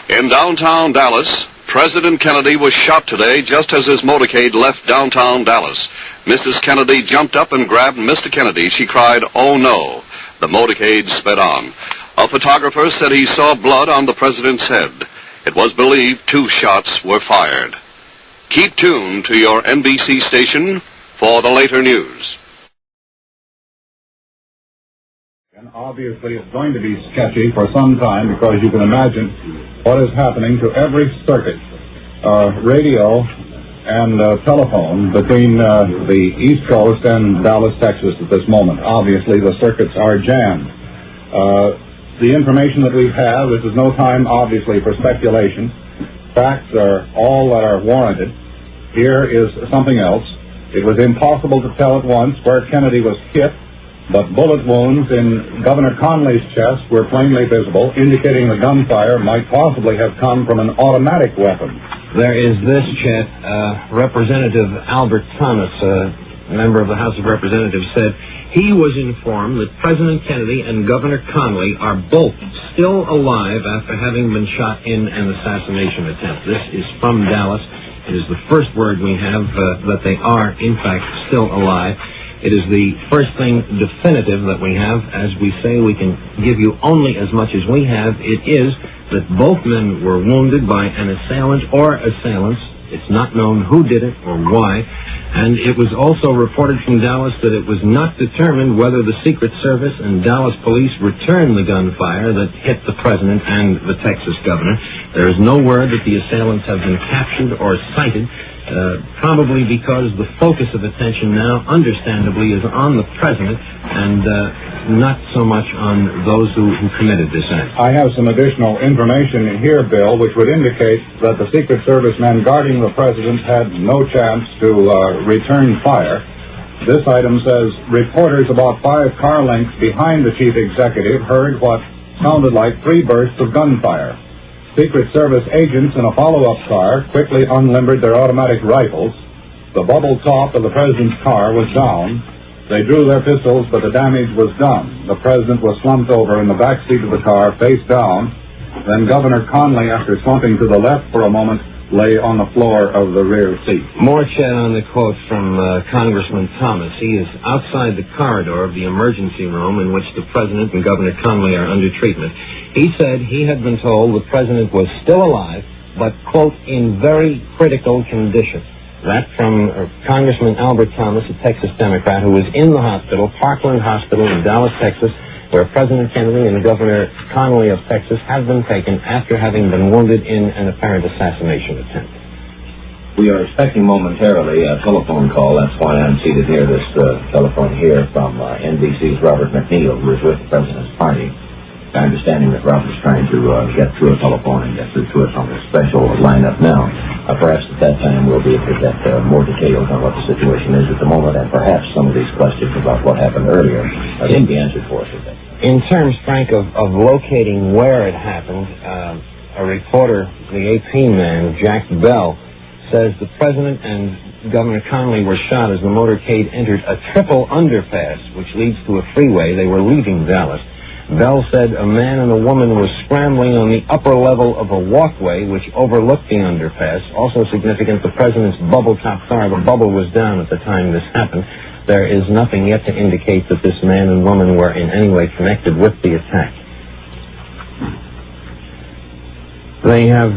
In downtown Dallas, President Kennedy was shot today just as his motorcade left downtown Dallas. Mrs. Kennedy jumped up and grabbed Mr. Kennedy. She cried, "Oh no." The motorcade sped on. A photographer said he saw blood on the president's head. It was believed 2 shots were fired. Keep tuned to your NBC station for the later news. And obviously it's going to be sketchy for some time because you can imagine what is happening to every circuit, radio and telephone between the East Coast and Dallas, Texas at this moment. Obviously the circuits are jammed. The information that we have, this is no time obviously for speculation. Facts are all that are warranted. Here is something else. It was impossible to tell at once where Kennedy was hit, but bullet wounds in Governor Conley's chest were plainly visible, indicating the gunfire might possibly have come from an automatic weapon. There is this, Chet. Representative Albert Thomas, a member of the House of Representatives, said he was informed that President Kennedy and Governor Conley are both still alive after having been shot in an assassination attempt. This is from Dallas. It is the first word we have that they are, in fact, still alive. It is the first thing definitive that we have. As we say, we can give you only as much as we have. It is that both men were wounded by an assailant or assailants. It's not known who did it or why. And it was also reported from Dallas that it was not determined whether the Secret Service and Dallas police returned the gunfire that hit the president and the Texas governor. There is no word that the assailants have been captured or cited, probably because the focus of attention now, understandably, is on the president and not so much on those who committed this act. I have some additional information here, Bill, which would indicate that the Secret Service men guarding the president had no chance to return fire. This item says, reporters about 5 car lengths behind the chief executive heard what sounded like 3 bursts of gunfire. Secret Service agents in a follow-up car quickly unlimbered their automatic rifles. The bubble top of the president's car was down. They drew their pistols, but the damage was done. The president was slumped over in the back seat of the car, face down. Then Governor Conley, after slumping to the left for a moment, lay on the floor of the rear seat. More chat on the quote from Congressman Thomas. He is outside the corridor of the emergency room in which the president and Governor Conley are under treatment. He said he had been told the president was still alive, but, quote, in very critical condition. That from Congressman Albert Thomas, a Texas Democrat, who was in the hospital, Parkland Hospital in Dallas, Texas, where President Kennedy and Governor Conley of Texas have been taken after having been wounded in an apparent assassination attempt. We are expecting momentarily a telephone call. That's why I'm seated near this telephone here from NBC's Robert McNeil, who is with the President's party. I'm understanding that Robert's trying to get through a telephone and get through to us on a special lineup now. Perhaps at that time we'll be able to get more details on what the situation is at the moment, and perhaps some of these questions about what happened earlier can be answered for us today. In terms, Frank, of locating where it happened, a reporter, the AP man, Jack Bell, says the president and Governor Conley were shot as the motorcade entered a triple underpass, which leads to a freeway. They were leaving Dallas. Bell said a man and a woman were scrambling on the upper level of a walkway which overlooked the underpass. Also significant, the president's bubble-top car, the bubble was down at the time this happened. There is nothing yet to indicate that this man and woman were in any way connected with the attack. They have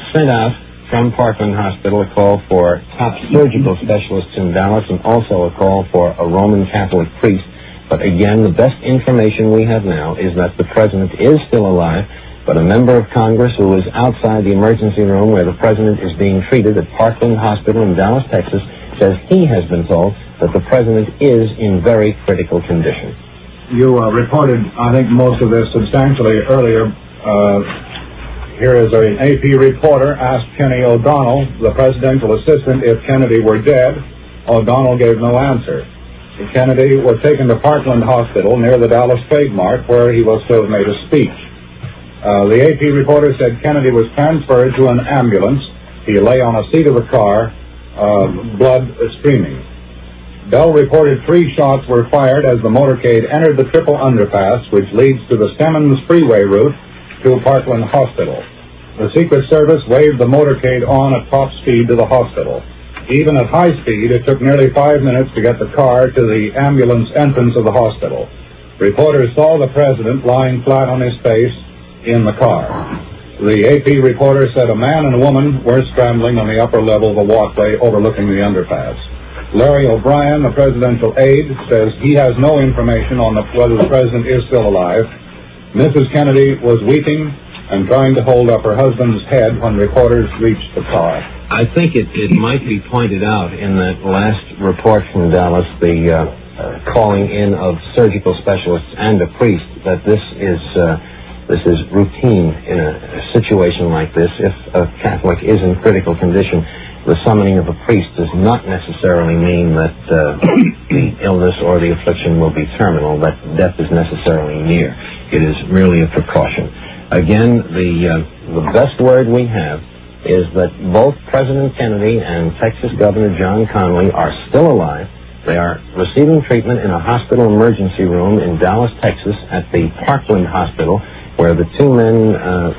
sent out from Parkland Hospital a call for top surgical specialists in Dallas and also a call for a Roman Catholic priest. But again, the best information we have now is that the president is still alive, but a member of Congress who is outside the emergency room where the president is being treated at Parkland Hospital in Dallas, Texas, says he has been told that the president is in very critical condition. You reported, I think, most of this substantially earlier. Here is an AP reporter asked Kenny O'Donnell, the presidential assistant, if Kennedy were dead. O'Donnell gave no answer. Kennedy was taken to Parkland Hospital near the Dallas Trade Mart, where he was to have made a speech. The AP reporter said Kennedy was transferred to an ambulance. He lay on a seat of the car, blood streaming. Bell reported 3 shots were fired as the motorcade entered the triple underpass, which leads to the Stemmons Freeway route to Parkland Hospital. The Secret Service waved the motorcade on at top speed to the hospital. Even at high speed, it took nearly 5 minutes to get the car to the ambulance entrance of the hospital. Reporters saw the president lying flat on his face in the car. The AP reporter said a man and a woman were scrambling on the upper level of a walkway overlooking the underpass. Larry O'Brien, the presidential aide, says he has no information on whether the president is still alive. Mrs. Kennedy was weeping and trying to hold up her husband's head when reporters reached the car. I think it might be pointed out in that last report from Dallas, the calling in of surgical specialists and a priest, that this is routine in a situation like this. If a Catholic is in critical condition, the summoning of a priest does not necessarily mean that the illness or the affliction will be terminal, that death is necessarily near. It is merely a precaution. Again, the best word we have is that both President Kennedy and Texas Governor John Connally are still alive. They are receiving treatment in a hospital emergency room in Dallas, Texas, at the Parkland Hospital, where the two men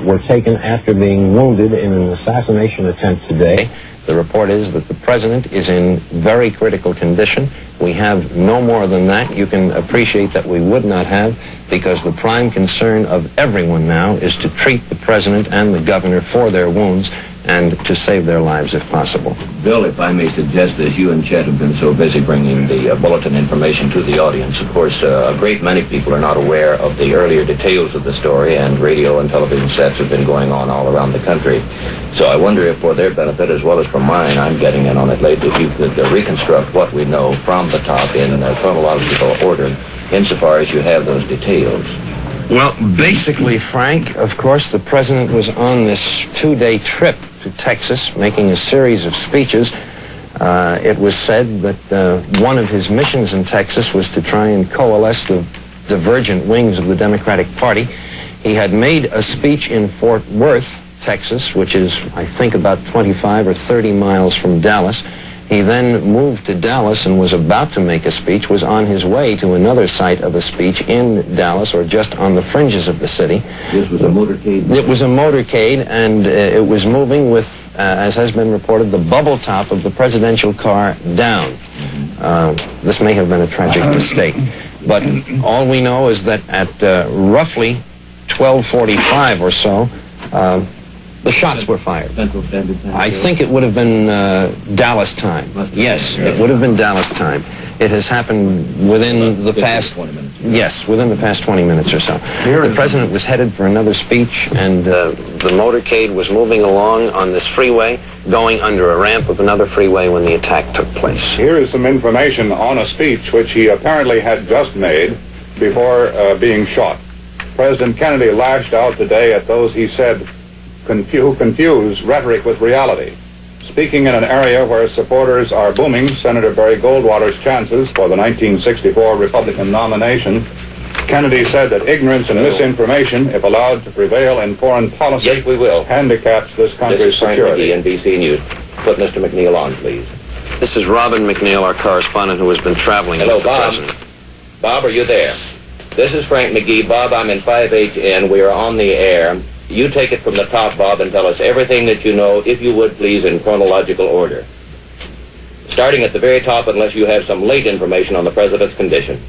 were taken after being wounded in an assassination attempt today. The report is that the president is in very critical condition. We have no more than that. You can appreciate that we would not have, because the prime concern of everyone now is to treat the president and the governor for their wounds and to save their lives if possible. Bill, if I may suggest this, you and Chet have been so busy bringing the bulletin information to the audience. Of course, a great many people are not aware of the earlier details of the story, and radio and television sets have been going on all around the country. So I wonder if for their benefit as well as for mine, I'm getting in on it late, if you could reconstruct what we know from the top in chronological order, insofar as you have those details. Well, basically, Frank, of course, the president was on this 2-day trip to Texas, making a series of speeches. It was said that one of his missions in Texas was to try and coalesce the divergent wings of the Democratic Party. He had made a speech in Fort Worth, Texas, which is, I think, about 25 or 30 miles from Dallas. He then moved to Dallas and was about to make a speech, was on his way to another site of a speech in Dallas, or just on the fringes of the city. This was a motorcade? It was a motorcade, and it was moving with, as has been reported, the bubble top of the presidential car down. This may have been a tragic mistake, but all we know is that at roughly 12:45 or so, the shots were fired. Central Standard Time? I think it would have been Dallas time. Yes, it would have been Dallas time. It has happened within the past 20 minutes. Yes, within the past 20 minutes or so. The president was headed for another speech, and the motorcade was moving along on this freeway, going under a ramp of another freeway when the attack took place. Here is some information on a speech which he apparently had just made before being shot. President Kennedy lashed out today at those he said who confuse rhetoric with reality. Speaking in an area where supporters are booming Senator Barry Goldwater's chances for the 1964 Republican nomination, Kennedy said that ignorance and misinformation, if allowed to prevail in foreign policy, yes, we will, handicaps this country's security. NBC News. Put Mr. McNeil on, please. This is Robin McNeil, our correspondent, who has been traveling with the president. Bob, are you there? This is Frank McGee. Bob, I'm in 5HN. We are on the air. You take it from the top, Bob, and tell us everything that you know, if you would, please, in chronological order. Starting at the very top, unless you have some late information on the president's condition.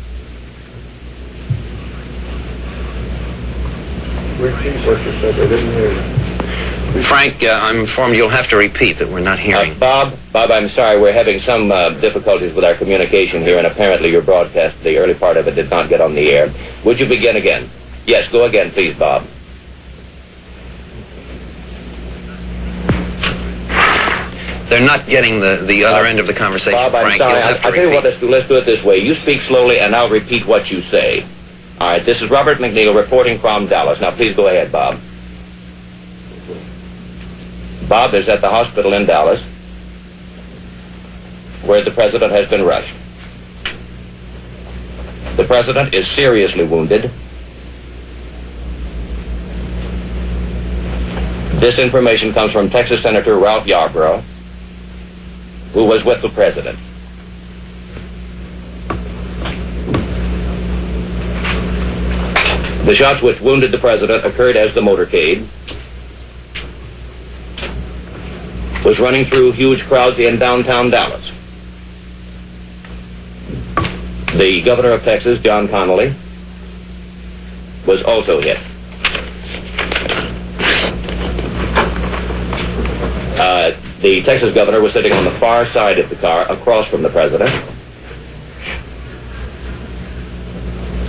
Frank, I'm informed you'll have to repeat that we're not hearing. Bob, I'm sorry, we're having some difficulties with our communication here, and apparently your broadcast, the early part of it, did not get on the air. Would you begin again? Yes, go again, please, Bob. They're not getting the other end of the conversation, Bob, I'm Frank. sorry. You'll have to I'll tell you what, repeat. let's do it this way. You speak slowly, and I'll repeat what you say. All right, this is Robert McNeil reporting from Dallas. Now, please go ahead, Bob. Bob is at the hospital in Dallas, where the president has been rushed. The president is seriously wounded. This information comes from Texas Senator Ralph Yarborough, who was with the president. The shots which wounded the president occurred as the motorcade was running through huge crowds in downtown Dallas. The governor of Texas, John Connally, was also hit. The Texas governor was sitting on the far side of the car, across from the president.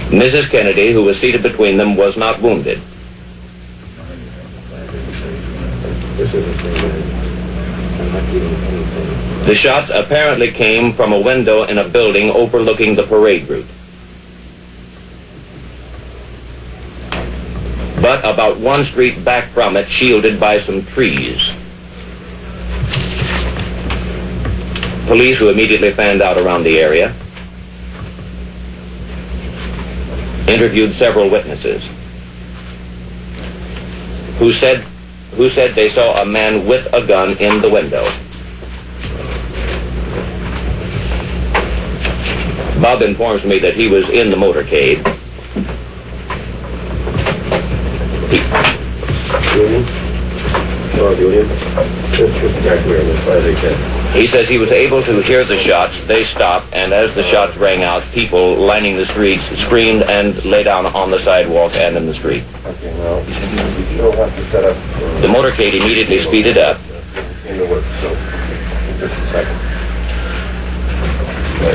Mrs. Kennedy, who was seated between them, was not wounded. The shots apparently came from a window in a building overlooking the parade route. But about one street back from it, shielded by some trees. Police, who immediately fanned out around the area, interviewed several witnesses who said they saw a man with a gun in the window. Bob informs me that he was in the motorcade. He says he was able to hear the shots. They stopped, and as the shots rang out, people lining the streets screamed and lay down on the sidewalk and in the street. The motorcade immediately speeded up.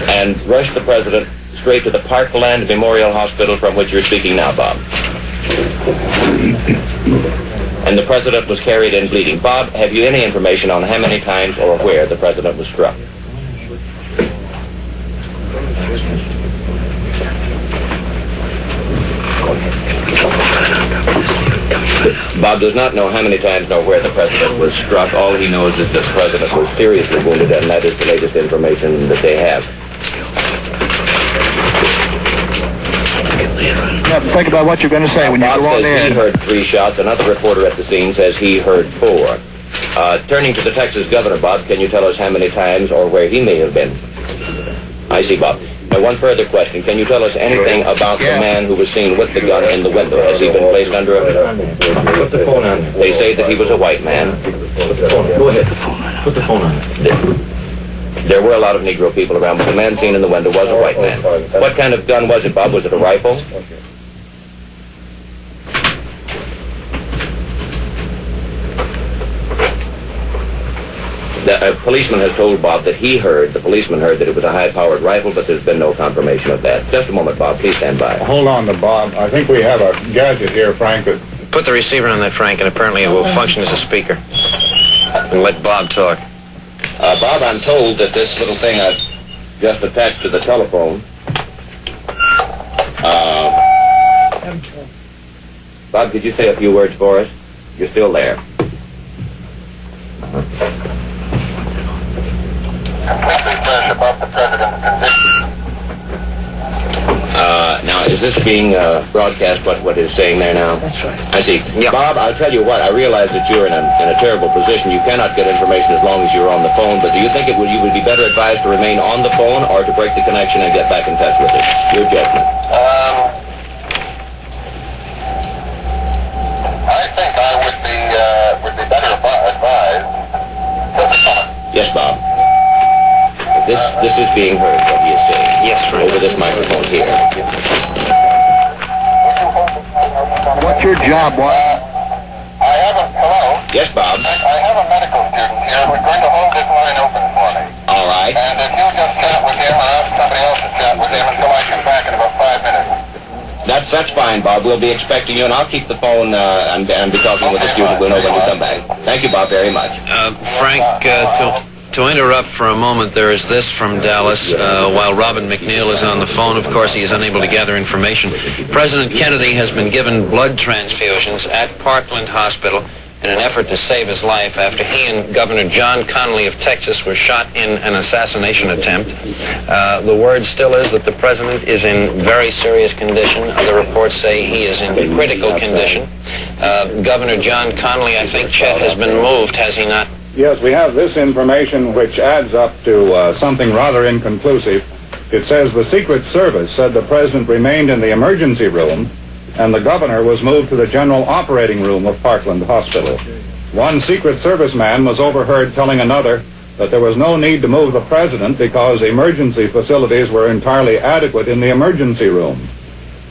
And rushed the president straight to the Parkland Memorial Hospital, from which you're speaking now, Bob. And the president was carried in bleeding. Bob, have you any information on how many times or where the president was struck? Bob does not know how many times nor where the president was struck. All he knows is that the president was seriously wounded, and that is the latest information that they have. Think about what you're going to say when you go on there. He heard 3 shots. Another reporter at the scene says he heard 4. Turning to the Texas governor, Bob, can you tell us how many times or where he may have been? I see, Bob. Now, one further question. Can you tell us anything about the man who was seen with the gun in the window? Has he been placed under a... Put the phone on. They say that he was a white man. Go ahead. Put the phone on. There were a lot of Negro people around, but the man seen in the window was a white man. What kind of gun was it, Bob? Was it a rifle? The policeman has told Bob that the policeman heard that it was a high-powered rifle, but there's been no confirmation of that. Just a moment, Bob. Please stand by. Hold on to Bob. I think we have a gadget here, Frank, that... Put the receiver on that, Frank, and apparently it will function as a speaker. And let Bob talk. Bob, I'm told that this little thing I've just attached to the telephone... Bob, could you say a few words for us? You're still there. About the president's condition. Now, is this being broadcast, what is saying there now? That's right. I see. Yeah. Bob, I'll tell you what, I realize that you're in a terrible position. You cannot get information as long as you're on the phone, but do you think you would be better advised to remain on the phone or to break the connection and get back in touch with us? Your judgment. I think I would be better advised. Yes, Bob. This is being heard, what he is saying. Yes, right. Over this microphone here. What's your job, what? Hello? Yes, Bob. I have a medical student here. We're going to hold this line open for me. All right. And if you just chat with him or ask somebody else to chat with him until I come back in about 5 minutes. That's fine, Bob. We'll be expecting you, and I'll keep the phone and be talking with the student. We'll know when you come back. Thank you, Bob, very much. Frank, to interrupt for a moment, there is this from Dallas. While Robin McNeil is on the phone, of course, he is unable to gather information. President Kennedy has been given blood transfusions at Parkland Hospital in an effort to save his life after he and Governor John Connally of Texas were shot in an assassination attempt. The word still is that the president is in very serious condition. Other reports say he is in critical condition. Governor John Connally, I think, Chet, has been moved, has he not? Yes, we have this information which adds up to something rather inconclusive. It says the Secret Service said the president remained in the emergency room and the governor was moved to the general operating room of Parkland Hospital. One Secret Service man was overheard telling another that there was no need to move the president because emergency facilities were entirely adequate in the emergency room.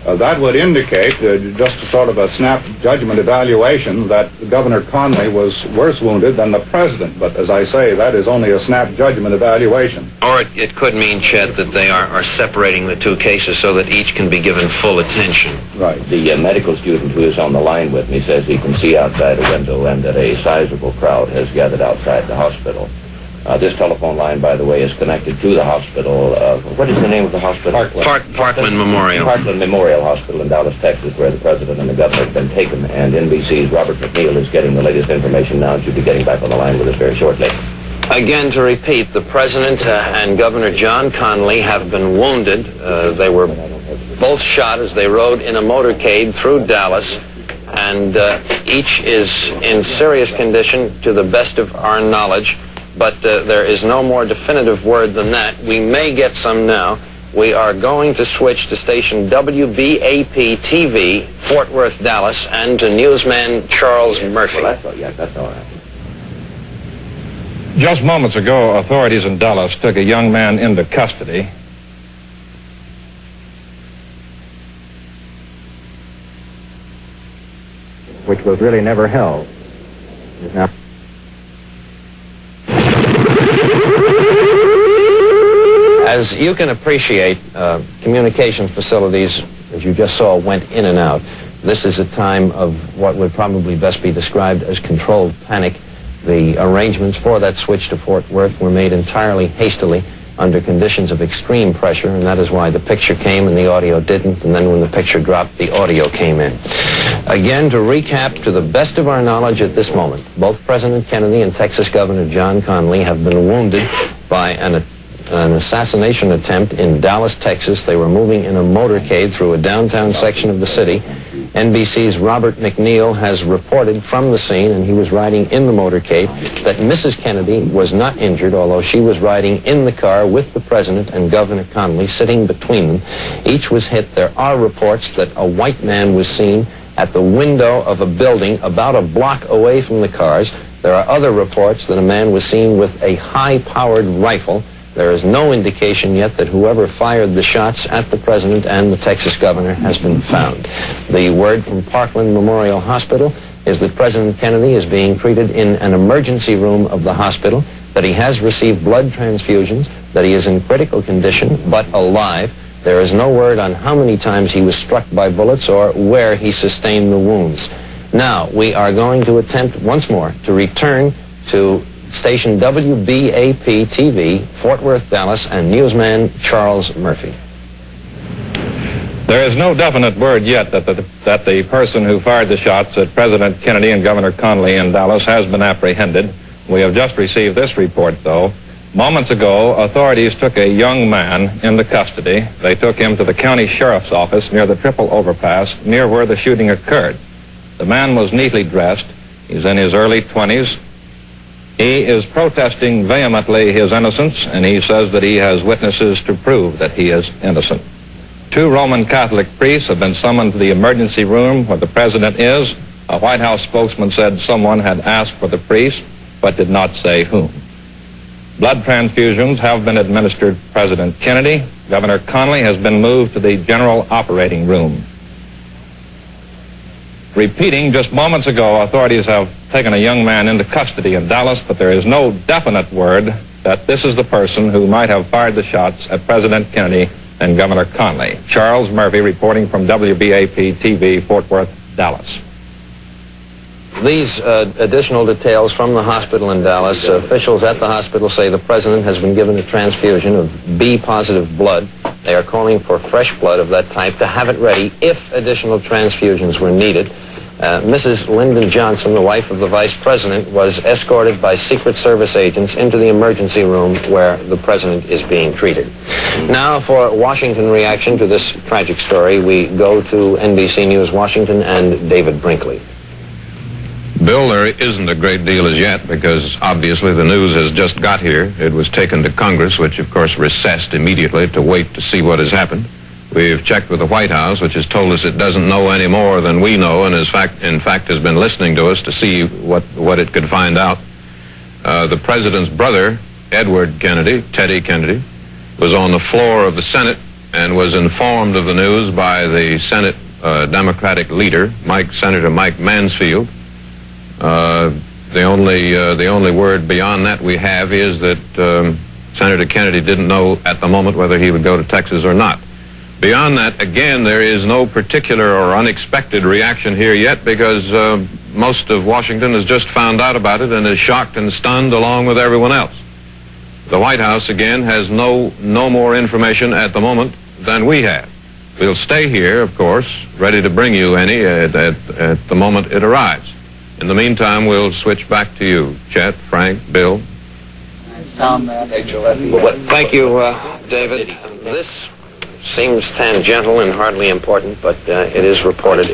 That would indicate, just sort of a snap judgment evaluation, that Governor Conley was worse wounded than the president. But as I say, that is only a snap judgment evaluation. Or it could mean, Chet, that they are separating the two cases so that each can be given full attention. Right. The medical student who is on the line with me says he can see outside a window and that a sizable crowd has gathered outside the hospital. This telephone line, by the way, is connected to the hospital. What is the name of the hospital? Parkland Memorial. Parkland Memorial Hospital in Dallas, Texas, where the president and the governor have been taken. And NBC's Robert McNeil is getting the latest information now and should be getting back on the line with us very shortly. Again, to repeat, the president and Governor John Conley have been wounded. They were both shot as they rode in a motorcade through Dallas. And each is in serious condition to the best of our knowledge. But there is no more definitive word than that. We may get some now. We are going to switch to station WBAP-TV, Fort Worth, Dallas, and to newsman Charles Murphy. Well, that's all right. Just moments ago, authorities in Dallas took a young man into custody. Which was really never held. Now, as you can appreciate, communication facilities, as you just saw, went in and out. This is a time of what would probably best be described as controlled panic. The arrangements for that switch to Fort Worth were made entirely hastily under conditions of extreme pressure, and that is why the picture came and the audio didn't, and then when the picture dropped, the audio came in. Again, to recap, to the best of our knowledge at this moment, both President Kennedy and Texas Governor John Conley have been wounded by an assassination attempt in Dallas, Texas. They were moving in a motorcade through a downtown section of the city. NBC's Robert McNeil has reported from the scene, and he was riding in the motorcade, that Mrs. Kennedy was not injured, although she was riding in the car with the President and Governor Conley sitting between them. Each was hit. There are reports that a white man was seen at the window of a building about a block away from the cars. There are other reports that a man was seen with a high-powered rifle. There is no indication yet that whoever fired the shots at the president and the Texas governor has been found. The word from Parkland Memorial Hospital is that President Kennedy is being treated in an emergency room of the hospital, that he has received blood transfusions, that he is in critical condition but alive. There is no word on how many times he was struck by bullets or where he sustained the wounds. Now, we are going to attempt once more to return to station WBAP-TV, Fort Worth, Dallas, and newsman Charles Murphy. there is no definite word yet that the person who fired the shots at President Kennedy and Governor Conley in Dallas has been apprehended. We have just received this report, though. Moments ago, authorities took a young man into custody. They took him to the county sheriff's office near the Triple Overpass, near where the shooting occurred. The man was neatly dressed. He's in his early 20s. He is protesting vehemently his innocence, and he says that he has witnesses to prove that he is innocent. 2 Roman Catholic priests have been summoned to the emergency room where the president is. A White House spokesman said someone had asked for the priest, but did not say whom. Blood transfusions have been administered to President Kennedy. Governor Conley has been moved to the general operating room. Repeating, just moments ago, authorities have taken a young man into custody in Dallas, but there is no definite word that this is the person who might have fired the shots at President Kennedy and Governor Conley. Charles Murphy reporting from WBAP-TV, Fort Worth, Dallas. These additional details from the hospital in Dallas, officials at the hospital say the president has been given a transfusion of B-positive blood. They are calling for fresh blood of that type to have it ready if additional transfusions were needed. Mrs. Lyndon Johnson, the wife of the vice president, was escorted by Secret Service agents into the emergency room where the president is being treated. Now, for Washington reaction to this tragic story, we go to NBC News Washington and David Brinkley. Bill, there isn't a great deal as yet because obviously the news has just got here. It was taken to Congress, which of course recessed immediately to wait to see what has happened. We've checked with the White House, which has told us it doesn't know any more than we know, and in fact has been listening to us to see what it could find out. The president's brother, Edward Kennedy, Teddy Kennedy, was on the floor of the Senate and was informed of the news by the Senate Democratic leader, Senator Mike Mansfield. The only word beyond that we have is that Senator Kennedy didn't know at the moment whether he would go to Texas or not. Beyond that, again, there is no particular or unexpected reaction here yet because most of Washington has just found out about it and is shocked and stunned along with everyone else. The White House, again, has no more information at the moment than we have. We'll stay here, of course, ready to bring you any at the moment it arrives. In the meantime, we'll switch back to you, Chet, Frank, Bill. Thank you, David. This seems tangential and hardly important, but it is reported.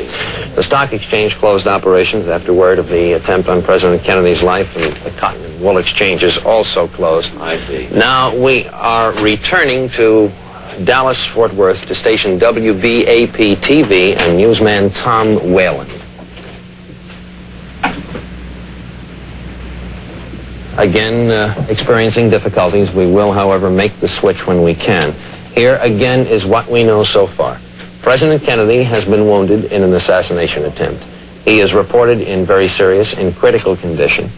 The stock exchange closed operations after word of the attempt on President Kennedy's life, and the cotton and wool exchanges also closed. I see. Now we are returning to Dallas-Fort Worth to station WBAP-TV and newsman Tom Whalen. Again, experiencing difficulties. We will, however, make the switch when we can. Here, again, is what we know so far. President Kennedy has been wounded in an assassination attempt. He is reported in very serious and critical condition.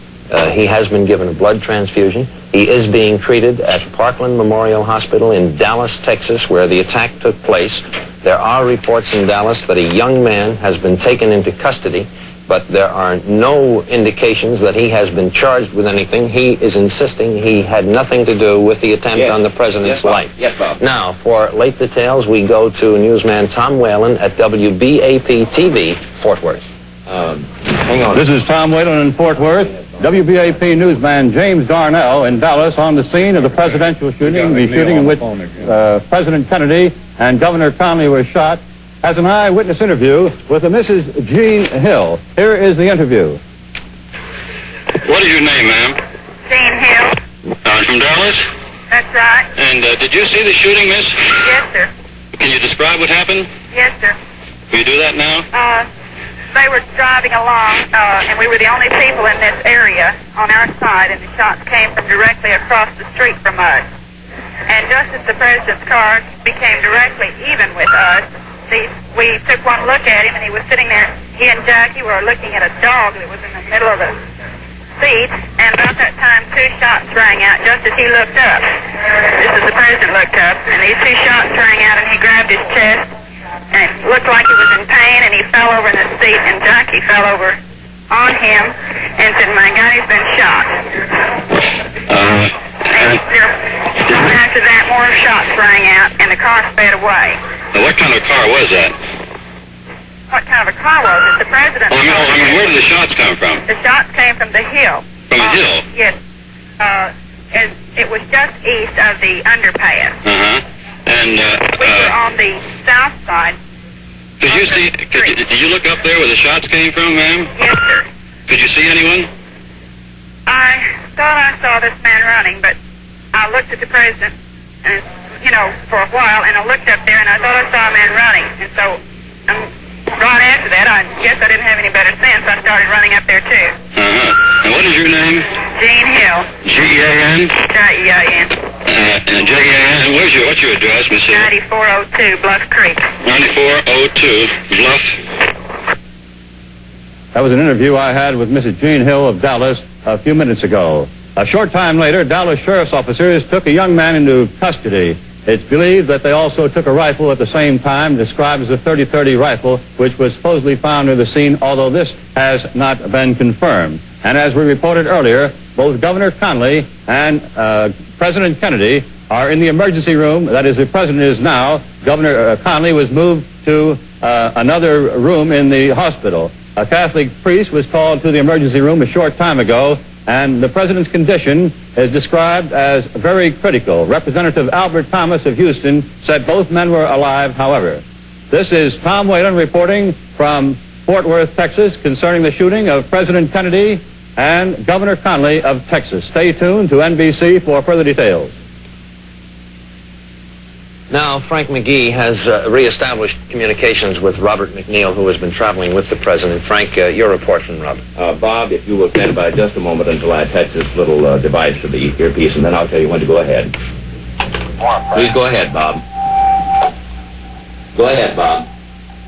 He has been given a blood transfusion. He is being treated at Parkland Memorial Hospital in Dallas, Texas, where the attack took place. There are reports in Dallas that a young man has been taken into custody, but there are no indications that he has been charged with anything. He is insisting he had nothing to do with the attempt on the president's life. Yes, Bob. Now, for late details, we go to newsman Tom Whalen at WBAP-TV, Fort Worth. Hang on. This is Tom Whalen in Fort Worth. WBAP newsman James Darnell in Dallas on the scene of the presidential shooting, the shooting in which President Kennedy and Governor Connally were shot, has an eyewitness interview with a Mrs. Jean Hill. Here is the interview. What is your name, ma'am? Jean Hill. From Dallas? That's right. And did you see the shooting, miss? Yes, sir. Can you describe what happened? Yes, sir. Can you do that now? They were driving along, and we were the only people in this area on our side, and the shots came from directly across the street from us. And just as the president's car became directly even with us, we took one look at him, and he was sitting there. He and Jackie were looking at a dog that was in the middle of the seat, and about that time, 2 shots rang out just as he looked up. Just as the president looked up, and these 2 shots rang out, and he grabbed his chest, and it looked like he was in pain, and he fell over in the seat, and Jackie fell over on him and said, "My God, he's been shot." After that, more shots rang out, and the car sped away. Now, what kind of car was that? What kind of a car was it? The president. I mean, where did the shots come from? The shots came from the hill. From the hill? Yes. It was just east of the underpass. And we were on the south side. Did you look up there where the shots came from, ma'am? Yes, sir. Could you see anyone? I thought I saw this man running, but I looked at the president, and for a while, and I looked up there, and I thought I saw a man running, and so right after that, I guess I didn't have any better sense. I started running up there too. And what is your name? Jean Hill. G-E-A-N? J-E-A-N. And J-E-A-N. What's your address, Miss Hill? 9402 Bluff Creek. 9402 Bluff. That was an interview I had with Mrs. Jean Hill of Dallas a few minutes ago. A short time later, Dallas sheriff's officers took a young man into custody. It's believed that they also took a rifle at the same time, described as a .30-30 rifle, which was supposedly found near the scene, although this has not been confirmed. And as we reported earlier, both Governor Connally and President Kennedy are in the emergency room. That is, the president is now. Governor Connally was moved to another room in the hospital. A Catholic priest was called to the emergency room a short time ago, and the president's condition is described as very critical. Representative Albert Thomas of Houston said both men were alive, however. This is Tom Whalen reporting from Fort Worth, Texas, concerning the shooting of President Kennedy and Governor Connally of Texas. Stay tuned to NBC for further details. Now, Frank McGee has reestablished communications with Robert McNeil, who has been traveling with the president. Frank, your report from Robert. Bob, if you will stand by just a moment until I attach this little device to the earpiece, and then I'll tell you when to go ahead. Please go ahead, Bob. Go ahead, Bob.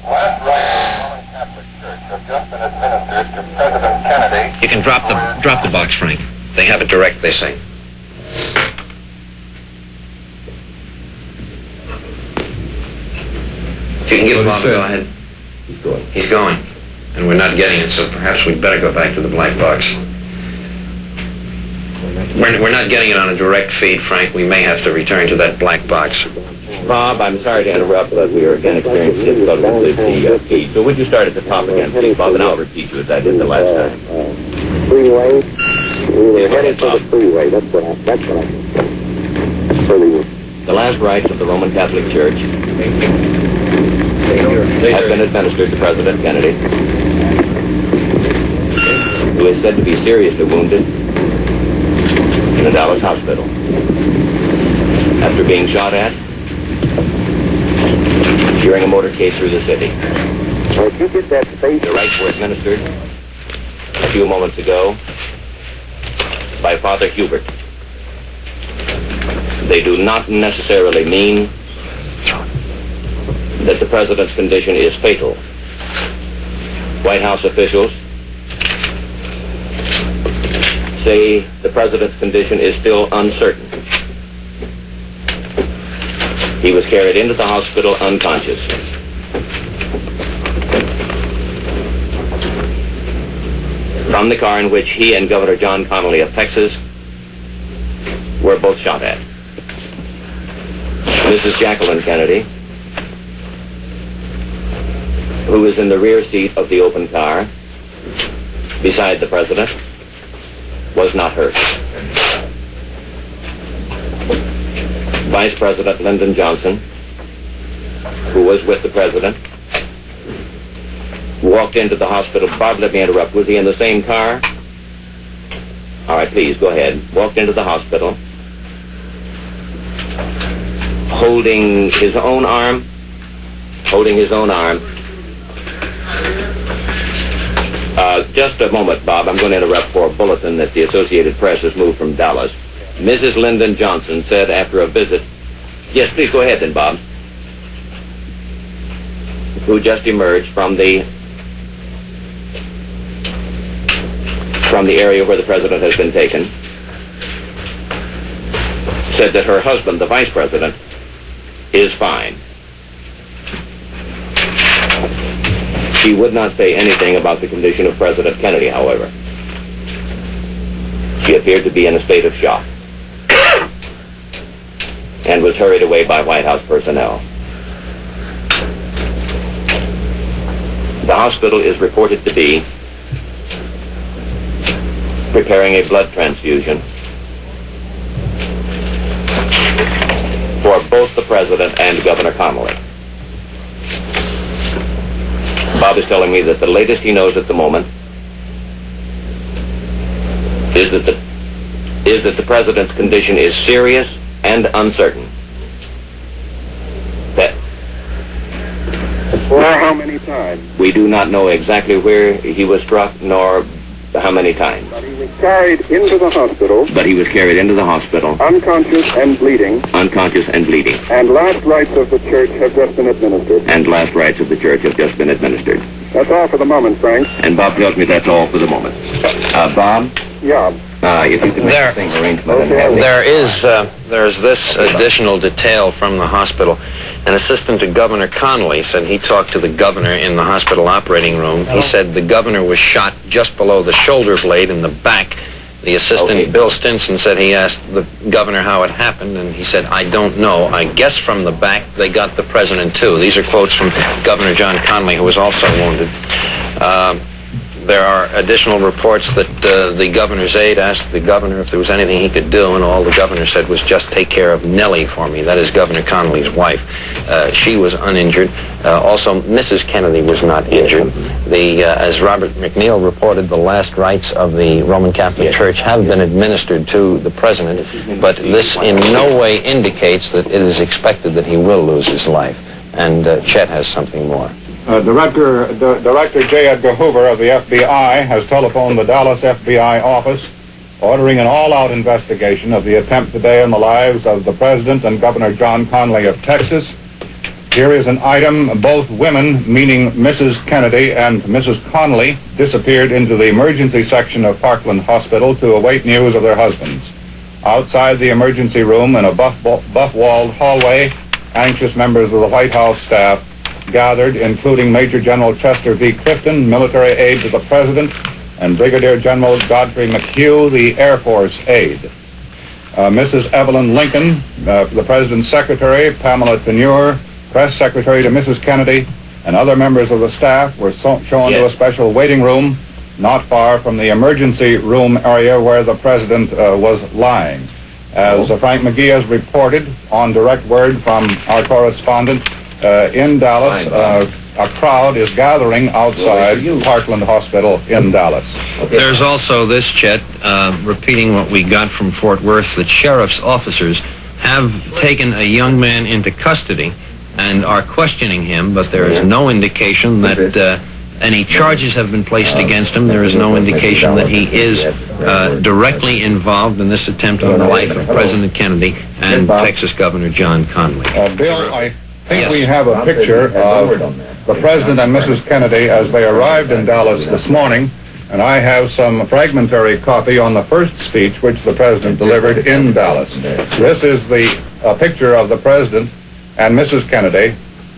Last rites of the Roman Catholic Church have just been administered to President Kennedy. You can drop the box, Frank. They have it direct, they say. If you can give Bob a go ahead. He's going. He's going. And we're not getting it, so perhaps we'd better go back to the black box. We're not getting it on a direct feed, Frank. We may have to return to that black box. Bob, I'm sorry to interrupt, but we are again experiencing difficulty with the feed. So would you start at the top again, please, Bob, and I'll repeat you as I did the last time. Freeway. We're headed for the freeway. That's what I The last rites of the Roman Catholic Church have been administered to President Kennedy, who is said to be seriously wounded in a Dallas hospital after being shot at during a motorcade through the city. If you get that space. The rites were administered a few moments ago by Father Hubert. They do not necessarily mean that the president's condition is fatal. White House officials say the president's condition is still uncertain. He was carried into the hospital unconscious. From the car in which he and Governor John Connally of Texas were both shot at. Mrs. Jacqueline Kennedy, who is in the rear seat of the open car beside the president, was not hurt. Vice President Lyndon Johnson, who was with the president, walked into the hospital. Bob, let me interrupt. Was he in the same car? All right, please, go ahead. Walked into the hospital, holding his own arm. Just a moment, Bob. I'm going to interrupt for a bulletin that the Associated Press has moved from Dallas. Mrs. Lyndon Johnson said after a visit... Yes, please go ahead then, Bob. Who just emerged from the area where the president has been taken, said that her husband, the vice president, is fine. She would not say anything about the condition of President Kennedy, however. She appeared to be in a state of shock and was hurried away by White House personnel. The hospital is reported to be preparing a blood transfusion for both the president and Governor Connally. Bob is telling me that the latest he knows at the moment is that the president's condition is serious and uncertain. That For how many times? we do not know exactly where he was struck nor how many times. But he was carried into the hospital. Unconscious and bleeding. And last rites of the church have just been administered. That's all for the moment, Frank. And Bob tells me that's all for the moment. Bob? Yeah. If you can make the thing arrangement and have There's this additional detail from the hospital. An assistant to Governor Connally said he talked to the governor in the hospital operating room. He said the governor was shot just below the shoulder blade in the back. The assistant, Bill Stinson, said he asked the governor how it happened, and he said, I don't know. I guess from the back they got the president, too. These are quotes from Governor John Connally, who was also wounded. There are additional reports that the governor's aide asked the governor if there was anything he could do, and all the governor said was just take care of Nellie for me. That is Governor Connolly's wife. She was uninjured. Also, Mrs. Kennedy was not injured. As Robert McNeil reported, the last rites of the Roman Catholic Church have been administered to the president, but this in no way indicates that it is expected that he will lose his life. And Chet has something more. Director J. Edgar Hoover of the FBI has telephoned the Dallas FBI office ordering an all-out investigation of the attempt today on the lives of the President and Governor John Connally of Texas. Here is an item. Both women, meaning Mrs. Kennedy and Mrs. Connally, disappeared into the emergency section of Parkland Hospital to await news of their husbands. Outside the emergency room in a buff-walled hallway, anxious members of the White House staff gathered, including Major General Chester V. Clifton, military aide to the President, and Brigadier General Godfrey McHugh, the Air Force aide. Mrs. Evelyn Lincoln, the President's secretary, Pamela Tenure, press secretary to Mrs. Kennedy, and other members of the staff were shown to a special waiting room not far from the emergency room area where the President was lying. As Frank McGee has reported on direct word from our correspondent in Dallas, a crowd is gathering outside Parkland Hospital in Dallas. There's also this, Chet, repeating what we got from Fort Worth, that sheriff's officers have taken a young man into custody and are questioning him, but there is no indication that any charges have been placed against him. There is no indication that he is directly involved in this attempt on the life of President Kennedy and Texas Governor John Connally. Bill, I think we have a picture of the President and Mrs. Kennedy as they arrived in Dallas this morning, and I have some fragmentary copy on the first speech which the President delivered in Dallas. This is the picture of the President and Mrs. Kennedy.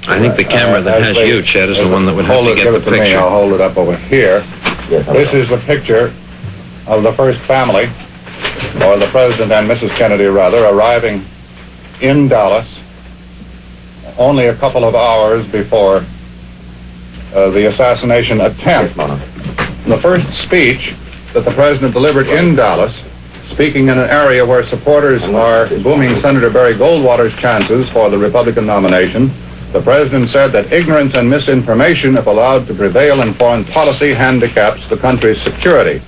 I think the camera that has you, Chet, is the one that would have to get the picture. I'll hold it up over here. This is a picture of the first family, or the President and Mrs. Kennedy, rather, arriving in Dallas only a couple of hours before the assassination attempt. The first speech that the President delivered in Dallas, speaking in an area where supporters are booming Senator Barry Goldwater's chances for the Republican nomination, the President said that ignorance and misinformation, if allowed to prevail in foreign policy, handicaps the country's security.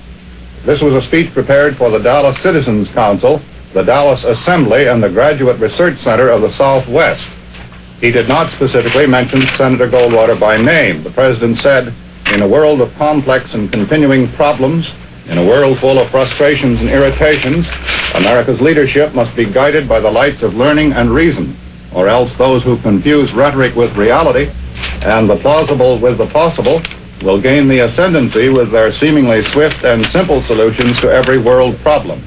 This was a speech prepared for the Dallas Citizens Council, the Dallas Assembly, and the Graduate Research Center of the Southwest. He did not specifically mention Senator Goldwater by name. The President said, in a world of complex and continuing problems, in a world full of frustrations and irritations, America's leadership must be guided by the lights of learning and reason, or else those who confuse rhetoric with reality and the plausible with the possible will gain the ascendancy with their seemingly swift and simple solutions to every world problem.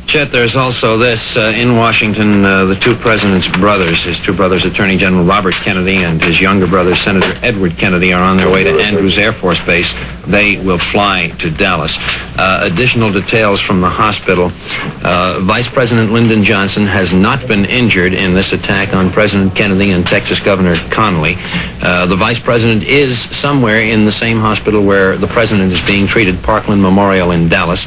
Chet, there's also this. In Washington, the two president's brothers, his two brothers, Attorney General Robert Kennedy and his younger brother, Senator Edward Kennedy, are on their way to Andrews Air Force Base. They will fly to Dallas. Additional details from the hospital. Vice President Lyndon Johnson has not been injured in this attack on President Kennedy and Texas Governor Connally. The Vice President is somewhere in the same hospital where the President is being treated, Parkland Memorial in Dallas.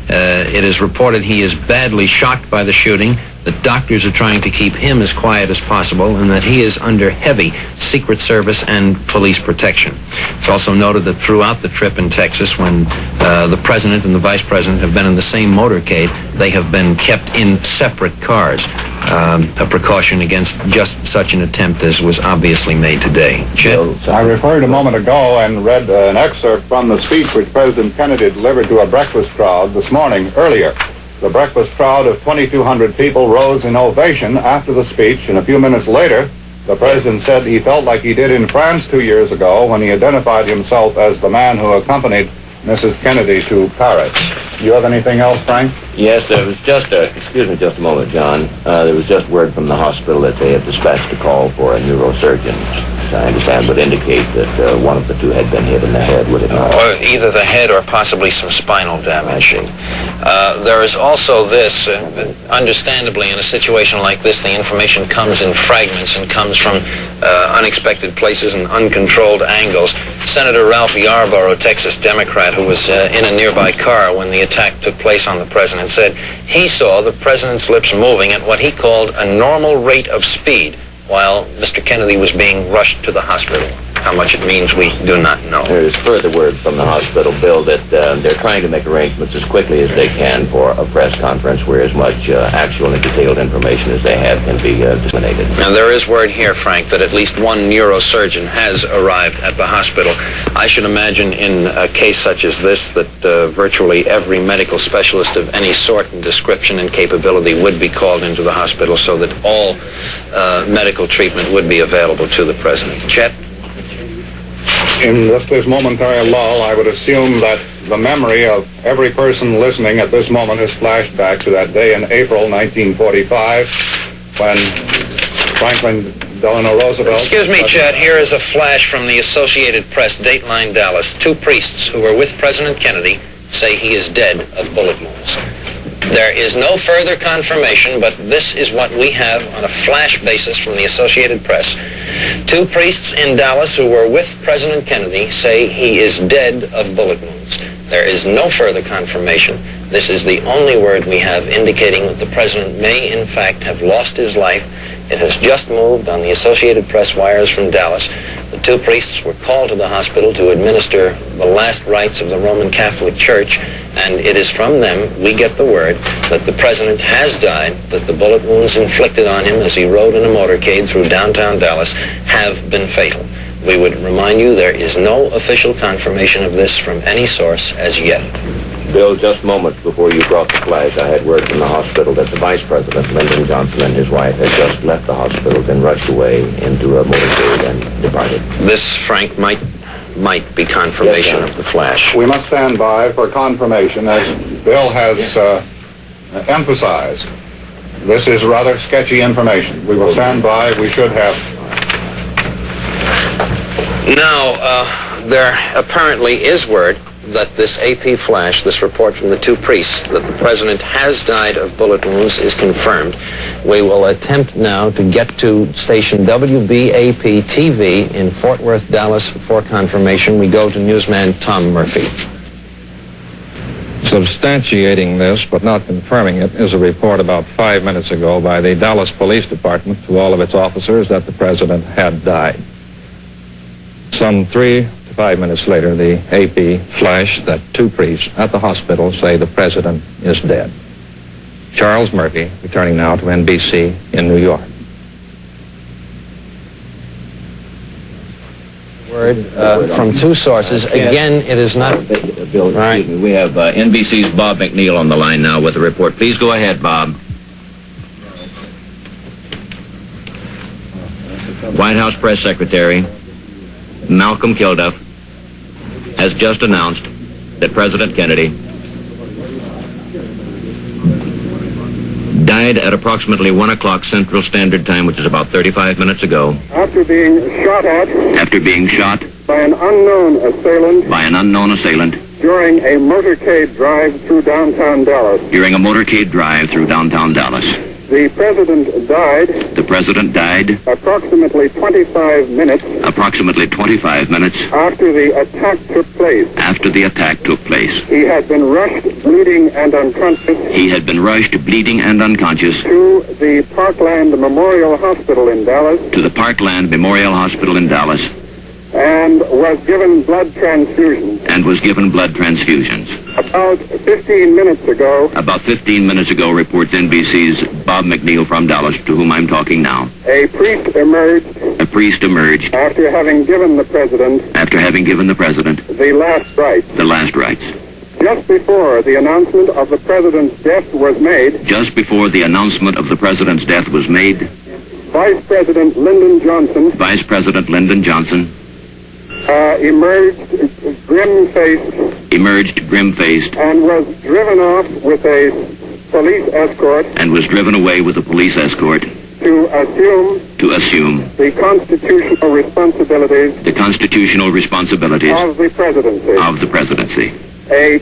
It is reported he is badly shocked by the shooting, that doctors are trying to keep him as quiet as possible, and that he is under heavy Secret Service and police protection. It's also noted that throughout the trip in Texas, when the President and the Vice President have been in the same motorcade, they have been kept in separate cars, a precaution against just such an attempt as was obviously made today. Chet? I referred a moment ago and read an excerpt from the speech which President Kennedy delivered to a breakfast crowd this morning earlier. The breakfast crowd of 2,200 people rose in ovation after the speech, and a few minutes later, the President said he felt like he did in France 2 years ago when he identified himself as the man who accompanied Mrs. Kennedy to Paris. Do you have anything else, Frank? Yes, there was just excuse me just a moment, John. There was just word from the hospital that they had dispatched a call for a neurosurgeon. I understand, would indicate that one of the two had been hit in the head, would it not? Or either the head or possibly some spinal damage. There is also this, understandably, in a situation like this, the information comes in fragments and comes from unexpected places and uncontrolled angles. Senator Ralph Yarborough, Texas Democrat, who was in a nearby car when the attack took place on the president, said he saw the president's lips moving at what he called a normal rate of speed while Mr. Kennedy was being rushed to the hospital. How much it means, we do not know. There is further word from the hospital, Bill, that they're trying to make arrangements as quickly as they can for a press conference where as much actual and detailed information as they have can be disseminated. And there is word here, Frank, that at least one neurosurgeon has arrived at the hospital. I should imagine in a case such as this that virtually every medical specialist of any sort and description and capability would be called into the hospital so that all medical treatment would be available to the president. Chet? In just this momentary lull, I would assume that the memory of every person listening at this moment has flashed back to that day in April 1945 when Franklin Delano Roosevelt... Excuse me, Chet. Here is a flash from the Associated Press, Dateline Dallas. 2 priests who were with President Kennedy say he is dead of bullet wounds. There is no further confirmation, but this is what we have on a flash basis from the Associated Press. 2 priests in Dallas who were with President Kennedy say he is dead of bullet wounds. There is no further confirmation. This is the only word we have indicating that the president may, in fact, have lost his life. It has just moved on the Associated Press wires from Dallas. The 2 priests were called to the hospital to administer the last rites of the Roman Catholic Church, and it is from them we get the word that the president has died, that the bullet wounds inflicted on him as he rode in a motorcade through downtown Dallas have been fatal. We would remind you there is no official confirmation of this from any source as yet. Bill, just moments before you brought the flash, I had word from the hospital that the Vice President, Lyndon Johnson, and his wife had just left the hospital, then rushed away into a motorcade and departed. This, Frank, might be confirmation of the flash. We must stand by for confirmation, as Bill has emphasized. This is rather sketchy information. We will stand by. We should have... Now, there apparently is word that this AP flash, this report from the 2 priests, that the president has died of bullet wounds is confirmed. We will attempt now to get to station WBAP-TV in Fort Worth, Dallas for confirmation. We go to newsman Tom Murphy. Substantiating this, but not confirming it, is a report about 5 minutes ago by the Dallas Police Department to all of its officers that the president had died. Some 3 to 5 minutes later, the AP flashed that 2 priests at the hospital say the president is dead. Charles Murphy, returning now to NBC in New York. Word from 2 sources. Again, it is not... Bill, excuse me. We have NBC's Bob McNeil on the line now with the report. Please go ahead, Bob. White House Press Secretary Malcolm Kilduff has just announced that President Kennedy died at approximately 1 o'clock Central Standard Time, which is about 35 minutes ago. After being shot at... After being shot... by an unknown assailant... by an unknown assailant... during a motorcade drive through downtown Dallas. during a motorcade drive through downtown Dallas. The president died... The president died... approximately 25 minutes... approximately 25 minutes... after the attack took place. after the attack took place. He had been rushed, bleeding and unconscious... He had been rushed, bleeding and unconscious... to the Parkland Memorial Hospital in Dallas... to the Parkland Memorial Hospital in Dallas... and was given blood transfusions. and was given blood transfusions. About 15 minutes ago... About 15 minutes ago, reports NBC's Bob McNeil from Dallas, to whom I'm talking now. A priest emerged... A priest emerged... after having given the president... after having given the president... the last rites. the last rites. Just before the announcement of the president's death was made... Just before the announcement of the president's death was made... Vice President Lyndon Johnson... Vice President Lyndon Johnson... emerged grim-faced... emerged grim-faced... and was driven off with a police escort... and was driven away with a police escort... to assume to assume the constitutional responsibilities the constitutional responsibilities of the presidency. of the presidency. A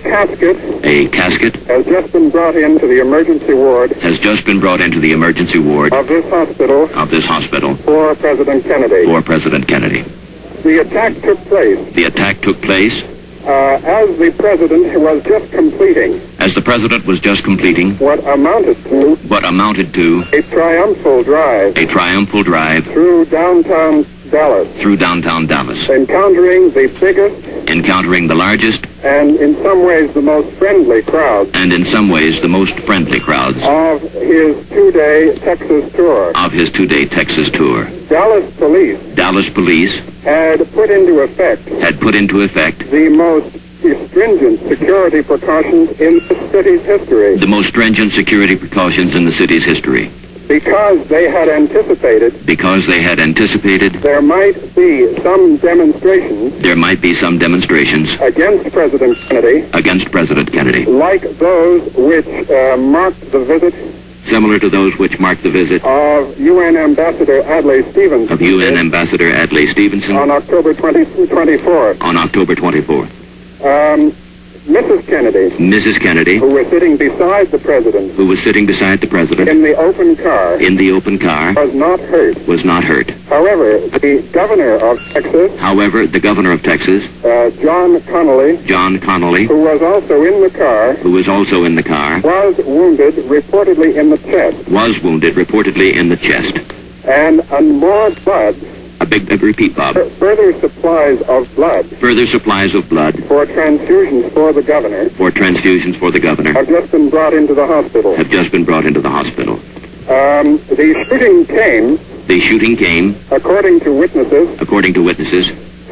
casket has just been brought into the emergency ward of this hospital for President Kennedy. The attack took place as the president was just completing what amounted to a triumphal drive through downtown Dallas, encountering the largest and in some ways the most friendly crowds of his two-day Texas tour. Dallas police had put into effect the most stringent security precautions in the city's history. Because they had anticipated there might be some demonstrations against President Kennedy, like those which marked the visit Similar to those which marked the visit of UN Ambassador Adlai Stevenson on October 24th. Mrs. Kennedy, who was sitting beside the president in the open car, was not hurt. However, the governor of Texas, John Connolly, who was also in the car, was wounded reportedly in the chest. And more blood. Repeat, Bob. Further supplies of blood for transfusions for the governor have just been brought into the hospital. The shooting came, according to witnesses,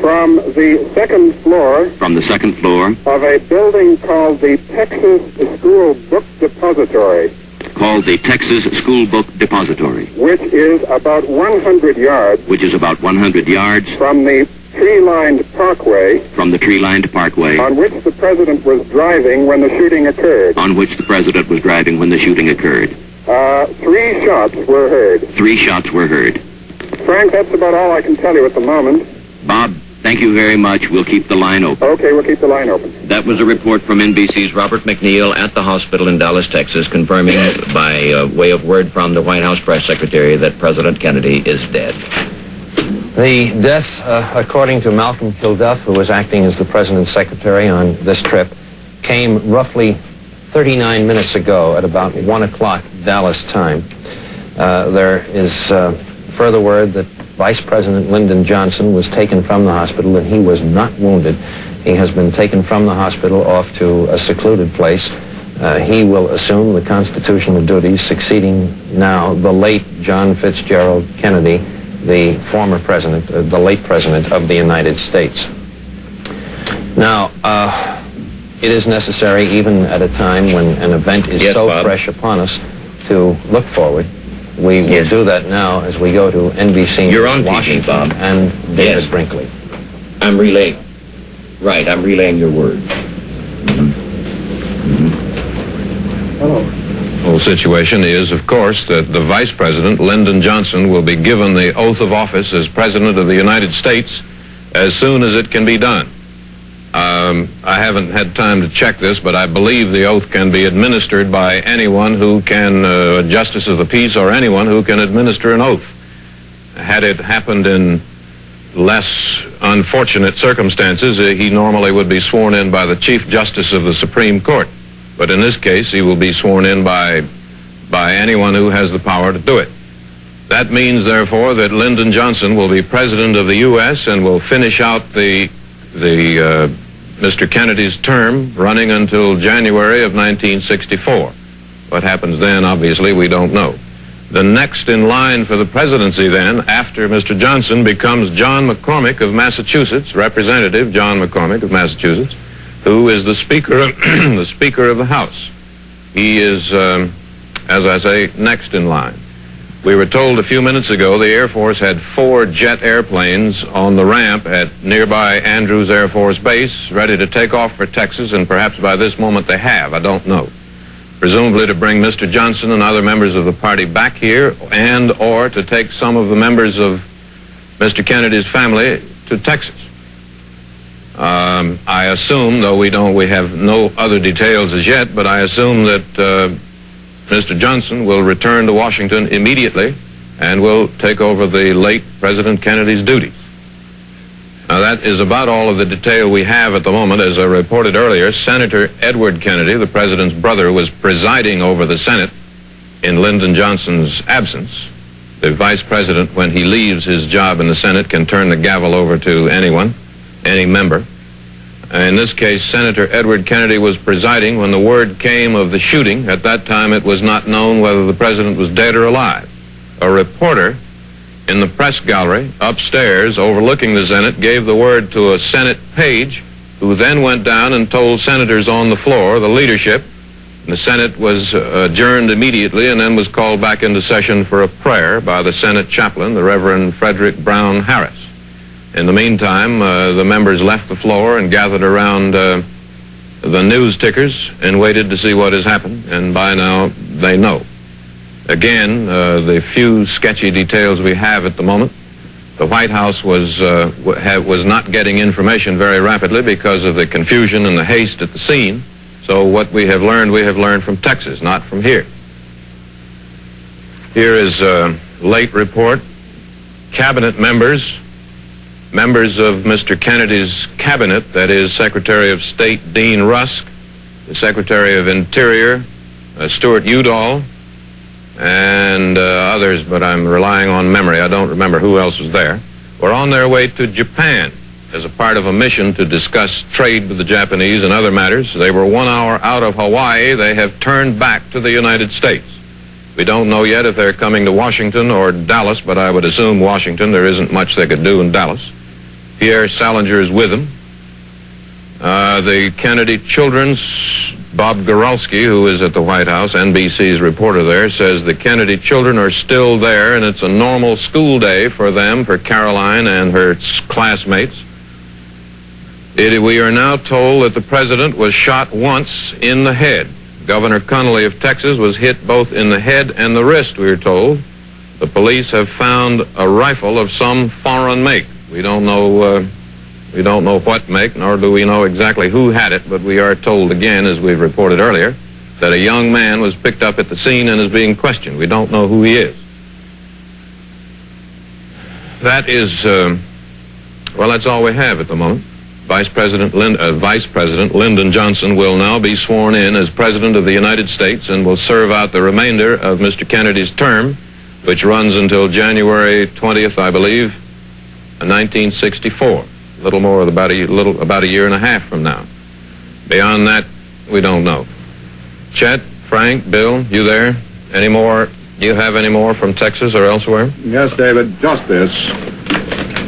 from the second floor of a building called the Texas School Book Depository. Which is about 100 yards from the tree-lined parkway on which the president was driving when the shooting occurred. 3 shots were heard. Frank, that's about all I can tell you at the moment. Bob, thank you very much. We'll keep the line open. Okay, we'll keep the line open. That was a report from NBC's Robert McNeil at the hospital in Dallas, Texas, confirming by way of word from the White House press secretary that President Kennedy is dead. The death, according to Malcolm Kilduff, who was acting as the president's secretary on this trip, came roughly 39 minutes ago at about 1 o'clock Dallas time. There is further word that Vice President Lyndon Johnson was taken from the hospital and he was not wounded. He has been taken from the hospital off to a secluded place. He will assume the constitutional duties, succeeding now the late John Fitzgerald Kennedy, the former president, the late president of the United States. Now, it is necessary, even at a time when an event is fresh upon us, to look forward. We will do that now as we go to NBC You're on Washington, TV, Bob. And David Brinkley. I'm relaying your words. The whole situation is, of course, that the Vice President, Lyndon Johnson, will be given the oath of office as President of the United States as soon as it can be done. I haven't had time to check this, but I believe the oath can be administered by anyone who can, a justice of the peace or anyone who can administer an oath. Had it happened in less unfortunate circumstances, he normally would be sworn in by the Chief Justice of the Supreme Court. But in this case, he will be sworn in by anyone who has the power to do it. That means, therefore, that Lyndon Johnson will be President of the U.S. and will finish out Mr. Kennedy's term running until January of 1964. What happens then, obviously, we don't know. The next in line for the presidency then, after Mr. Johnson, becomes John McCormick of Massachusetts, Representative John McCormick of Massachusetts, who is the Speaker of the House. He is, as I say, next in line. We were told a few minutes ago the Air Force had 4 jet airplanes on the ramp at nearby Andrews Air Force Base, ready to take off for Texas, and perhaps by this moment they have. I don't know. presumably to bring Mr. Johnson and other members of the party back here, and or to take some of the members of Mr. Kennedy's family to Texas. I assume, though we have no other details as yet, but I assume that Mr. Johnson will return to Washington immediately and will take over the late President Kennedy's duties. Now, that is about all of the detail we have at the moment. As I reported earlier, Senator Edward Kennedy, the president's brother, was presiding over the Senate in Lyndon Johnson's absence. The vice president, when he leaves his job in the Senate, can turn the gavel over to anyone, any member. In this case, Senator Edward Kennedy was presiding when the word came of the shooting. At that time, it was not known whether the president was dead or alive. A reporter in the press gallery upstairs overlooking the Senate gave the word to a Senate page, who then went down and told senators on the floor, the leadership. The Senate was adjourned immediately and then was called back into session for a prayer by the Senate chaplain, the Reverend Frederick Brown Harris. In the meantime, the members left the floor and gathered around the news tickers and waited to see what has happened, and by now they know. Again, the few sketchy details we have at the moment, the White House was not getting information very rapidly because of the confusion and the haste at the scene. So what we have learned from Texas, not from here. Here is a late report. Cabinet members of Mr. Kennedy's cabinet, that is Secretary of State Dean Rusk, the Secretary of Interior, Stuart Udall, and others, but I'm relying on memory. I don't remember who else was there. Were on their way to Japan as a part of a mission to discuss trade with the Japanese and other matters. They were 1 hour out of Hawaii. They have turned back to the United States. We don't know yet if they're coming to Washington or Dallas, but I would assume Washington. There isn't much they could do in Dallas. Pierre Salinger is with them. The Kennedy children's Bob Goralski, who is at the White House, NBC's reporter there, says the Kennedy children are still there, and it's a normal school day for them, for Caroline and her classmates. We are now told that the president was shot once in the head. Governor Connolly of Texas was hit both in the head and the wrist, we are told. The police have found a rifle of some foreign make. We don't know what make, nor do we know exactly who had it, but we are told again, as we've reported earlier, that a young man was picked up at the scene and is being questioned. We don't know who he is. That is, that's all we have at the moment. Vice President Lyndon Johnson will now be sworn in as President of the United States and will serve out the remainder of Mr. Kennedy's term, which runs until January 20th, I believe, 1964. About a year and a half from now. Beyond that, we don't know. Chet, Frank, Bill, you there? Any more? Do you have any more from Texas or elsewhere? Yes, David, just this.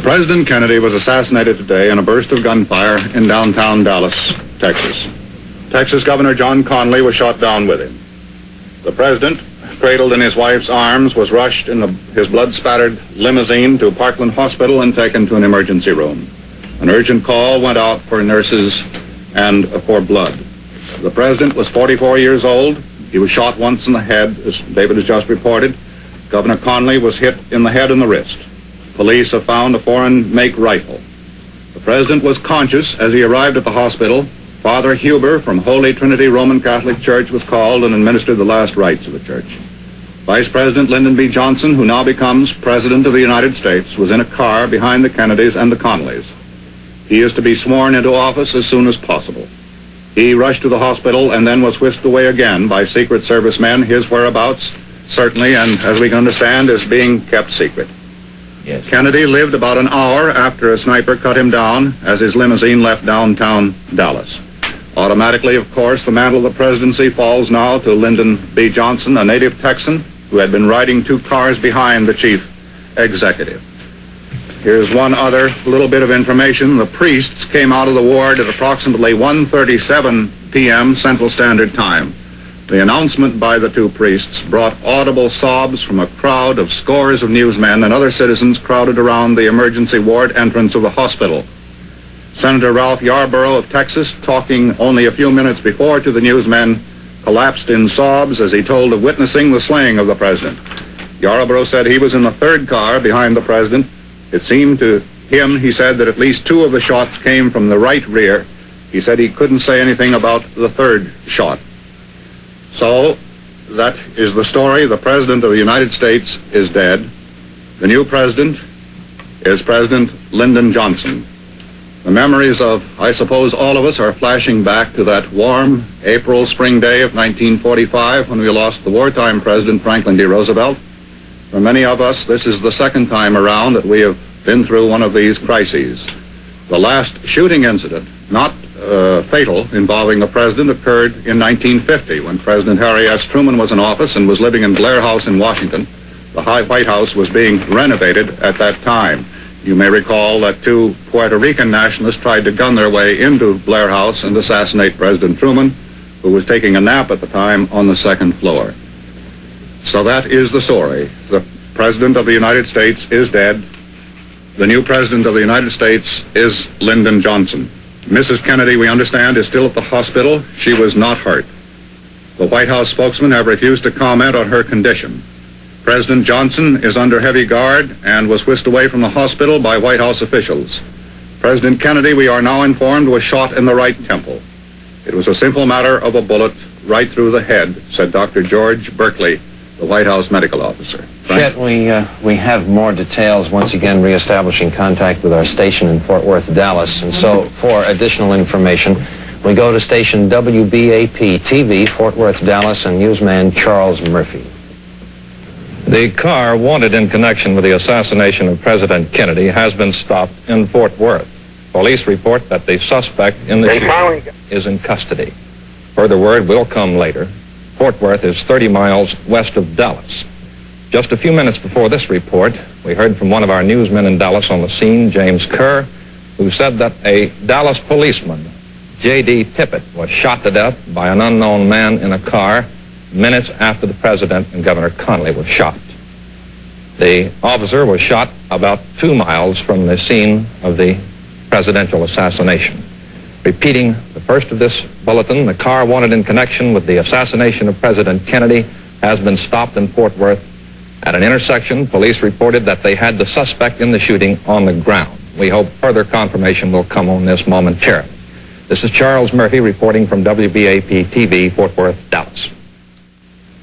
President Kennedy was assassinated today in a burst of gunfire in downtown Dallas, Texas. Texas Governor John Connally was shot down with him. The president, cradled in his wife's arms, was rushed in his blood-spattered limousine to Parkland Hospital and taken to an emergency room. An urgent call went out for nurses and for blood. The president was 44 years old. He was shot once in the head, as David has just reported. Governor Connally was hit in the head and the wrist. Police have found a foreign-make rifle. The president was conscious as he arrived at the hospital. Father Huber from Holy Trinity Roman Catholic Church was called and administered the last rites of the church. Vice President Lyndon B. Johnson, who now becomes President of the United States, was in a car behind the Kennedys and the Connollys. He is to be sworn into office as soon as possible. He rushed to the hospital and then was whisked away again by Secret Service men. His whereabouts, certainly, and as we can understand, is being kept secret. Yes. Kennedy lived about an hour after a sniper cut him down as his limousine left downtown Dallas. Automatically, of course, the mantle of the presidency falls now to Lyndon B. Johnson, a native Texan who had been riding 2 cars behind the chief executive. Here's one other little bit of information. The priests came out of the ward at approximately 1:37 p.m. Central Standard Time. The announcement by the 2 priests brought audible sobs from a crowd of scores of newsmen and other citizens crowded around the emergency ward entrance of the hospital. Senator Ralph Yarborough of Texas, talking only a few minutes before to the newsmen, collapsed in sobs as he told of witnessing the slaying of the president. Yarborough said he was in the third car behind the president. It seemed to him, he said, that at least 2 of the shots came from the right rear. He said he couldn't say anything about the third shot. So, that is the story. The President of the United States is dead. The new president is President Lyndon Johnson. The memories of, I suppose, all of us are flashing back to that warm April spring day of 1945 when we lost the wartime President Franklin D. Roosevelt. For many of us, this is the second time around that we have been through one of these crises. The last shooting incident, not fatal, involving a president occurred in 1950 when President Harry S. Truman was in office and was living in Blair House in Washington. The White House was being renovated at that time. You may recall that 2 Puerto Rican nationalists tried to gun their way into Blair House and assassinate President Truman, who was taking a nap at the time on the 2nd floor. So that is the story. The President of the United States is dead. The new President of the United States is Lyndon Johnson. Mrs. Kennedy, we understand, is still at the hospital. She was not hurt. The White House spokesman have refused to comment on her condition. President Johnson is under heavy guard and was whisked away from the hospital by White House officials. President Kennedy, we are now informed, was shot in the right temple. It was a simple matter of a bullet right through the head, said Dr. George Berkeley, the White House medical officer. Chet, we have more details, once again reestablishing contact with our station in Fort Worth, Dallas. And so, for additional information, we go to station WBAP-TV, Fort Worth, Dallas, and newsman Charles Murphy. The car wanted in connection with the assassination of President Kennedy has been stopped in Fort Worth. Police report that the suspect in the shooting is in custody. Further word will come later. Fort Worth is 30 miles west of Dallas. Just a few minutes before this report, we heard from one of our newsmen in Dallas on the scene, James Kerr, who said that a Dallas policeman, J.D. Tippett, was shot to death by an unknown man in a car minutes after the president and Governor Connally were shot. The officer was shot about 2 miles from the scene of the presidential assassination. Repeating the first of this bulletin, the car wanted in connection with the assassination of President Kennedy has been stopped in Fort Worth. At an intersection, police reported that they had the suspect in the shooting on the ground. We hope further confirmation will come on this momentarily. This is Charles Murphy reporting from WBAP-TV, Fort Worth, Dallas.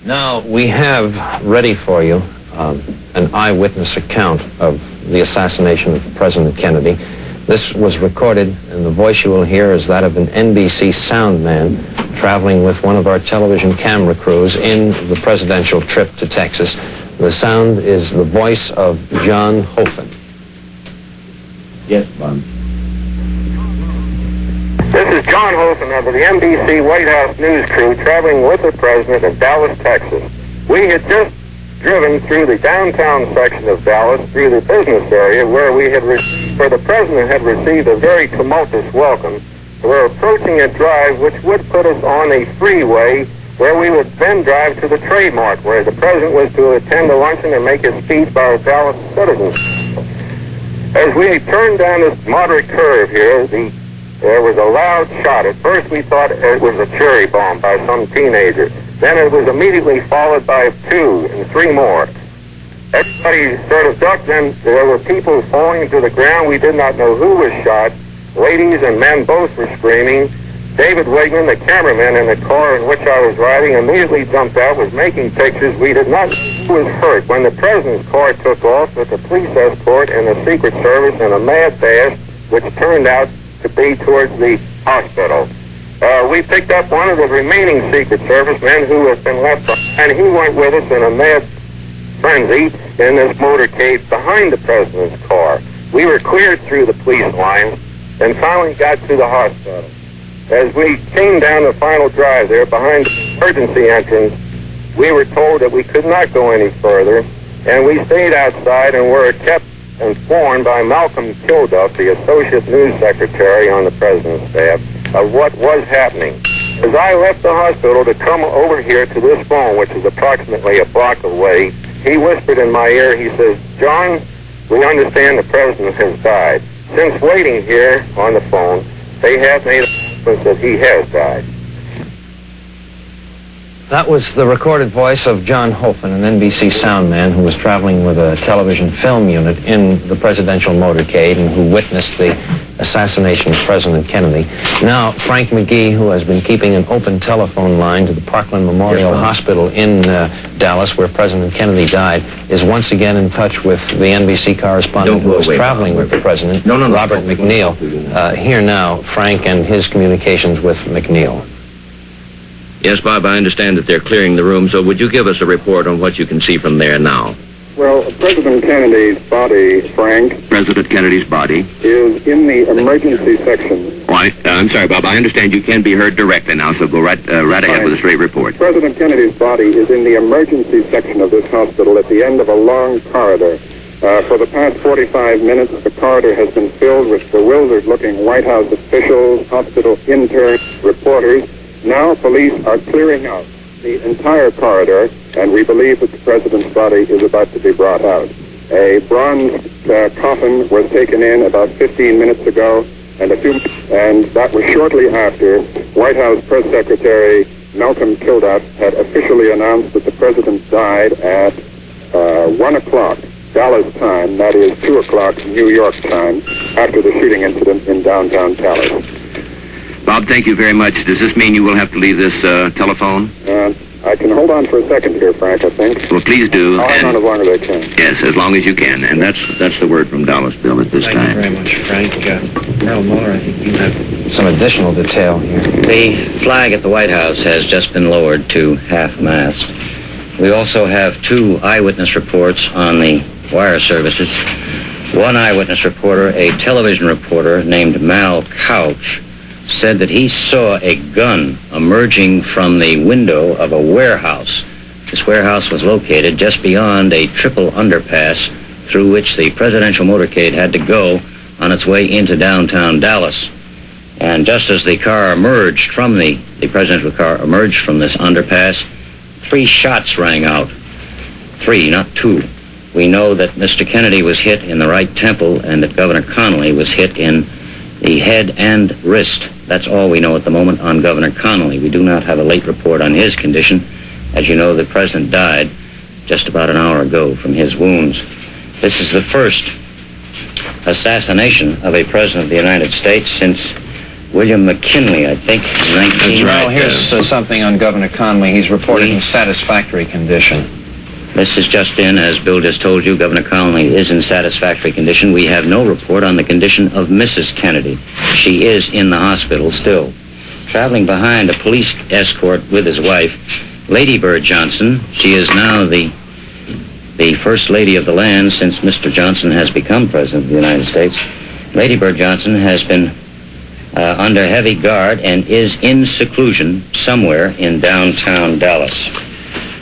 Now, we have ready for you an eyewitness account of the assassination of President Kennedy. This was recorded, and the voice you will hear is that of an NBC sound man traveling with one of our television camera crews in the presidential trip to Texas. The sound is the voice of John Hofen. Yes, Bun. This is John Hofen of the NBC White House news crew traveling with the president in Dallas, Texas. We had just driven through the downtown section of Dallas, through the business area where the president had received a very tumultuous welcome. We're approaching a drive which would put us on a freeway where we would then drive to the Trade Mart, where the president was to attend a luncheon and make his speech by our Dallas citizens. As we turned down this moderate curve here, there was a loud shot. At first we thought it was a cherry bomb by some teenager. Then it was immediately followed by 2 and 3 more. Everybody sort of ducked, and there were people falling to the ground. We did not know who was shot. Ladies and men both were screaming. David Wigman, the cameraman in the car in which I was riding, immediately jumped out, was making pictures. We did not know who was hurt. When the president's car took off with the police escort and the Secret Service in a mad dash, which turned out to be towards the hospital. We picked up one of the remaining Secret Service men who had been left behind. He went with us in a mad frenzy in this motorcade behind the president's car. We were cleared through the police lines and finally got to the hospital. As we came down the final drive there behind the emergency entrance, we were told that we could not go any further, and we stayed outside and were kept informed by Malcolm Kilduff, the Associate News Secretary on the President's staff, of what was happening. As I left the hospital to come over here to this phone, which is approximately a block away, he whispered in my ear, he says, "John, we understand the President has died. Since waiting here on the phone, they have made announcements that he has died." That was the recorded voice of John Hofen, an NBC sound man who was traveling with a television film unit in the presidential motorcade and who witnessed the assassination of President Kennedy. Now, Frank McGee, who has been keeping an open telephone line to the Parkland Memorial Hospital in Dallas, where President Kennedy died, is once again in touch with the NBC correspondent who was traveling with the president, Robert McNeil. Here now, Frank and his communications with McNeil. Yes, Bob, I understand that they're clearing the room, so would you give us a report on what you can see from there now? Well, President Kennedy's body, Frank... President Kennedy's body? ...is in the emergency section. I'm sorry, Bob, I understand you can be heard directly now, so go right ahead with a straight report. President Kennedy's body is in the emergency section of this hospital at the end of a long corridor. For the past 45 minutes, the corridor has been filled with bewildered-looking White House officials, hospital interns, reporters. Now police are clearing out the entire corridor, and we believe that the president's body is about to be brought out. A bronze coffin was taken in about 15 minutes ago, and that was shortly after White House Press Secretary Malcolm Kilduff had officially announced that the president died at 1 o'clock Dallas time, that is 2 o'clock New York time, after the shooting incident in downtown Dallas. Bob, thank you very much. Does this mean you will have to leave this telephone? I can hold on for a second here, Frank, I think. Well, please do. I'll hang on as long as I can. Yes, as long as you can. And that's the word from Dallas, Bill, at this time. Thank you very much, Frank. Merrill Muller, I think you have some additional detail here. The flag at the White House has just been lowered to half-mast. We also have 2 eyewitness reports on the wire services. One eyewitness reporter, a television reporter named Mal Couch, said that he saw a gun emerging from the window of a warehouse. This warehouse was located just beyond a triple underpass through which the presidential motorcade had to go on its way into downtown Dallas. And just as the car emerged from the presidential car emerged from this underpass, 3 shots rang out. 3, not 2. We know that Mr. Kennedy was hit in the right temple and that Governor Connally was hit in the head and wrist. That's all we know at the moment on Governor Connally. We do not have a late report on his condition. As you know, the president died just about an hour ago from his wounds. This is the first assassination of a president of the United States since William McKinley, I think, in 19... Well, here's something on Governor Connally. He's reporting a satisfactory condition. This is just in, as Bill just told you, Governor Connally is in satisfactory condition. We have no report on the condition of Mrs. Kennedy. She is in the hospital still. Traveling behind a police escort with his wife, Lady Bird Johnson. She is now the First Lady of the land since Mr. Johnson has become President of the United States. Lady Bird Johnson has been under heavy guard and is in seclusion somewhere in downtown Dallas.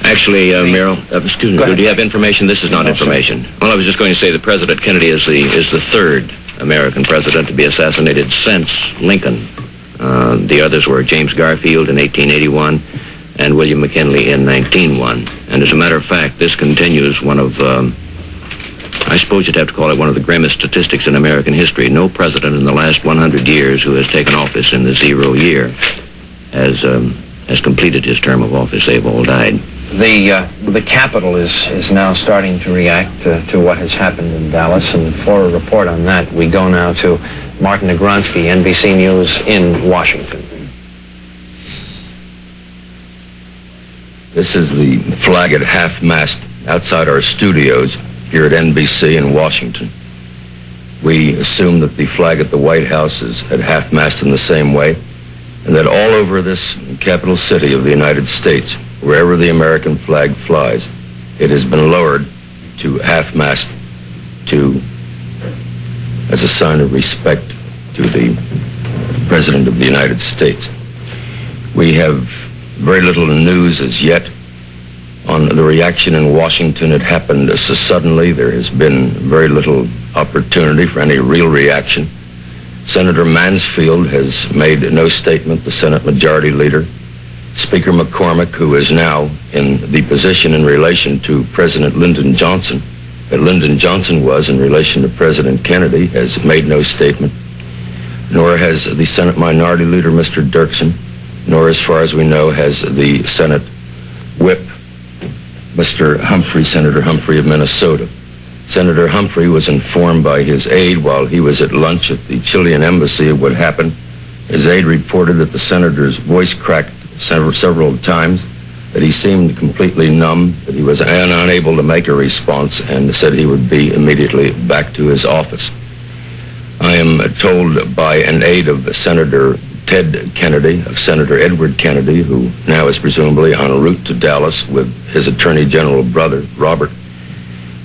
Actually, Merrill, excuse me, do you have information? This is not information. Well, I was just going to say that President Kennedy is the 3rd American president to be assassinated since Lincoln. The others were James Garfield in 1881 and William McKinley in 1901. And as a matter of fact, this continues one of, I suppose you'd have to call it one of the grimmest statistics in American history. No president in the last 100 years who has taken office in the 0 year has completed his term of office. They've all died. The Capitol is now starting to react to what has happened in Dallas, and for a report on that, we go now to Martin Negronsky, NBC News in Washington. This is the flag at half-mast outside our studios here at NBC in Washington. We assume that the flag at the White House is at half-mast in the same way, and that all over this capital city of the United States, wherever the American flag flies, it has been lowered to half-mast as a sign of respect to the President of the United States. We have very little news as yet on the reaction in Washington. It happened so suddenly. There has been very little opportunity for any real reaction. Senator Mansfield has made no statement, the Senate Majority Leader. Speaker McCormick, who is now in the position in relation to President Lyndon Johnson, that Lyndon Johnson was in relation to President Kennedy, has made no statement, nor has the Senate Minority Leader, Mr. Dirksen, nor, as far as we know, has the Senate Mr. Humphrey, Senator Humphrey of Minnesota. Senator Humphrey was informed by his aide while he was at lunch at the Chilean embassy of what happened. His aide reported that the senator's voice cracked several times, that he seemed completely numb, that he was unable to make a response, and said he would be immediately back to his office. I am told by an aide of Senator Ted Kennedy, of Senator Edward Kennedy, who now is presumably en route to Dallas with his Attorney General brother, Robert,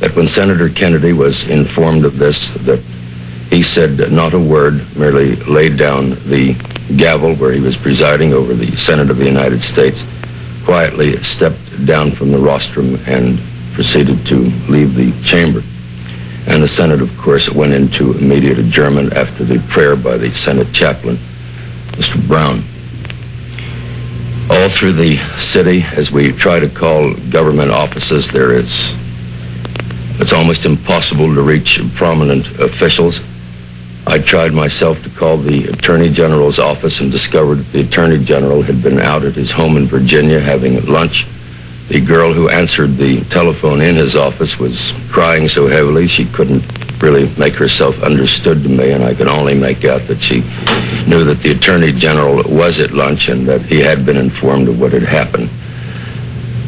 that when Senator Kennedy was informed of this, that he said not a word, merely laid down the gavel where he was presiding over the Senate of the United States, quietly stepped down from the rostrum and proceeded to leave the chamber. And the Senate, of course, went into immediate adjournment after the prayer by the Senate chaplain, Mr. Brown. All through the city, as we try to call government offices, it's almost impossible to reach prominent officials. I tried myself to call the Attorney General's office and discovered that the Attorney General had been out at his home in Virginia having lunch. The girl who answered the telephone in his office was crying so heavily she couldn't really make herself understood to me, and I could only make out that she knew that the Attorney General was at lunch and that he had been informed of what had happened.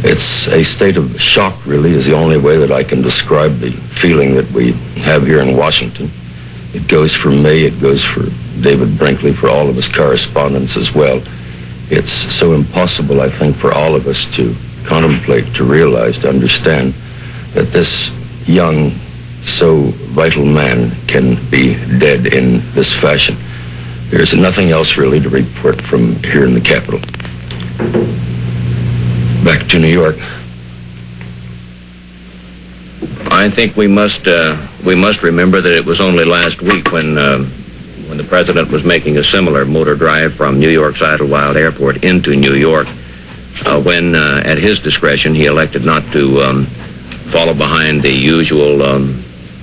It's a state of shock, really, is the only way that I can describe the feeling that we have here in Washington. It goes for me, it goes for David Brinkley, for all of his correspondents as well. It's so impossible, I think, for all of us to contemplate, to realize, to understand that this young, so vital man can be dead in this fashion. There's nothing else really to report from here in the Capitol. Back to New York. I think we must remember that it was only last week when the president was making a similar motor drive from New York's Idlewild Airport into New York, when at his discretion he elected not to follow behind the usual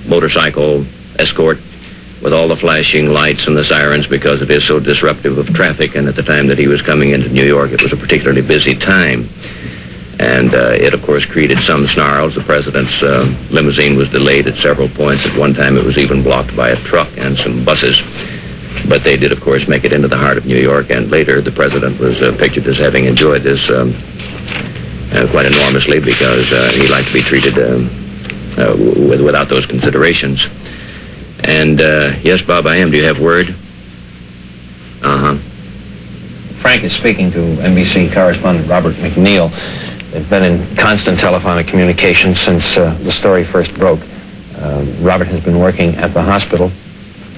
motorcycle escort with all the flashing lights and the sirens, because it is so disruptive of traffic, and at the time that he was coming into New York it was a particularly busy time. And it, of course, created some snarls. The president's limousine was delayed at several points. At one time, it was even blocked by a truck and some buses. But they did, of course, make it into the heart of New York. And later, the president was pictured as having enjoyed this quite enormously, because he liked to be treated without those considerations. And, yes, Bob, I am. Do you have word? Uh-huh. Frank is speaking to NBC correspondent Robert McNeil. They've been in constant telephonic communication since the story first broke. Robert has been working at the hospital,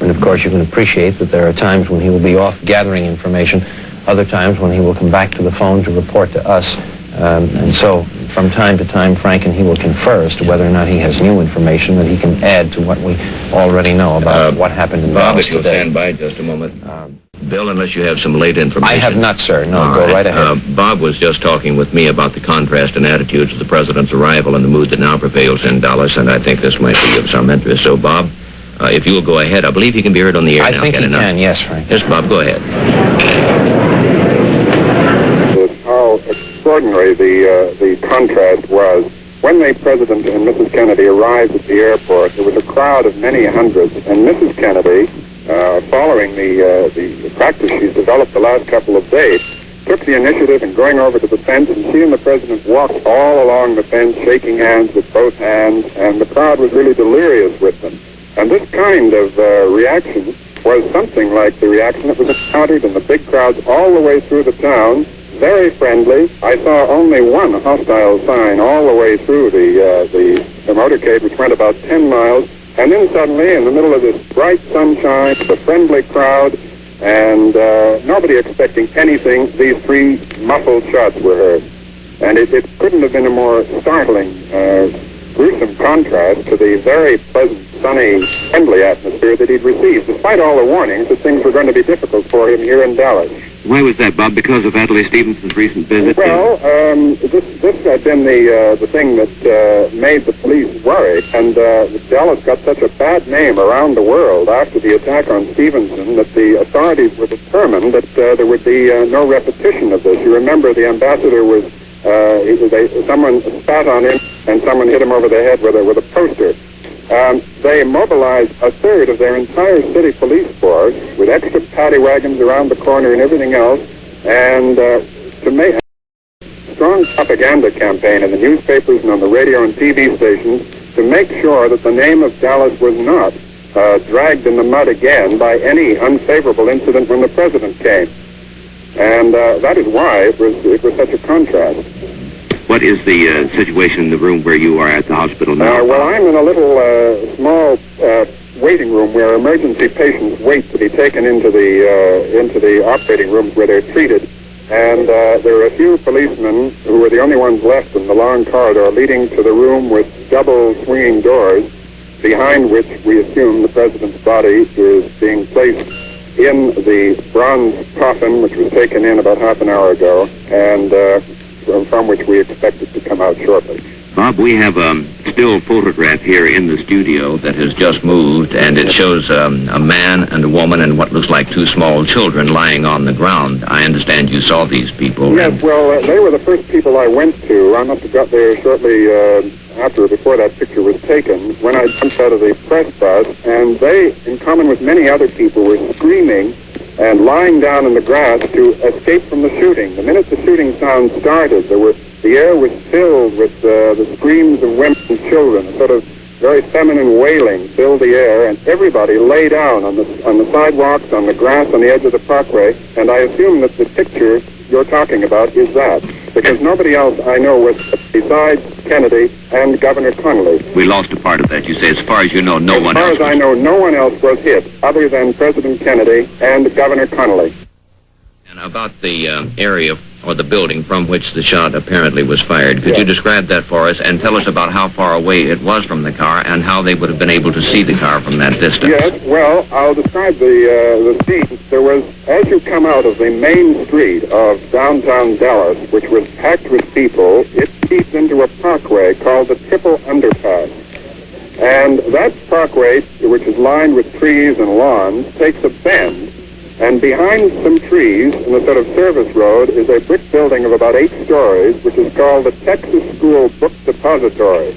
and of course you can appreciate that there are times when he will be off gathering information, other times when he will come back to the phone to report to us. And so from time to time, Frank and he will confer as to whether or not he has new information that he can add to what we already know about what happened in Bob, Dallas if you'll today. stand by just a moment. Bill, unless you have some late information. I have not, sir. No, go right ahead. Bob was just talking with me about the contrast in attitudes of the president's arrival and the mood that now prevails in Dallas, and I think this might be of some interest. So, Bob, if you will go ahead, I believe he can be heard on the air now. I think he can, yes, Frank. Yes, Bob, go ahead. How extraordinary the contrast was. When the President and Mrs. Kennedy arrived at the airport, there was a crowd of many hundreds, and Mrs. Kennedy, following the practice she's developed the last couple of days, took the initiative in going over to the fence, and she and the President walked all along the fence, shaking hands with both hands, and the crowd was really delirious with them. And this kind of reaction was something like the reaction that was encountered in the big crowds all the way through the town. Very friendly. I saw only one hostile sign all the way through the motorcade, which went about 10 miles. And then suddenly, in the middle of this bright sunshine, the friendly crowd, and nobody expecting anything, these three muffled shots were heard. And it couldn't have been a more startling, gruesome contrast to the very pleasant, sunny, friendly atmosphere that he'd received, despite all the warnings that things were going to be difficult for him here in Dallas. Why was that, Bob? Because of Adlai Stevenson's recent visit? Well, this had been the thing that made the police worry, and Dallas got such a bad name around the world after the attack on Stevenson that the authorities were determined that there would be no repetition of this. You remember the ambassador was someone spat on him, and someone hit him over the head with a poster. They mobilized a third of their entire city police force with extra paddy wagons around the corner and everything else, and to make a strong propaganda campaign in the newspapers and on the radio and TV stations to make sure that the name of Dallas was not dragged in the mud again by any unfavorable incident when the president came. And that is why it was such a contrast. What is the situation in the room where you are at the hospital now? Well, I'm in a little small waiting room where emergency patients wait to be taken into the operating rooms where they're treated. And there are a few policemen who are the only ones left in the long corridor leading to the room with double swinging doors, behind which we assume the president's body is being placed in the bronze coffin, which was taken in about half an hour ago, and from which we expect it to come out shortly. Bob, we have a still photograph here in the studio that has just moved, and it shows a man and a woman and what looks like two small children lying on the ground. I understand you saw these people. Yes, well, they were the first people I went to. I must have got there shortly after or before that picture was taken, when I jumped out of the press bus, and they, in common with many other people, were screaming and lying down in the grass to escape from the shooting. The minute the shooting sound started, the air was filled with the screams of women and children. A sort of very feminine wailing filled the air, and everybody lay down on the sidewalks, on the grass, on the edge of the parkway. And I assume that the picture you're talking about is that, because nobody else I know was besides Kennedy and Governor Connolly. We lost a part of that. You say, as far as you know, no one else. As far as I know, no one else was hit other than President Kennedy and Governor Connolly. And about the area or the building from which the shot apparently was fired, could you describe that for us and tell us about how far away it was from the car and how they would have been able to see the car from that distance? Yes, well, I'll describe the scene. There was, as you come out of the main street of downtown Dallas, which was packed with people, it feeds into a parkway called the Triple Underpass. And that parkway, which is lined with trees and lawns, takes a bend. And behind some trees in a sort of service road is a brick building of about 8 stories, which is called the Texas School Book Depository.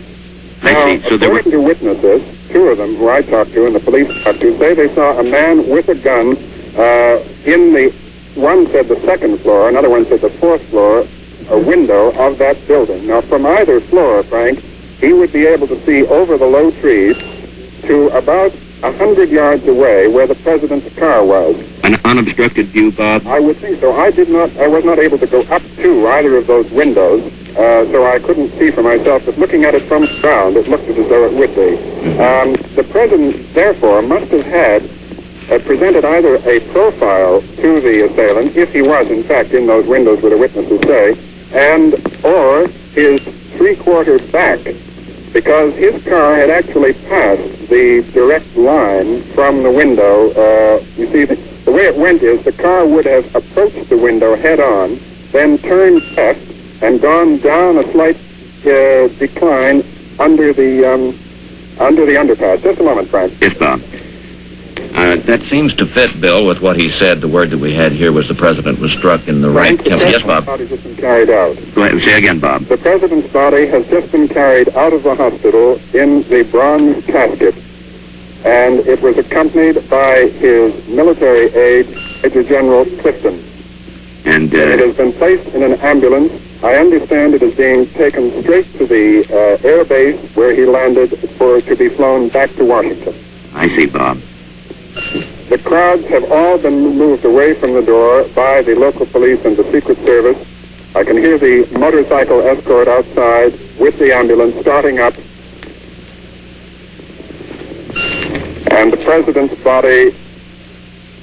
Now, according to witnesses, 2 of them who I talked to and the police talked to, say they saw a man with a gun in the, one said the 2nd floor, another one said the 4th floor, a window of that building. Now, from either floor, Frank, he would be able to see over the low trees to about 100 yards away where the president's car was. An unobstructed view, Bob? I would think so. I was not able to go up to either of those windows, so I couldn't see for myself, but looking at it from the ground, it looked as though it would be. The president, therefore, must have had presented either a profile to the assailant, if he was, in fact, in those windows where the witnesses say, and or his 3/4 back, because his car had actually passed the direct line from the window. You see, the way it went is the car would have approached the window head-on, then turned left and gone down a slight decline under the underpass. Just a moment, Frank. Yes, Bob. That seems to fit, Bill, with what he said. The word that we had here was the president was struck in the right temple. Yes, Bob. The body's just been carried out. Go ahead. Say again, Bob. The president's body has just been carried out of the hospital in the bronze casket, and it was accompanied by his military aide, Major General Clifton. And it has been placed in an ambulance. I understand it is being taken straight to the air base where he landed to be flown back to Washington. I see, Bob. The crowds have all been moved away from the door by the local police and the Secret Service. I can hear the motorcycle escort outside with the ambulance starting up. And the president's body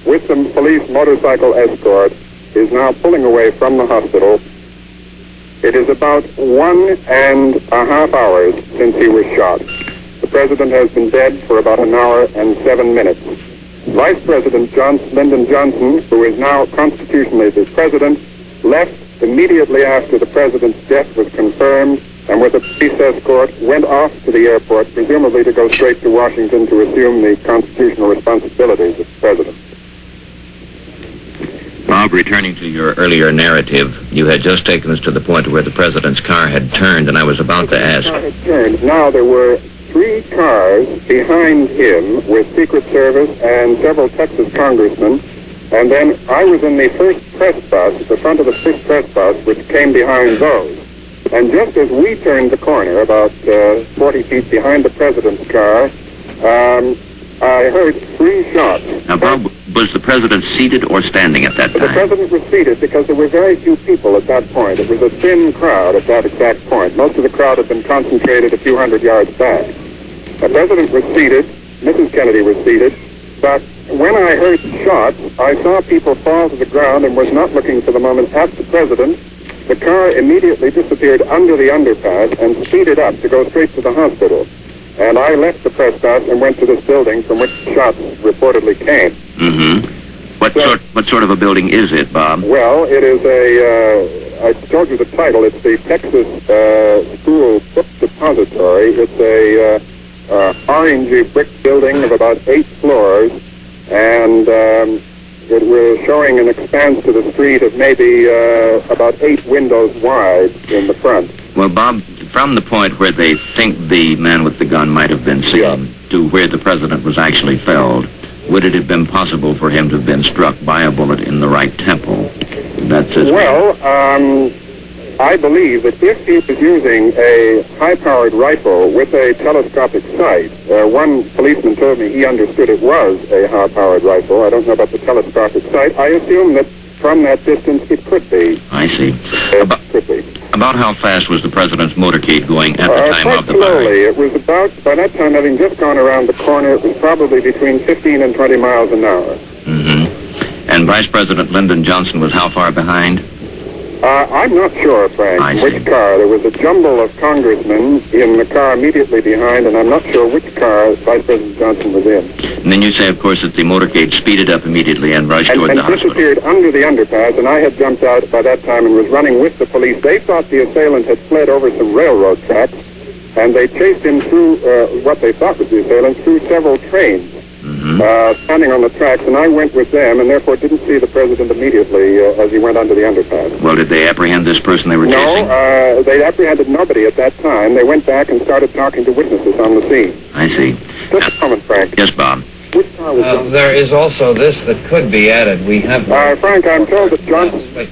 with the police motorcycle escort is now pulling away from the hospital. It is about 1.5 hours since he was shot. The president has been dead for about 1 hour and 7 minutes. Vice President Lyndon Johnson, who is now constitutionally the president, left immediately after the president's death was confirmed, and with a police escort went off to the airport, presumably to go straight to Washington to assume the constitutional responsibilities of the president. Bob, returning to your earlier narrative, you had just taken us to the point where the president's car had turned, and I was about to ask. Now there were 3 cars behind him with Secret Service and several Texas congressmen, and then I was in the first press bus, the front of the first press bus, which came behind those. And just as we turned the corner, about 40 feet behind the president's car, I heard 3 shots. Now, Bob, was the president seated or standing at that time? The president was seated because there were very few people at that point. It was a thin crowd at that exact point. Most of the crowd had been concentrated a few hundred yards back. The president was seated, Mrs. Kennedy was seated, but when I heard shots, I saw people fall to the ground and was not looking for the moment at the president. The car immediately disappeared under the underpass and speeded up to go straight to the hospital. And I left the press box and went to this building from which shots reportedly came. Mm-hmm. What sort of a building is it, Bob? Well, it is I told you the title. It's the Texas School Book Depository. It's a orangey brick building of about 8 floors, and it was showing an expanse to the street of maybe about 8 windows wide in the front. Well, Bob, from the point where they think the man with the gun might have been seen to where the president was actually felled, would it have been possible for him to have been struck by a bullet in the right temple? I believe that if he was using a high-powered rifle with a telescopic sight, one policeman told me he understood it was a high-powered rifle. I don't know about the telescopic sight. I assume that from that distance it could be. I see. About how fast was the president's motorcade going at the time of the slowly. firing? It was about, by that time, having just gone around the corner, it was probably between 15 and 20 miles an hour. Mm-hmm. And Vice President Lyndon Johnson was how far behind? I'm not sure, Frank, which car. There was a jumble of congressmen in the car immediately behind, and I'm not sure which car Vice President Johnson was in. And then you say, of course, that the motorcade speeded up immediately and rushed toward the hospital. Disappeared under the underpass, and I had jumped out by that time and was running with the police. They thought the assailant had fled over some railroad tracks, and they chased him through what they thought was the assailant, through several trains. Standing on the tracks, and I went with them, and therefore didn't see the president immediately as he went under the underpass. Well, did they apprehend this person they were chasing? No, they apprehended nobody at that time. They went back and started talking to witnesses on the scene. I see. Just a moment, Frank. Yes, Bob. Which car was there is also this that could be added. We have... Frank, I'm told that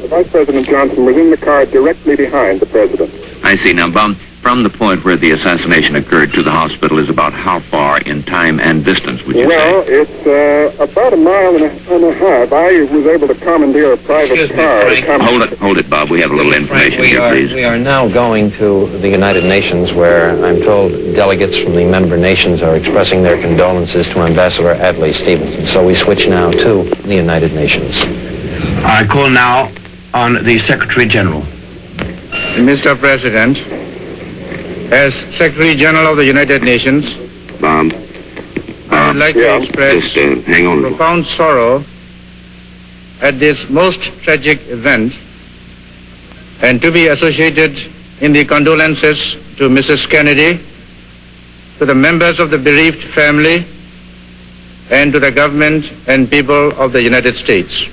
Vice President Johnson was in the car directly behind the president. I see. Now, Bob, from the point where the assassination occurred to the hospital is about how far in time and distance, would you say? Well, it's about a mile and a half. I was able to commandeer a private car. Hold it, Bob. We have a little information here, please. We are now going to the United Nations, where I'm told delegates from the member nations are expressing their condolences to Ambassador Adlai Stevenson. So we switch now to the United Nations. I call now on the Secretary General. Mr. President, as Secretary General of the United Nations, Bob, I would like to express hang on. profound sorrow at this most tragic event, and to be associated in the condolences to Mrs. Kennedy, to the members of the bereaved family, and to the government and people of the United States.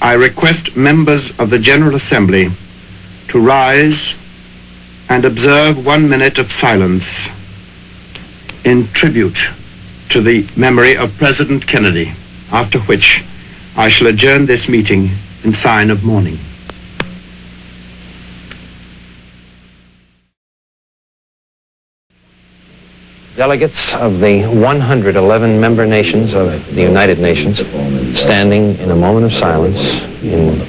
I request members of the General Assembly to rise and observe 1 minute of silence in tribute to the memory of President Kennedy, after which I shall adjourn this meeting in sign of mourning. Delegates of the 111 member nations of the United Nations standing in a moment of silence in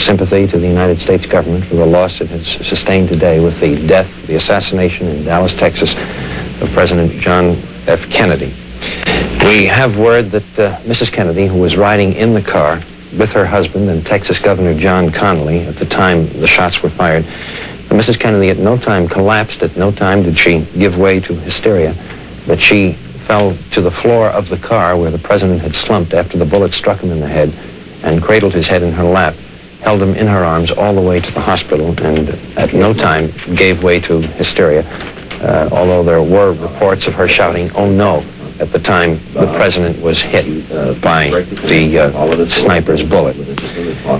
sympathy to the United States government for the loss it has sustained today with the death, the assassination in Dallas, Texas of President John F. Kennedy. We have word that Mrs. Kennedy, who was riding in the car with her husband and Texas Governor John Connally at the time the shots were fired, Mrs. Kennedy at no time collapsed, at no time did she give way to hysteria, but she fell to the floor of the car where the president had slumped after the bullet struck him in the head and cradled his head in her lap, held him in her arms all the way to the hospital, and at no time gave way to hysteria, although there were reports of her shouting, "Oh no," at the time the president was hit by the sniper's bullet.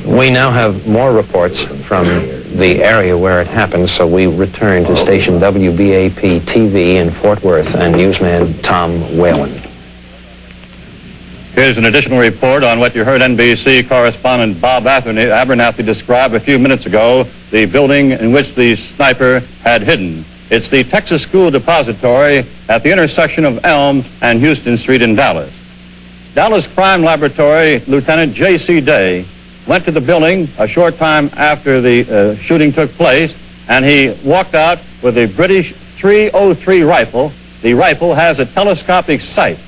We now have more reports from the area where it happened, so we return to station WBAP-TV in Fort Worth and newsman Tom Whalen. Here's an additional report on what you heard NBC correspondent Bob Abernathy describe a few minutes ago, the building in which the sniper had hidden. It's the Texas School Depository at the intersection of Elm and Houston Street in Dallas. Dallas Crime Laboratory Lieutenant J.C. Day went to the building a short time after the shooting took place, and he walked out with a British .303 rifle. The rifle has a telescopic sight.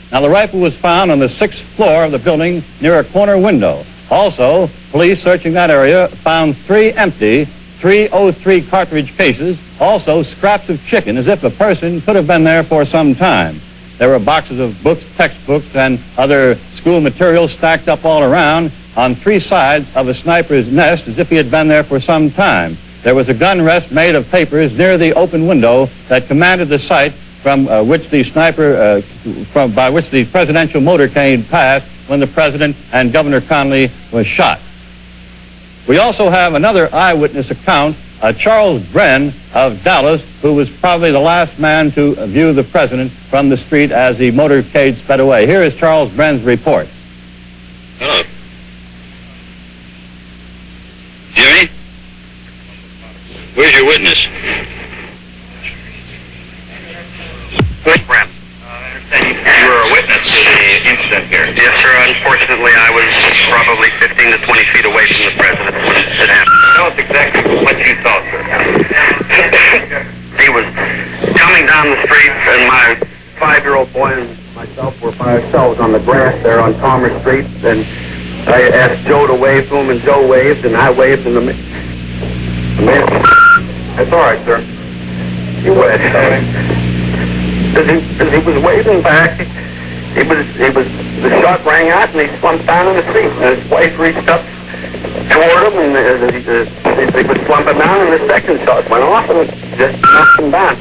Now, the rifle was found on the 6th floor of the building near a corner window. Also, police searching that area found 3 empty .303 cartridge cases, also scraps of chicken, as if a person could have been there for some time. There were boxes of books, textbooks, and other school materials stacked up all around on 3 sides of a sniper's nest, as if he had been there for some time. There was a gun rest made of papers near the open window that commanded the site from which the sniper, by which the presidential motorcade passed when the president and Governor Connally was shot. We also have another eyewitness account, Charles Bren of Dallas, who was probably the last man to view the president from the street as the motorcade sped away. Here is Charles Bren's report. Hello. Jimmy? Where's your witness? Brent, I understand you were a witness to the incident here. Yes, sir. Unfortunately, I was probably 15 to 20 feet away from the president when it happened. Tell us exactly what you thought, sir. He was coming down the street, and my 5-year-old boy and myself were by ourselves on the grass there on Palmer Street, and I asked Joe to wave to him, and Joe waved, and I waved, and the man... That's all right, sir. You waved. As he was waving back, the shot rang out, and he slumped down in the seat. And his wife reached up toward him, and he was slumping down, and the second shot went off, and just knocked him down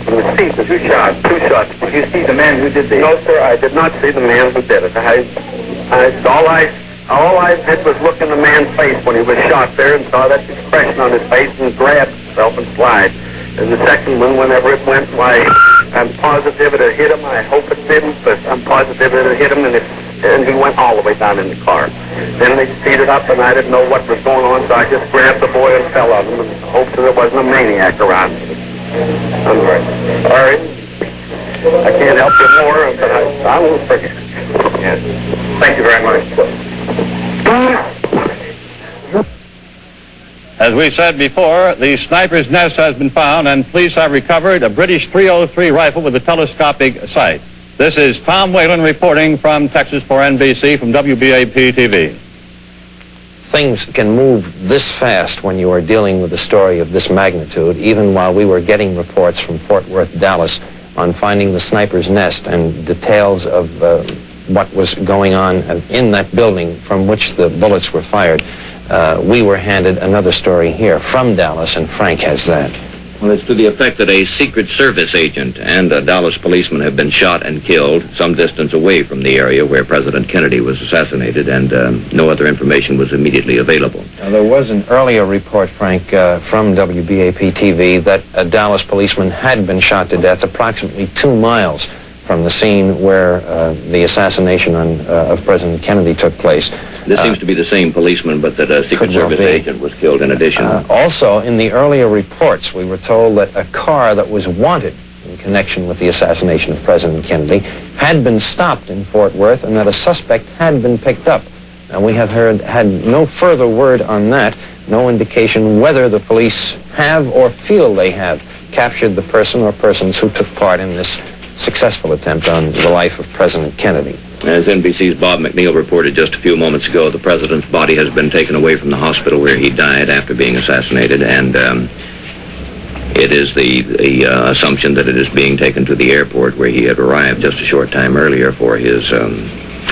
from the seat. The 2 shots. Did you see the man who did this? No, sir, I did not see the man who did it. All I did was look in the man's face when he was shot there, and saw that expression on his face, and grabbed himself and slide. And the second one, whenever it went, why, I'm positive it had hit him. I hope it didn't, but I'm positive it had hit him, and he went all the way down in the car. Then they speeded up, and I didn't know what was going on, so I just grabbed the boy and fell on him, and hoped that there wasn't a maniac around. I'm sorry. I can't help you more, but I won't forget. Yes. Thank you very much. As we said before, the sniper's nest has been found, and police have recovered a British .303 rifle with a telescopic sight. This is Tom Whalen reporting from Texas for NBC from WBAP-TV. Things can move this fast when you are dealing with a story of this magnitude, even while we were getting reports from Fort Worth, Dallas, on finding the sniper's nest and details of what was going on in that building from which the bullets were fired. We were handed another story here from Dallas, and Frank has that. Well, it's to the effect that a Secret Service agent and a Dallas policeman have been shot and killed some distance away from the area where President Kennedy was assassinated, and no other information was immediately available. Now, there was an earlier report, Frank, from WBAP-TV that a Dallas policeman had been shot to death approximately 2 miles from the scene where the assassination of President Kennedy took place. This seems to be the same policeman, but that a Secret Service agent was killed in addition. Also, in the earlier reports, we were told that a car that was wanted in connection with the assassination of President Kennedy had been stopped in Fort Worth, and that a suspect had been picked up. Now, we have had no further word on that, no indication whether the police have or feel they have captured the person or persons who took part in this successful attempt on the life of President Kennedy. As NBC's Bob McNeil reported just a few moments ago, the president's body has been taken away from the hospital where he died after being assassinated, and it is the assumption that it is being taken to the airport where he had arrived just a short time earlier for his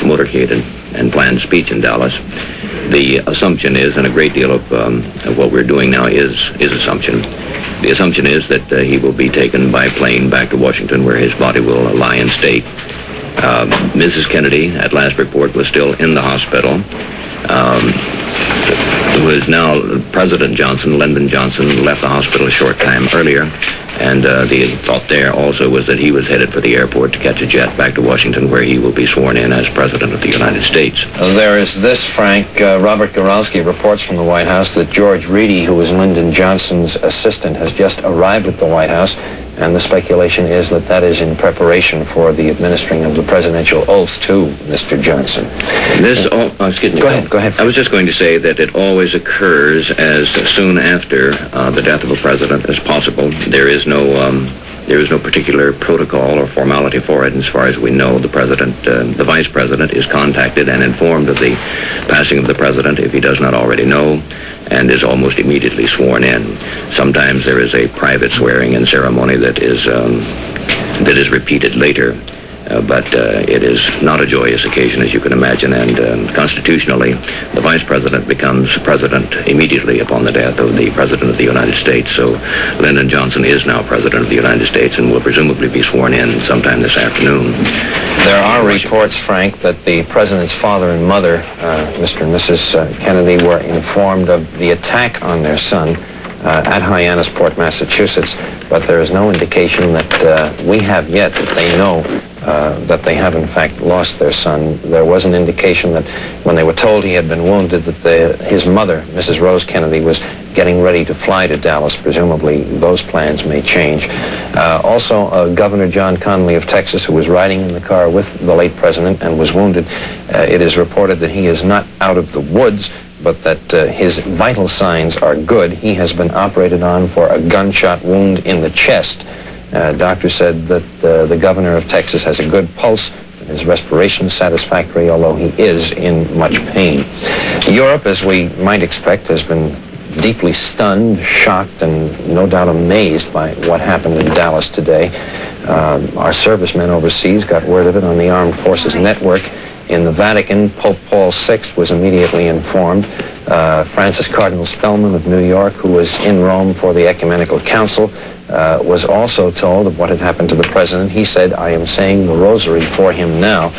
motorcade and planned speech in Dallas. The assumption is, and a great deal of what we're doing now is assumption. The assumption is that he will be taken by plane back to Washington, where his body will lie in state. Mrs. Kennedy, at last report, was still in the hospital. It was now President Johnson, Lyndon Johnson, left the hospital a short time earlier, and the thought there also was that he was headed for the airport to catch a jet back to Washington, where he will be sworn in as President of the United States. There is this, Frank. Robert Goralski reports from the White House that George Reedy, who was Lyndon Johnson's assistant, has just arrived at the White House, and the speculation is that that is in preparation for the administering of the presidential oath to Mr. Johnson. Excuse me. Go ahead. I was just going to say that it always occurs as soon after the death of a president as possible. There is no particular protocol or formality for it. As far as we know, the vice president is contacted and informed of the passing of the president, if he does not already know, and is almost immediately sworn in. Sometimes there is a private swearing-in ceremony that is repeated later. But it is not a joyous occasion, as you can imagine, and constitutionally, the vice president becomes president immediately upon the death of the president of the United States. So Lyndon Johnson is now president of the United States and will presumably be sworn in sometime this afternoon. There are reports, Frank, that the president's father and mother, Mr. and Mrs. Kennedy, were informed of the attack on their son at Hyannisport, Massachusetts, but there is no indication that we have yet that they know that they have in fact lost their son. There was an indication that when they were told he had been wounded, that his mother, Mrs. Rose Kennedy, was getting ready to fly to Dallas. Presumably those plans may change. Also, Governor John Connally of Texas, who was riding in the car with the late president and was wounded, it is reported that he is not out of the woods, but that his vital signs are good. He has been operated on for a gunshot wound in the chest. Doctor said that the governor of Texas has a good pulse. His respiration is satisfactory, although he is in much pain. Europe, as we might expect, has been deeply stunned, shocked, and no doubt amazed by what happened in Dallas today. Our servicemen overseas got word of it on the Armed Forces Network. In the Vatican, Pope Paul VI was immediately informed. Francis Cardinal Spellman of New York, who was in Rome for the Ecumenical Council, was also told of what had happened to the president. He said, "I am saying the rosary for him now."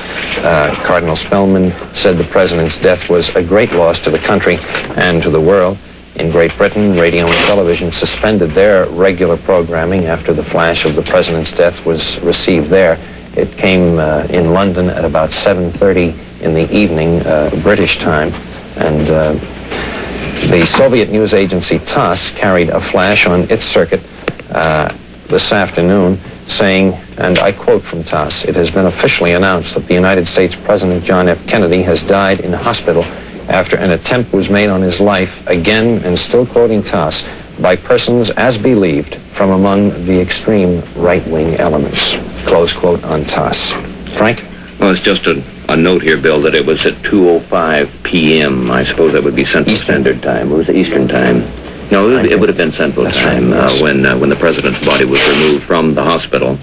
Cardinal Spellman said the president's death was a great loss to the country and to the world. In Great Britain, radio and television suspended their regular programming after the flash of the president's death was received there. It came in London at about 7:30 in the evening, British time, and the Soviet news agency TASS carried a flash on its circuit this afternoon saying, and I quote from TASS, "It has been officially announced that the United States President John F. Kennedy has died in a hospital after an attempt was made on his life," again, and still quoting TASS, "by persons as believed from among the extreme right-wing elements." Close quote on TASS. Frank? Well, it's just a note here, Bill, that it was at 2:05 p.m. I suppose that would be Central Standard Time. It was Eastern Time. No, it would have been Central Time when the president's body was removed from the hospital.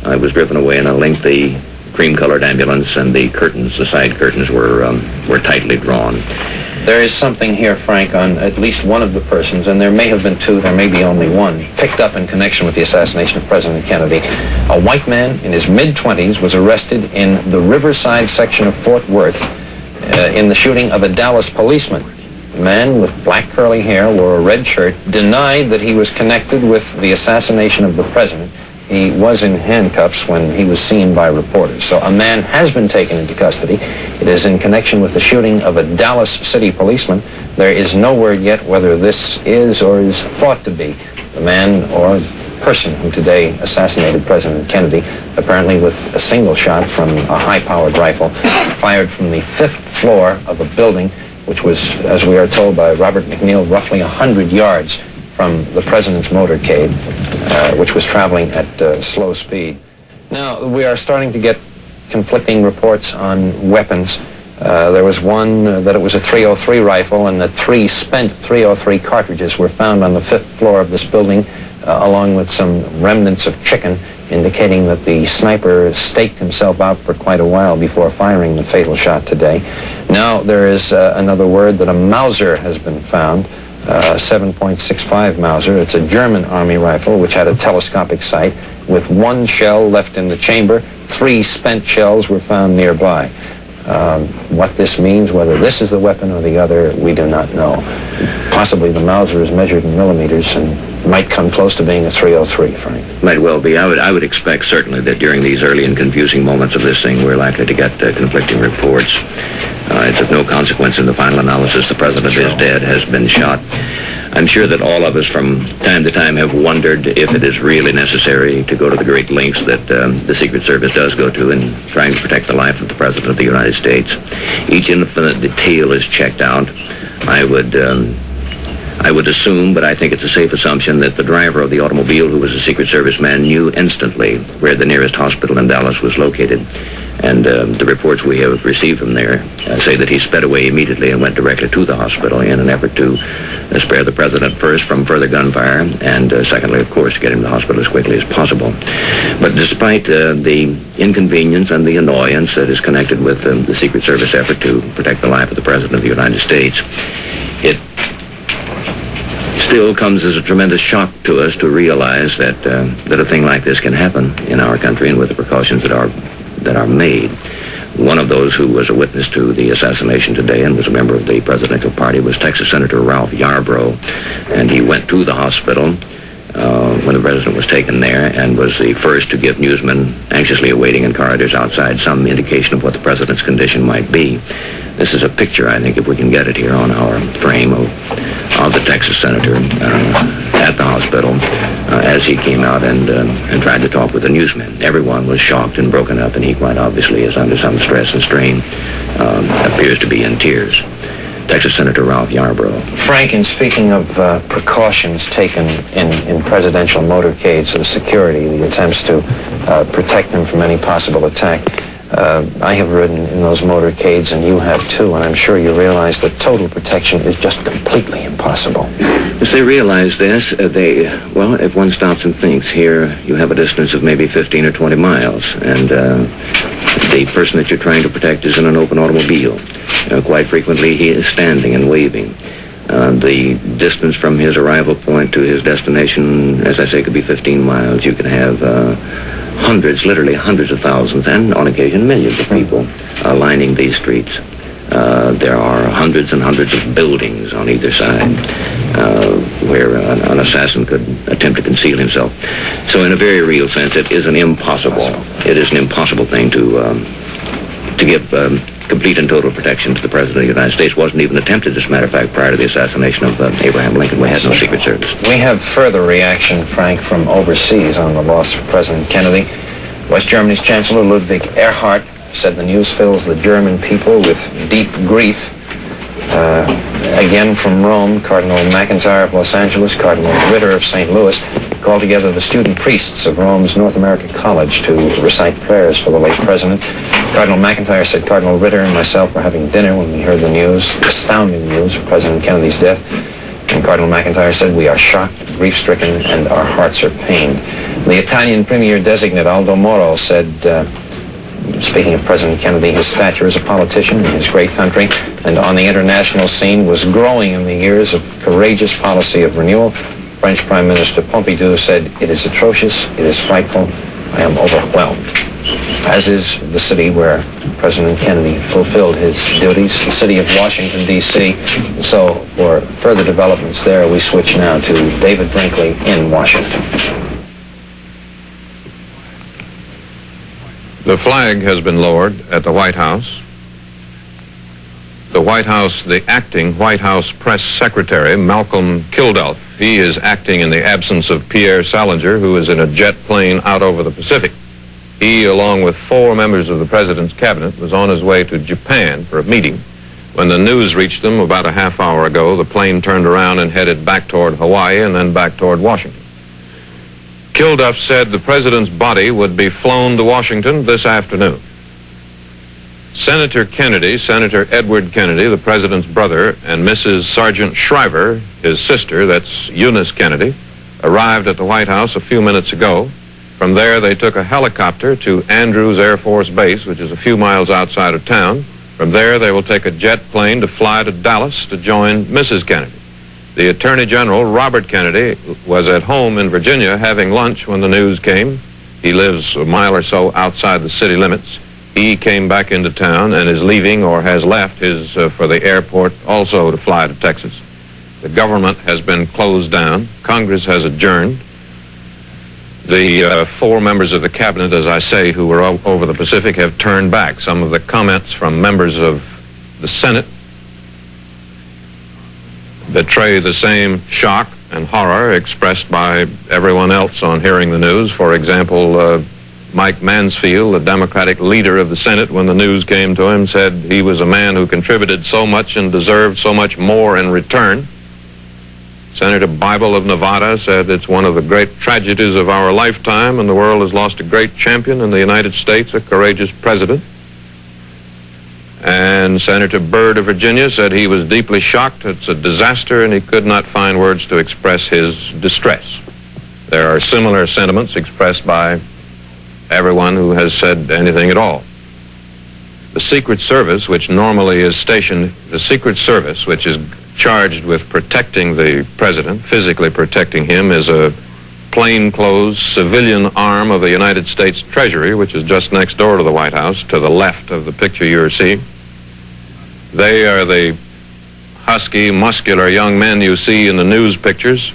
It was driven away in a lengthy cream-colored ambulance, and the curtains, the side curtains, were tightly drawn. There is something here, Frank, on at least one of the persons, and there may have been two, there may be only one, picked up in connection with the assassination of President Kennedy. A white man in his mid-20s was arrested in the Riverside section of Fort Worth in the shooting of a Dallas policeman. A man with black curly hair, wore a red shirt, denied that he was connected with the assassination of the president. He was in handcuffs when he was seen by reporters. So a man has been taken into custody. It is in connection with the shooting of a Dallas city policeman. There is no word yet whether this is or is thought to be the man or person who today assassinated President Kennedy, apparently with a single shot from a high-powered rifle fired from the 5th floor of a building, which was, as we are told by Robert McNeil, roughly 100 yards from the president's motorcade, which was traveling at slow speed. Now, we are starting to get conflicting reports on weapons. There was one that it was a .303 rifle, and that 3 spent .303 cartridges were found on the 5th floor of this building, along with some remnants of chicken, indicating that the sniper staked himself out for quite a while before firing the fatal shot today. Now there is another word that a Mauser has been found. 7.65 Mauser. It's a German Army rifle which had a telescopic sight with one shell left in the chamber. 3 spent shells were found nearby. What this means, whether this is the weapon or the other, we do not know. Possibly the Mauser is measured in millimeters and might come close to being a .303, Frank. Might well be. I would expect certainly that during these early and confusing moments of this thing, we're likely to get conflicting reports. It's of no consequence in the final analysis. The president is dead, has been shot. I'm sure that all of us from time to time have wondered if it is really necessary to go to the great lengths that the Secret Service does go to in trying to protect the life of the President of the United States. Each infinite detail is checked out. I would assume, but I think it's a safe assumption, that the driver of the automobile, who was a Secret Service man, knew instantly where the nearest hospital in Dallas was located. And the reports we have received from there say that he sped away immediately and went directly to the hospital in an effort to spare the president first from further gunfire, and secondly, of course, to get him to the hospital as quickly as possible. But despite the inconvenience and the annoyance that is connected with the Secret Service effort to protect the life of the President of the United States, it still comes as a tremendous shock to us to realize that a thing like this can happen in our country, and with the precautions that are made. One of those who was a witness to the assassination today and was a member of the presidential party was Texas Senator Ralph Yarbrough, and he went to the hospital when the president was taken there and was the first to give newsmen anxiously awaiting in corridors outside some indication of what the president's condition might be. This is a picture, I think, if we can get it here on our frame, of the Texas senator at the hospital as he came out and tried to talk with the newsmen. Everyone was shocked and broken up, and he quite obviously is under some stress and strain, appears to be in tears. Texas Senator Ralph Yarbrough. Frank, in speaking of precautions taken in presidential motorcades, the security, the attempts to protect them from any possible attack, I have ridden in those motorcades, and you have too, and I'm sure you realize that total protection is just completely impossible. As they realize this, well, if one stops and thinks, here you have a distance of maybe 15 or 20 miles, and the person that you're trying to protect is in an open automobile. Quite frequently, he is standing and waving. The distance from his arrival point to his destination, as I say, could be 15 miles. You can have hundreds, literally hundreds of thousands, and on occasion millions of people lining these streets. There are hundreds and hundreds of buildings on either side where an assassin could attempt to conceal himself. So in a very real sense, it is an impossible thing to give complete and total protection to the President of the United States. Wasn't even attempted, as a matter of fact, prior to the assassination of Abraham Lincoln. We had no Secret Service. We have further reaction, Frank, from overseas on the loss of President Kennedy. West Germany's Chancellor Ludwig Erhard said the news fills the German people with deep grief. Again from Rome, Cardinal McIntyre of Los Angeles, Cardinal Ritter of St. Louis called together the student priests of Rome's North American College to recite prayers for the late president. Cardinal McIntyre said Cardinal Ritter and myself were having dinner when we heard the news, astounding news of President Kennedy's death. And Cardinal McIntyre said, we are shocked, grief-stricken, and our hearts are pained. The Italian Premier-designate Aldo Moro said, speaking of President Kennedy, his stature as a politician in his great country and on the international scene was growing in the years of courageous policy of renewal. French Prime Minister Pompidou said, it is atrocious, it is frightful, I am overwhelmed. As is the city where President Kennedy fulfilled his duties, the city of Washington, D.C. So for further developments there, we switch now to David Brinkley in Washington. The flag has been lowered at the White House. The acting White House press secretary, Malcolm Kilduff, he is acting in the absence of Pierre Salinger, who is in a jet plane out over the Pacific. He, along with 4 members of the president's cabinet, was on his way to Japan for a meeting. When the news reached them about a half hour ago, the plane turned around and headed back toward Hawaii and then back toward Washington. Kilduff said the president's body would be flown to Washington this afternoon. Senator Kennedy, Senator Edward Kennedy, the president's brother, and Mrs. Sergeant Shriver, his sister, that's Eunice Kennedy, arrived at the White House a few minutes ago. From there, they took a helicopter to Andrews Air Force Base, which is a few miles outside of town. From there, they will take a jet plane to fly to Dallas to join Mrs. Kennedy. The Attorney General, Robert Kennedy, was at home in Virginia having lunch when the news came. He lives a mile or so outside the city limits. He came back into town and is leaving or has left for the airport also to fly to Texas. The government has been closed down. Congress has adjourned. The 4 members of the cabinet, as I say, who were over the Pacific have turned back. Some of the comments from members of the Senate betray the same shock and horror expressed by everyone else on hearing the news. For example, Mike Mansfield, the Democratic leader of the Senate, when the news came to him, said he was a man who contributed so much and deserved so much more in return. Senator Bible of Nevada said it's one of the great tragedies of our lifetime, and the world has lost a great champion in the United States, a courageous president. And Senator Byrd of Virginia said he was deeply shocked. It's a disaster, and he could not find words to express his distress. There are similar sentiments expressed by everyone who has said anything at all. The Secret Service, which normally is stationed, the Secret Service, which is charged with protecting the president, physically protecting him, is a plainclothes civilian arm of the United States Treasury, which is just next door to the White House, to the left of the picture you're seeing. They are the husky, muscular young men you see in the news pictures.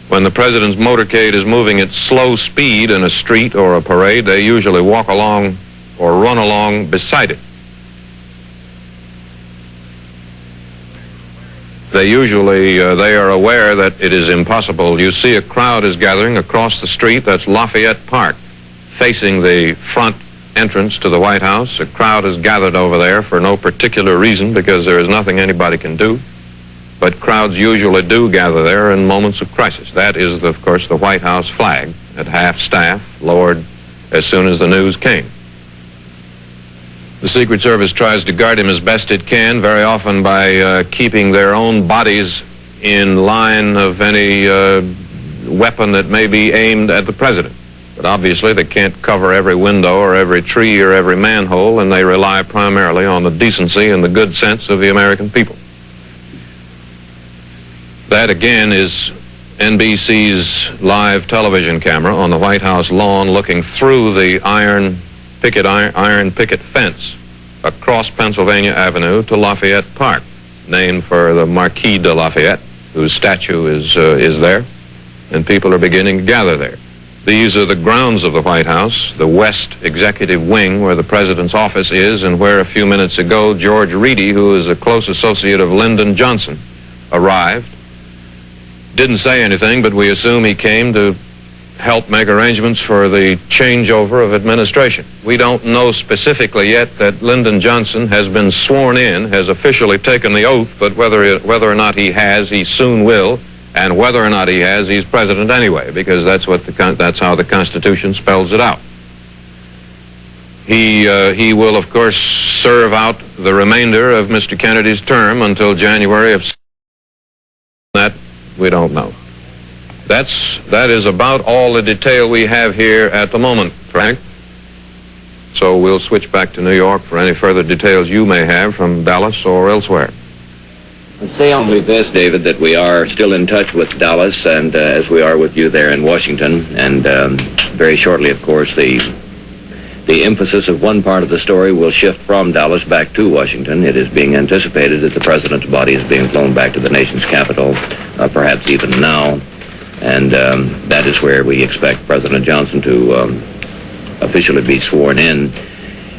When the president's motorcade is moving at slow speed in a street or a parade, they usually walk along or run along beside it. They are aware that it is impossible. You see a crowd is gathering across the street. That's Lafayette Park, facing the front entrance to the White House. A crowd is gathered over there for no particular reason, because there is nothing anybody can do. But crowds usually do gather there in moments of crisis. That is, of course, the White House flag at half-staff, lowered as soon as the news came. The Secret Service tries to guard him as best it can, very often by keeping their own bodies in line of any weapon that may be aimed at the president. But obviously they can't cover every window or every tree or every manhole, and they rely primarily on the decency and the good sense of the American people. That, again, is NBC's live television camera on the White House lawn, looking through the iron picket fence across Pennsylvania Avenue to Lafayette Park, named for the Marquis de Lafayette, whose statue is there, and people are beginning to gather there. These are the grounds of the White House, the West Executive Wing, where the President's office is, and where a few minutes ago George Reedy, who is a close associate of Lyndon Johnson, arrived. Didn't say anything, but we assume he came to help make arrangements for the changeover of administration. We don't know specifically yet that Lyndon Johnson has been sworn in, has officially taken the oath, but whether or not he has, he soon will, and whether or not he has, he's president anyway, because that's how the Constitution spells it out. He will, of course, serve out the remainder of Mr. Kennedy's term until January of that we don't know. That is about all the detail we have here at the moment, Frank. So we'll switch back to New York for any further details you may have from Dallas or elsewhere. I'd say only this, David, that we are still in touch with Dallas, and as we are with you there in Washington, and very shortly, of course, the emphasis of one part of the story will shift from Dallas back to Washington. It is being anticipated that the president's body is being flown back to the nation's capital, perhaps even now, and that is where we expect President Johnson to officially be sworn in.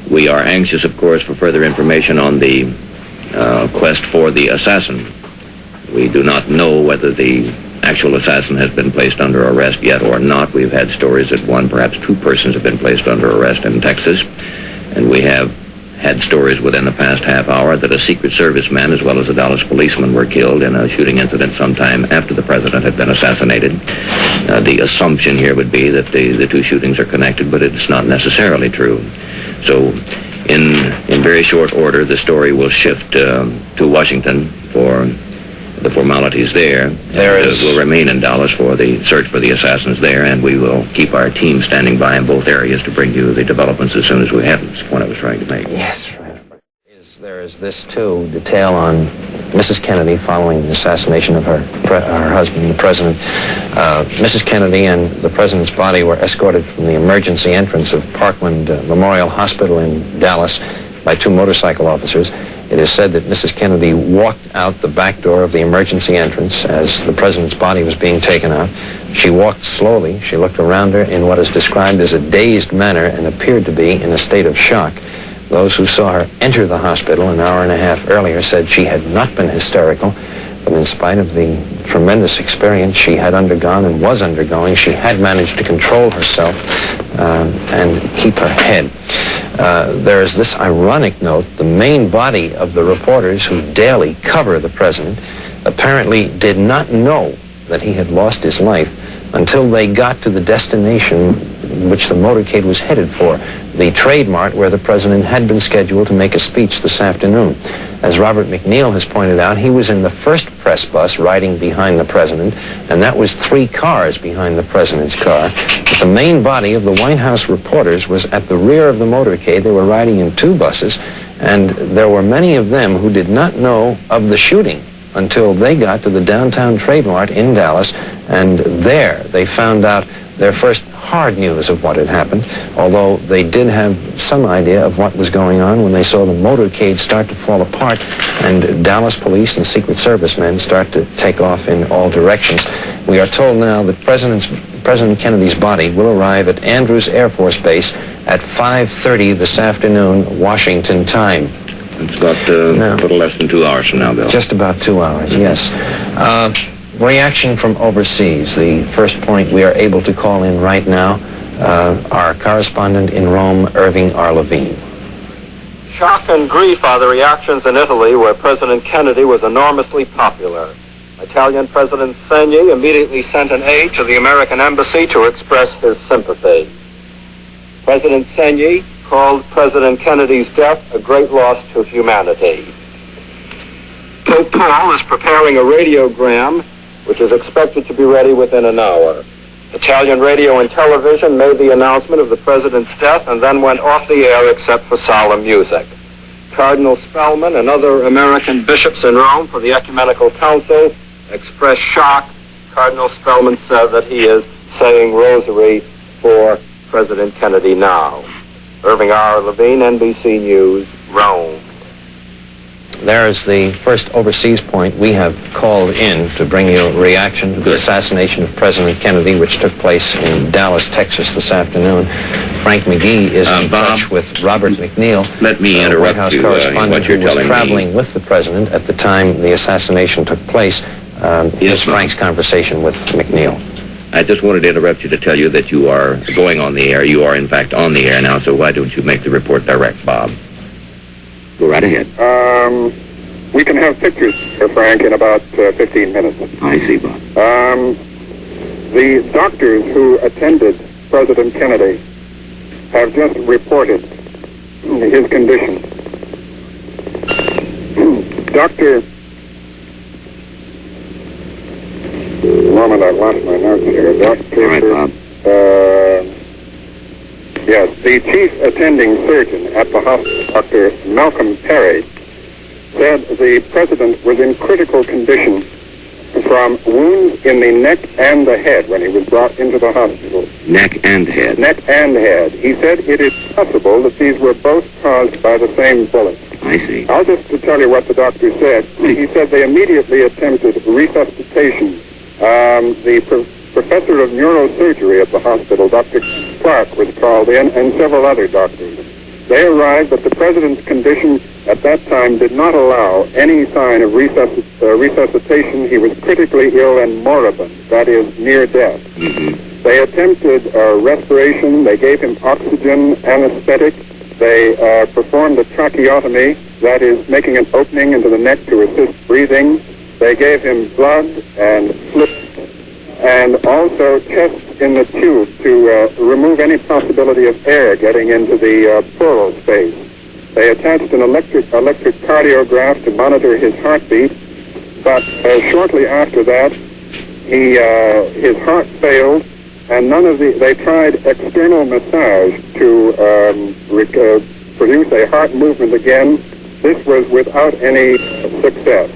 We are anxious, of course, for further information on the quest for the assassin. We do not know whether the actual assassin has been placed under arrest yet or not. We've had stories that one, perhaps two persons have been placed under arrest in Texas, and we have had stories within the past half hour that a Secret Service man as well as a Dallas policeman were killed in a shooting incident sometime after the president had been assassinated. The assumption here would be that the two shootings are connected, but it's not necessarily true. So in very short order, the story will shift to Washington for the formalities there. We'll remain in Dallas for the search for the assassins there, and we will keep our team standing by in both areas to bring you the developments as soon as we have them. That's the point I was trying to make. Yes. There is this, too, detail on Mrs. Kennedy following the assassination of her husband, the president. Mrs. Kennedy and the president's body were escorted from the emergency entrance of Parkland Memorial Hospital in Dallas by 2 motorcycle officers. It is said that Mrs. Kennedy walked out the back door of the emergency entrance as the president's body was being taken out. She walked slowly. She looked around her in what is described as a dazed manner and appeared to be in a state of shock. Those who saw her enter the hospital an hour and a half earlier said she had not been hysterical, but in spite of the tremendous experience she had undergone and was undergoing, she had managed to control herself and keep her head. There is this ironic note: the main body of the reporters who daily cover the president apparently did not know that he had lost his life until they got to the destination which the motorcade was headed for, the Trade Mart where the president had been scheduled to make a speech this afternoon. As Robert McNeil has pointed out, he was in the first press bus riding behind the president, and that was 3 cars behind the president's car. But the main body of the White House reporters was at the rear of the motorcade. They were riding in 2 buses, and there were many of them who did not know of the shooting until they got to the downtown Trade Mart in Dallas, and there they found out their first hard news of what had happened, although they did have some idea of what was going on when they saw the motorcade start to fall apart and Dallas police and Secret Service men start to take off in all directions. We are told now that President Kennedy's body will arrive at Andrews Air Force Base at 5:30 this afternoon, Washington time. It's about a little less than 2 hours from now, Bill. Just about 2 hours, yes. Reaction from overseas. The first point we are able to call in right now, our correspondent in Rome, Irving R. Levine. Shock and grief are the reactions in Italy, where President Kennedy was enormously popular. Italian President Segni immediately sent an aide to the American embassy to express his sympathy. President Segni called President Kennedy's death a great loss to humanity. Pope Paul is preparing a radiogram, which is expected to be ready within an hour. Italian radio and television made the announcement of the president's death and then went off the air except for solemn music. Cardinal Spellman and other American bishops in Rome for the Ecumenical Council expressed shock. Cardinal Spellman said that he is saying rosary for President Kennedy now. Irving R. Levine, NBC News, Rome. There's the first overseas point. We have called in to bring you a reaction to the assassination of President Kennedy, which took place in Dallas, Texas this afternoon. Frank McGee is in touch with Robert McNeil. Let me interrupt White House you, correspondent what you're who was telling traveling me. with the president at the time the assassination took place. Here's Frank's conversation with McNeil. I just wanted to interrupt you to tell you that you are going on the air. You are, in fact, on the air now, so why don't you make the report direct, Bob? Go right ahead. We can have pictures, Frank, in about 15 minutes. I see, Bob. The doctors who attended President Kennedy have just reported his condition. Dr. Moment, I've lost my notes here. Doctor. All right, Bob. Yes, the chief attending surgeon at the hospital, Dr. Malcolm Perry, said the president was in critical condition from wounds in the neck and the head when he was brought into the hospital. Neck and head. Neck and head. He said it is possible that these were both caused by the same bullet. I see. I'll just to tell you what the doctor said. He said they immediately attempted resuscitation. The professor of neurosurgery at the hospital, Dr. Clark, was called in, and several other doctors. They arrived, but the president's condition at that time did not allow any sign of resuscitation. He was critically ill and moribund, that is, near death. Mm-hmm. They attempted respiration. They gave him oxygen anesthetic. They performed a tracheotomy, that is, making an opening into the neck to assist breathing. They gave him blood and fluids, and also tests in the tube to remove any possibility of air getting into the pleural space. They attached an electric cardiograph to monitor his heartbeat, but shortly after that, his heart failed, and they tried external massage to produce a heart movement again, this was without any success.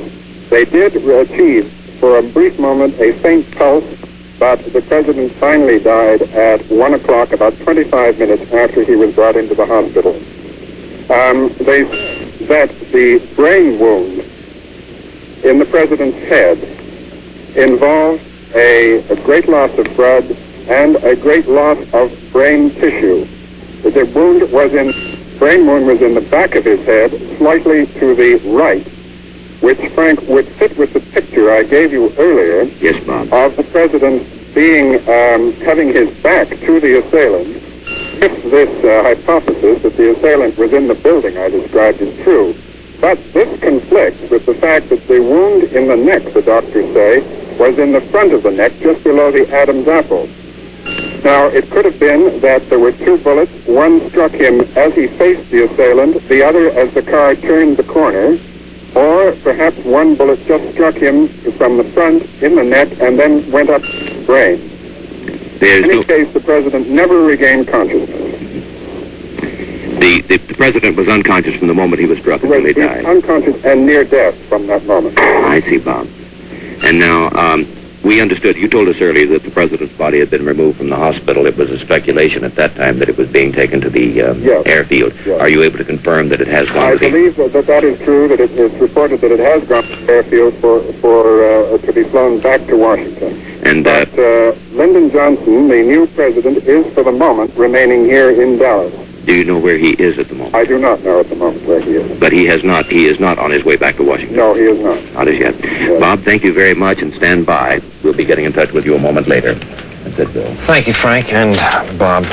They did achieve, for a brief moment, a faint pulse, but the president finally died at 1 o'clock, about 25 minutes after he was brought into the hospital. They said that the brain wound in the president's head involved a great loss of blood and a great loss of brain tissue. The brain wound was in the back of his head, slightly to the right, which, Frank, would fit with the picture I gave you earlier. Yes, Bob. Of the president having his back to the assailant. If this hypothesis that the assailant was in the building I described is true. But this conflicts with the fact that the wound in the neck, the doctors say, was in the front of the neck, just below the Adam's apple. Now, it could have been that there were two bullets. One struck him as he faced the assailant, the other as the car turned the corner, or perhaps one bullet just struck him from the front in the neck and then went up the brain. In any case, the president never regained consciousness. The president was unconscious from the moment he was struck until he died. Unconscious and near death from that moment. I see, Bob. And now, we understood, you told us earlier that the president's body had been removed from the hospital. It was a speculation at that time that it was being taken to the airfield. Yes. Are you able to confirm that it has gone to the... I believe that is true, that it is reported that it has gone to the airfield to be flown back to Washington. And, but Lyndon Johnson, the new president, is for the moment remaining here in Dallas. Do you know where he is at the moment? I do not know at the moment where he is. But he is not on his way back to Washington? No, he is not. Not as yet. Yes. Bob, thank you very much, and stand by. We'll be getting in touch with you a moment later. That's it, Bill. Thank you, Frank and Bob.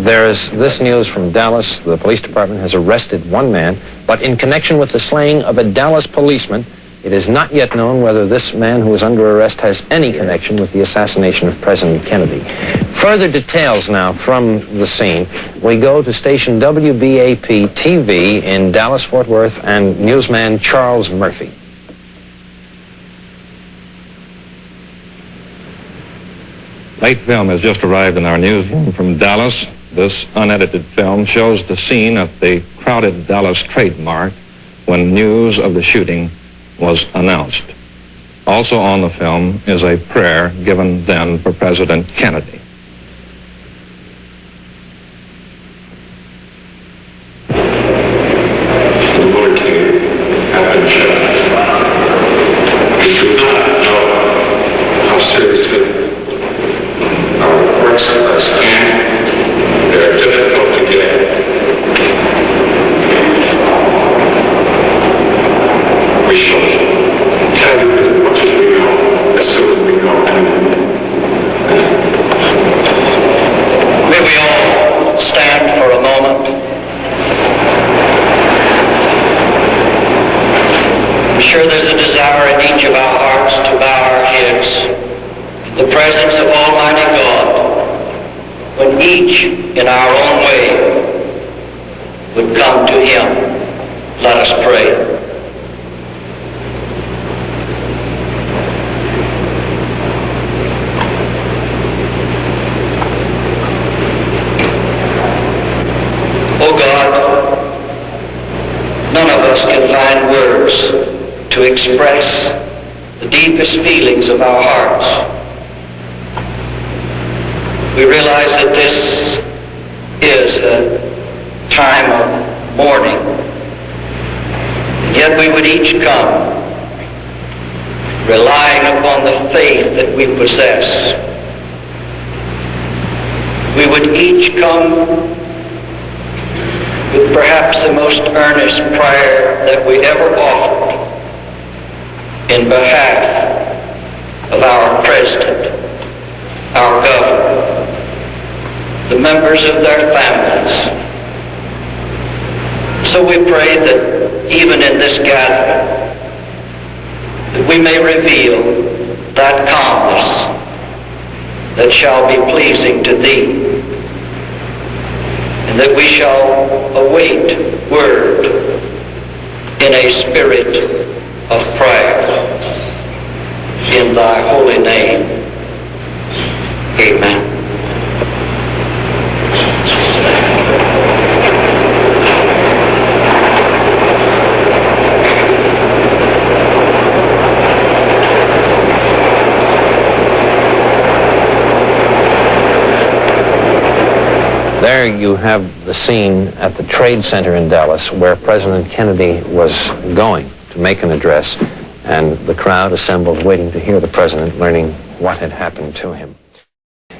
There is this news from Dallas. The police department has arrested one man, but in connection with the slaying of a Dallas policeman, it is not yet known whether this man who is under arrest has any connection with the assassination of President Kennedy. Further details now from the scene. We go to station WBAP-TV in Dallas-Fort Worth and newsman Charles Murphy. Late film has just arrived in our newsroom from Dallas. This unedited film shows the scene at the crowded Dallas Trade Mart when news of the shooting was announced. Also on the film is a prayer given then for President Kennedy. The Lord King have been shot. We do not know how seriously our reports are scanned. They are difficult to get. We shall tell you as much as we know, as soon as we know. May we all stand for a moment? I'm sure there's a desire in each of our hearts to bow our heads in the presence of Almighty God, when each, in our own way, would come to Him. Let us pray. Oh God, none of us can find words to express the deepest feelings of our hearts. We realize that this is a time of mourning, yet we would each come relying upon the faith that we possess. We would each come with perhaps the most earnest prayer that we ever offered in behalf of our president, our governor, the members of their families. So we pray that even in this gathering, that we may reveal that calmness that shall be pleasing to Thee, and that we shall await word in a spirit of prayer. In Thy holy name, amen. There you have the scene at the Trade Center in Dallas where President Kennedy was going to make an address, and the crowd assembled waiting to hear the president, learning what had happened to him.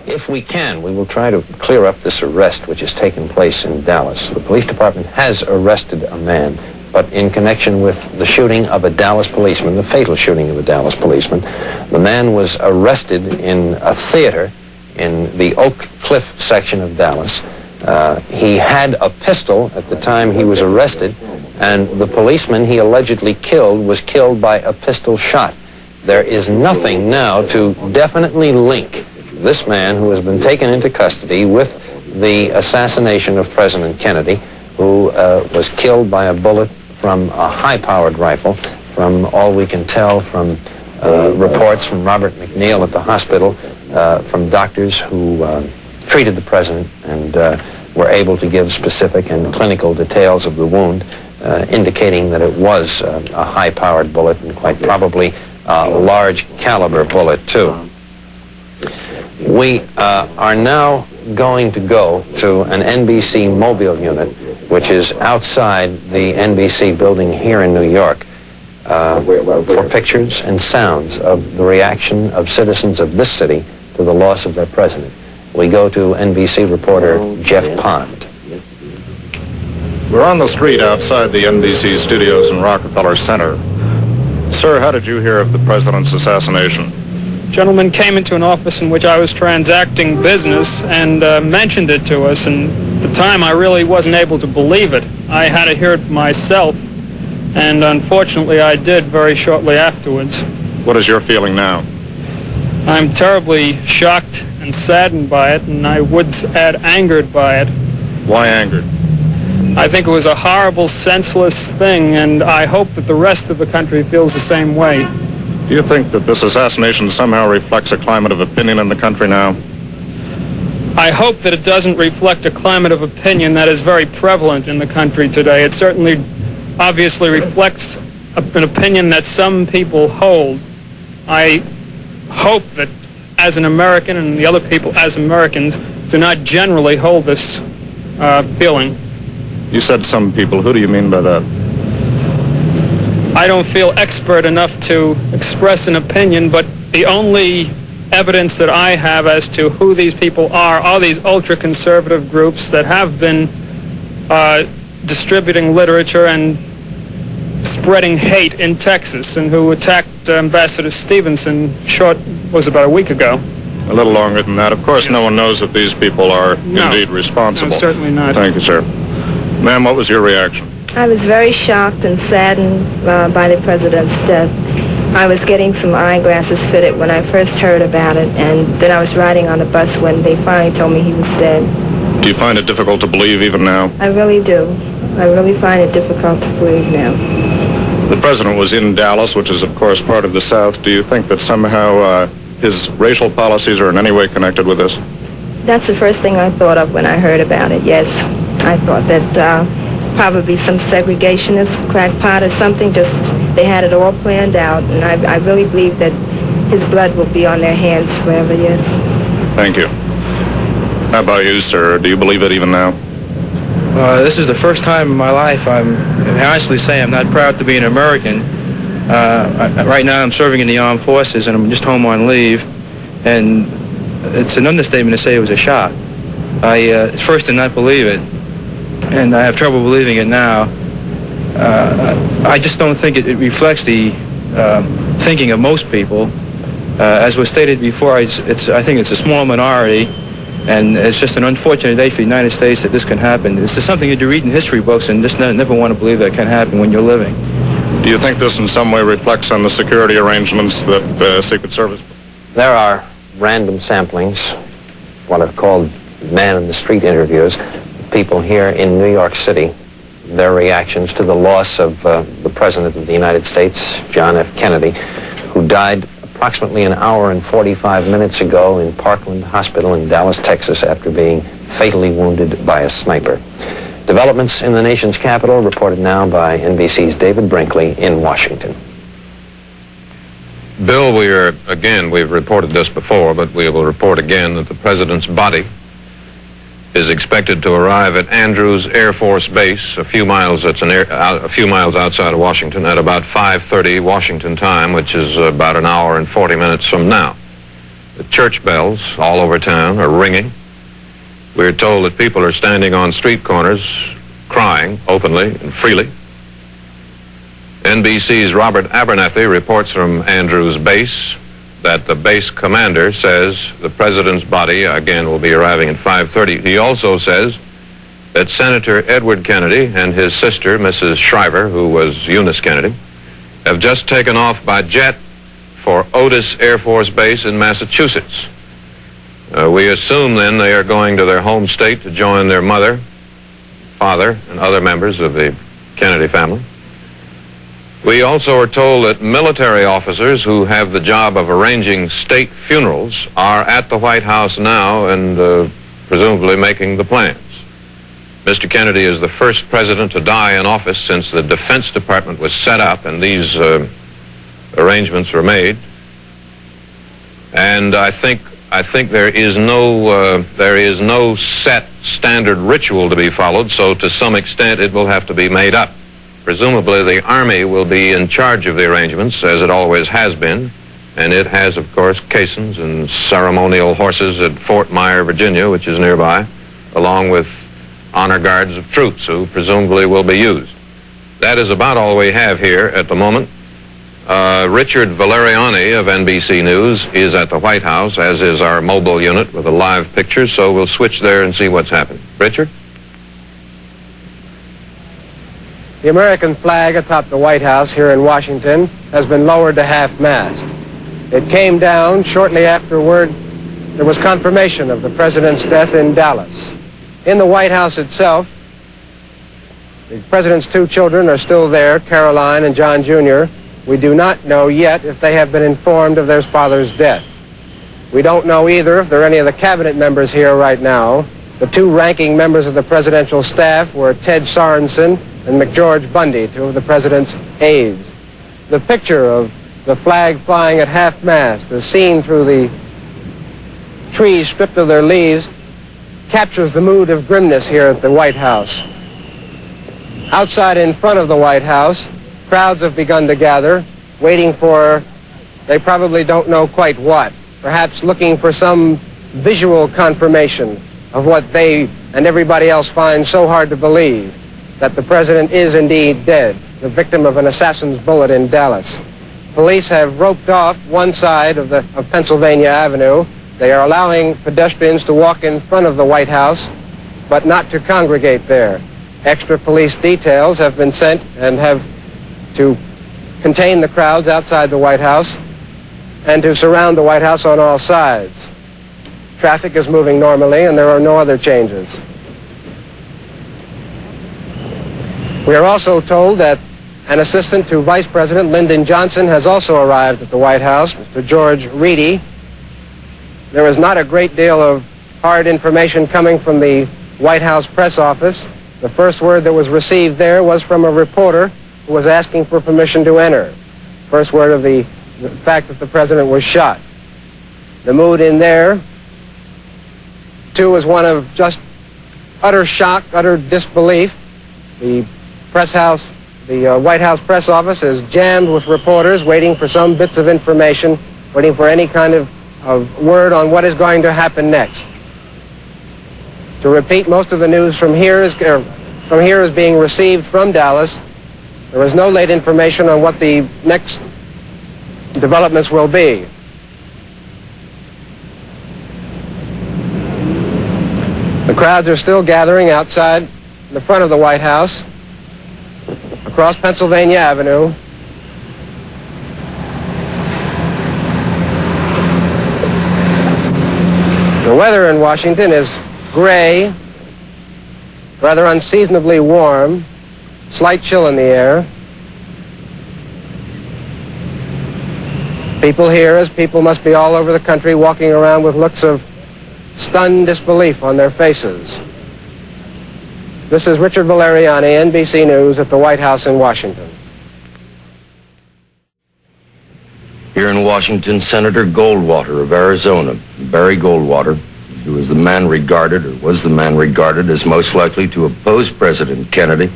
If we can, we will try to clear up this arrest which has taken place in Dallas. The police department has arrested a man, but in connection with the shooting of a Dallas policeman, the fatal shooting of a Dallas policeman, the man was arrested in a theater in the Oak Cliff section of Dallas. He had a pistol at the time he was arrested, and the policeman he allegedly killed was killed by a pistol shot. There is nothing now to definitely link this man who has been taken into custody with the assassination of President Kennedy, who was killed by a bullet from a high-powered rifle. From all we can tell from reports from Robert McNeil at the hospital, from doctors who treated the president and were able to give specific and clinical details of the wound, indicating that it was a high-powered bullet and quite probably a large caliber bullet, too. We are now going to go to an NBC mobile unit, which is outside the NBC building here in New York, for pictures and sounds of the reaction of citizens of this city to the loss of their president. We go to NBC reporter Jeff Pond. We're on the street outside the NBC studios in Rockefeller Center. Sir, how did you hear of the president's assassination? Gentleman came into an office in which I was transacting business and mentioned it to us, and at the time I really wasn't able to believe it. I had to hear it for myself, and unfortunately I did very shortly afterwards. What is your feeling now? I'm terribly shocked and saddened by it, and I would add angered by it. Why angered? I think it was a horrible, senseless thing, and I hope that the rest of the country feels the same way. Do you think that this assassination somehow reflects a climate of opinion in the country now? I hope that it doesn't reflect a climate of opinion that is very prevalent in the country today. It certainly, obviously reflects an opinion that some people hold. I hope that as an American and the other people as Americans do not generally hold this feeling. You said some people. Who do you mean by that? I don't feel expert enough to express an opinion, but the only evidence that I have as to who these people are these ultra-conservative groups that have been distributing literature and spreading hate in Texas, and who attacked Ambassador Stevenson was about a week ago. A little longer than that. Of course, no one knows if these people are indeed responsible. No, certainly not. Thank you, sir. Ma'am, what was your reaction? I was very shocked and saddened by the president's death. I was getting some eyeglasses fitted when I first heard about it, and then I was riding on the bus when they finally told me he was dead. Do you find it difficult to believe even now? I really do. I really find it difficult to believe now. The president was in Dallas, which is, of course, part of the South. Do you think that somehow his racial policies are in any way connected with this? That's the first thing I thought of when I heard about it, yes. I thought that probably some segregationist crackpot or something, just they had it all planned out, and I really believe that his blood will be on their hands forever, yes. Thank you. How about you, sir? Do you believe it even now? This is the first time in my life I honestly say I'm not proud to be an American. Right now I'm serving in the armed forces and I'm just home on leave, and it's an understatement to say it was a shock. I first did not believe it, and I have trouble believing it now. I just don't think it reflects the thinking of most people. As was stated before, I think it's a small minority, and it's just an unfortunate day for the United States that this can happen. It's just something that you read in history books and just never want to believe that can happen when you're living. Do you think this in some way reflects on the security arrangements that Secret Service? There are random samplings, what are called man-in-the-street interviews, people here in New York City, their reactions to the loss of the President of the United States, John F. Kennedy, who died approximately an hour and 45 minutes ago in Parkland Hospital in Dallas, Texas, after being fatally wounded by a sniper. Developments in the nation's capital reported now by NBC's David Brinkley in Washington. Bill, we've reported this before, but we will report again that the president's body is expected to arrive at Andrews Air Force Base, a few miles outside of Washington, at about 5:30 Washington time, which is about an hour and 40 minutes from now. The church bells all over town are ringing. We're told that people are standing on street corners crying openly and freely. NBC's Robert Abernathy reports from Andrews Base that the base commander says the president's body, again, will be arriving at 5:30. He also says that Senator Edward Kennedy and his sister, Mrs. Shriver, who was Eunice Kennedy, have just taken off by jet for Otis Air Force Base in Massachusetts. We assume then they are going to their home state to join their mother, father, and other members of the Kennedy family. We also are told that military officers who have the job of arranging state funerals are at the White House now and presumably making the plans. Mr. Kennedy is the first president to die in office since the Defense Department was set up and these arrangements were made. And I think there is no set standard ritual to be followed, so to some extent it will have to be made up. Presumably the Army will be in charge of the arrangements, as it always has been, and it has, of course, caissons and ceremonial horses at Fort Myer, Virginia, which is nearby, along with honor guards of troops who presumably will be used. That is about all we have here at the moment. Richard Valeriani of NBC News is at the White House, as is our mobile unit with a live picture, so we'll switch there and see what's happening. Richard? The American flag atop the White House here in Washington has been lowered to half-mast. It came down shortly afterward. There was confirmation of the president's death in Dallas. In the White House itself, the president's two children are still there, Caroline and John Jr. We do not know yet if they have been informed of their father's death. We don't know either if there are any of the cabinet members here right now. The two ranking members of the presidential staff were Ted Sorensen and McGeorge Bundy, two of the president's aides. The picture of the flag flying at half-mast, as seen through the trees stripped of their leaves, captures the mood of grimness here at the White House. Outside in front of the White House, crowds have begun to gather, waiting for, they probably don't know quite what, perhaps looking for some visual confirmation of what they and everybody else find so hard to believe, that the president is indeed dead, the victim of an assassin's bullet in Dallas. Police have roped off one side of Pennsylvania Avenue. They are allowing pedestrians to walk in front of the White House, but not to congregate there. Extra police details have been sent and have to contain the crowds outside the White House and to surround the White House on all sides. Traffic is moving normally and there are no other changes. We are also told that an assistant to Vice President Lyndon Johnson has also arrived at the White House, Mr. George Reedy. There is not a great deal of hard information coming from the White House press office. The first word that was received there was from a reporter who was asking for permission to enter. First word of the fact that the president was shot. The mood in there, too, is one of just utter shock, utter disbelief. The White House press office is jammed with reporters waiting for some bits of information, waiting for any kind of word on what is going to happen next. To repeat, most of the news from here is being received from Dallas. There is no late information on what the next developments will be. The crowds are still gathering outside the front of the White House, across Pennsylvania Avenue. The weather in Washington is gray, rather unseasonably warm, slight chill in the air. People here, as people must be all over the country, walking around with looks of stunned disbelief on their faces. This is Richard Valeriani, NBC News at the White House in Washington. Here in Washington, Senator Goldwater of Arizona, Barry Goldwater, who was the man regarded as most likely to oppose President Kennedy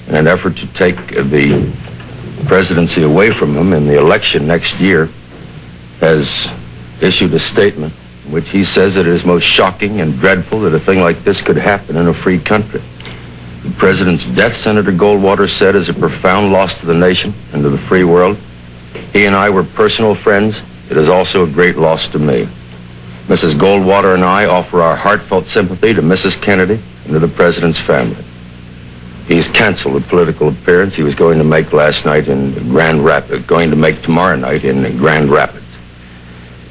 in an effort to take the presidency away from him in the election next year, has issued a statement in which he says that it is most shocking and dreadful that a thing like this could happen in a free country. The president's death, Senator Goldwater said, is a profound loss to the nation and to the free world. He and I were personal friends. It is also a great loss to me. Mrs. Goldwater and I offer our heartfelt sympathy to Mrs. Kennedy and to the president's family. He's canceled a political appearance he was going to make last night in Grand Rapids, going to make tomorrow night in Grand Rapids.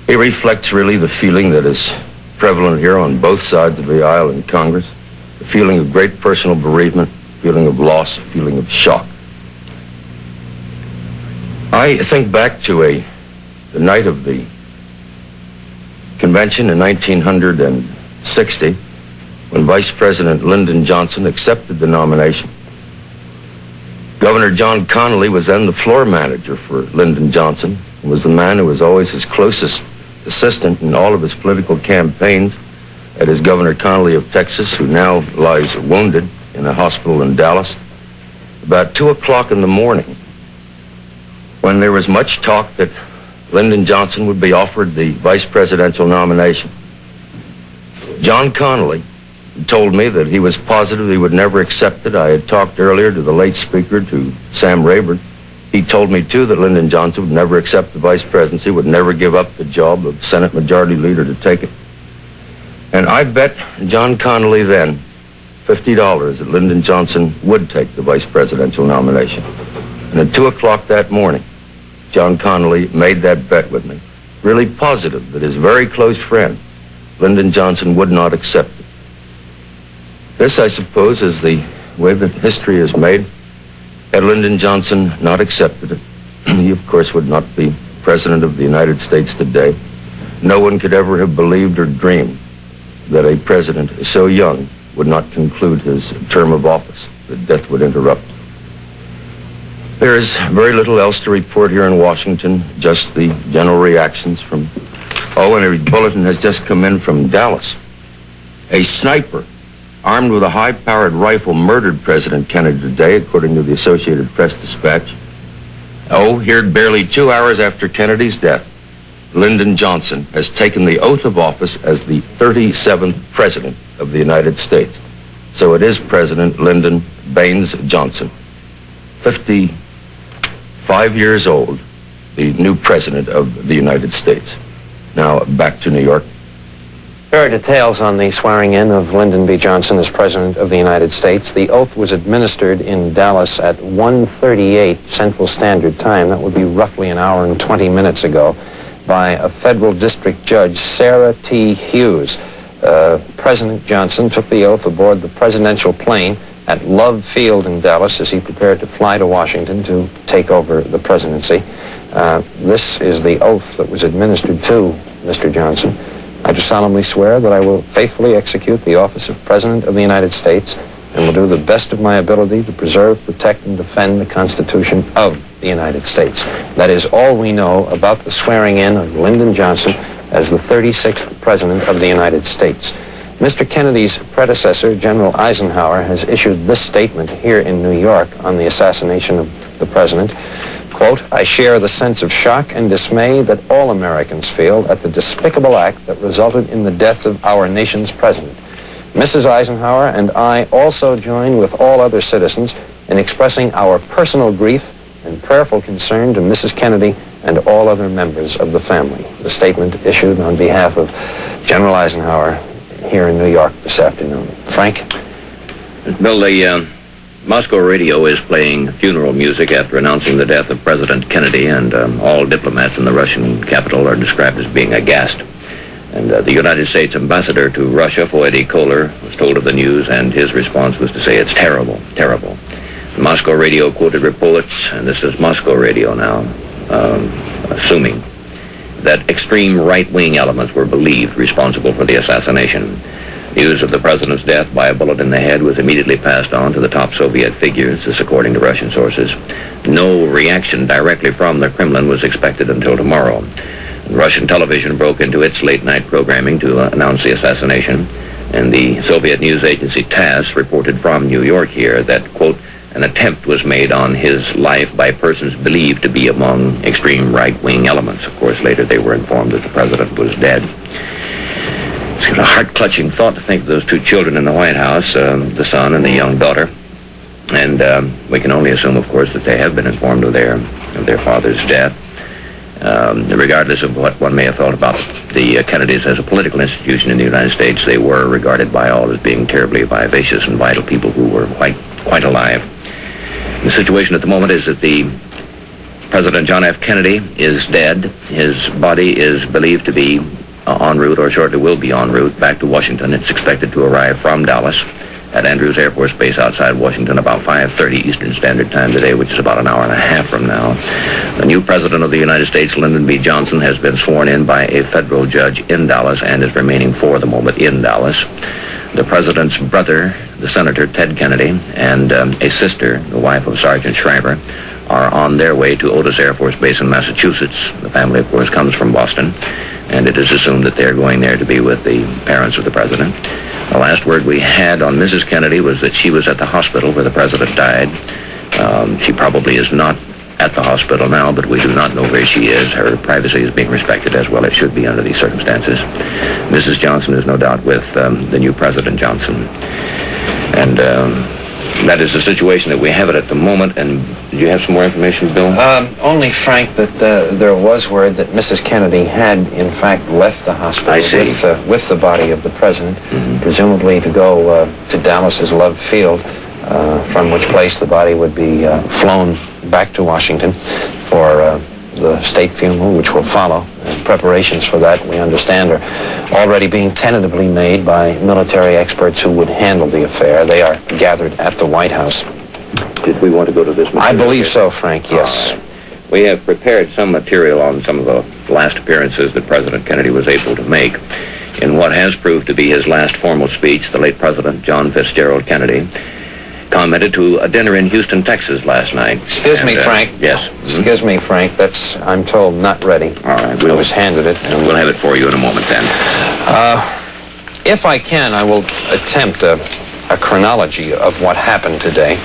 He reflects really the feeling that is prevalent here on both sides of the aisle in Congress, the feeling of great personal bereavement, feeling of loss, feeling of shock. I think back to the night of the convention in 1960, when Vice President Lyndon Johnson accepted the nomination. Governor John Connally was then the floor manager for Lyndon Johnson, and was the man who was always his closest assistant in all of his political campaigns. That is Governor Connally of Texas, who now lies wounded in a hospital in Dallas. About 2 o'clock in the morning, when there was much talk that Lyndon Johnson would be offered the vice presidential nomination, John Connally told me that he was positive he would never accept it. I had talked earlier to the late speaker, to Sam Rayburn. He told me, too, that Lyndon Johnson would never accept the vice presidency, would never give up the job of Senate Majority Leader to take it. And I bet John Connally then $50 that Lyndon Johnson would take the vice presidential nomination. And at 2 o'clock that morning, John Connally made that bet with me, really positive that his very close friend, Lyndon Johnson, would not accept it. This, I suppose, is the way that history is made. Had Lyndon Johnson not accepted it, he, of course, would not be President of the United States today. No one could ever have believed or dreamed that a president so young would not conclude his term of office, that death would interrupt. There is very little else to report here in Washington, just the general reactions from... Oh, and a bulletin has just come in from Dallas. A sniper armed with a high-powered rifle murdered President Kennedy today, according to the Associated Press Dispatch. Oh, here barely 2 hours after Kennedy's death, Lyndon Johnson has taken the oath of office as the 37th President of the United States. So it is President Lyndon Baines Johnson, 55 years old, the new President of the United States. Now, back to New York. There are details on the swearing in of Lyndon B. Johnson as President of the United States. The oath was administered in Dallas at 1:38 Central Standard Time. That would be roughly an hour and 20 minutes ago, by a federal district judge, Sarah T. Hughes. President Johnson took the oath aboard the presidential plane at Love Field in Dallas as he prepared to fly to Washington to take over the presidency. This is the oath that was administered to Mr. Johnson. I do solemnly swear that I will faithfully execute the office of President of the United States and will do the best of my ability to preserve, protect, and defend the Constitution of the United States. That is all we know about the swearing in of Lyndon Johnson as the 36th President of the United States. Mr. Kennedy's predecessor, General Eisenhower, has issued this statement here in New York on the assassination of the President. Quote, I share the sense of shock and dismay that all Americans feel at the despicable act that resulted in the death of our nation's president. Mrs. Eisenhower and I also join with all other citizens in expressing our personal grief and prayerful concern to Mrs. Kennedy and all other members of the family. The statement issued on behalf of General Eisenhower here in New York this afternoon. Frank? Bill, the Moscow radio is playing funeral music after announcing the death of President Kennedy, and all diplomats in the Russian capital are described as being aghast. And the United States ambassador to Russia, Foedy Kohler, was told of the news, and his response was to say it's terrible, terrible. The Moscow radio quoted reports, and this is Moscow radio now, assuming that extreme right-wing elements were believed responsible for the assassination. News of the president's death by a bullet in the head was immediately passed on to the top Soviet figures, this according to Russian sources. No reaction directly from the Kremlin was expected until tomorrow. Russian television broke into its late-night programming to announce the assassination, and the Soviet news agency TASS reported from New York here that, quote, an attempt was made on his life by persons believed to be among extreme right-wing elements. Of course, later they were informed that the president was dead. It's a heart-clutching thought to think of those two children in the White House, the son and the young daughter. And we can only assume, of course, that they have been informed of their father's death. Regardless of what one may have thought about the Kennedys as a political institution in the United States, they were regarded by all as being terribly vivacious and vital people who were quite alive. The situation at the moment is that the President John F. Kennedy is dead. His body is believed to be en route, or shortly will be en route, back to Washington. It's expected to arrive from Dallas at Andrews Air Force Base outside Washington about 5:30 Eastern Standard Time today, which is about an hour and a half from now. The new President of the United States, Lyndon B. Johnson, has been sworn in by a federal judge in Dallas and is remaining for the moment in Dallas. The President's brother, the Senator Ted Kennedy, and a sister, the wife of Sergeant Shriver, are on their way to Otis Air Force Base in Massachusetts. The family, of course, comes from Boston, and it is assumed that they're going there to be with the parents of the President. The last word we had on Mrs. Kennedy was that she was at the hospital where the President died. She probably is not at the hospital now, but we do not know where she is. Her privacy is being respected, as well it should be under these circumstances. Mrs. Johnson is no doubt with the new President Johnson. And that is the situation that we have it at the moment. And do you have some more information, Bill? Only, Frank, that there was word that Mrs. Kennedy had, in fact, left the hospital with the body of the president, presumably to go to Dallas's Love Field, from which place the body would be flown back to Washington for the state funeral, which will follow. And preparations for that, we understand, are already being tentatively made by military experts who would handle the affair. They are gathered at the White House. Did we want to go to this material? I believe so, Frank, yes. We have prepared some material on some of the last appearances that President Kennedy was able to make. In what has proved to be his last formal speech, the late President John Fitzgerald Kennedy commented to a dinner in Houston, Texas last night. Excuse me, Frank. Yes. Excuse me, Frank. That's, I'm told, not ready. All right. I was handed it. And we'll have it for you in a moment, then. If I can, I will attempt a chronology of what happened today.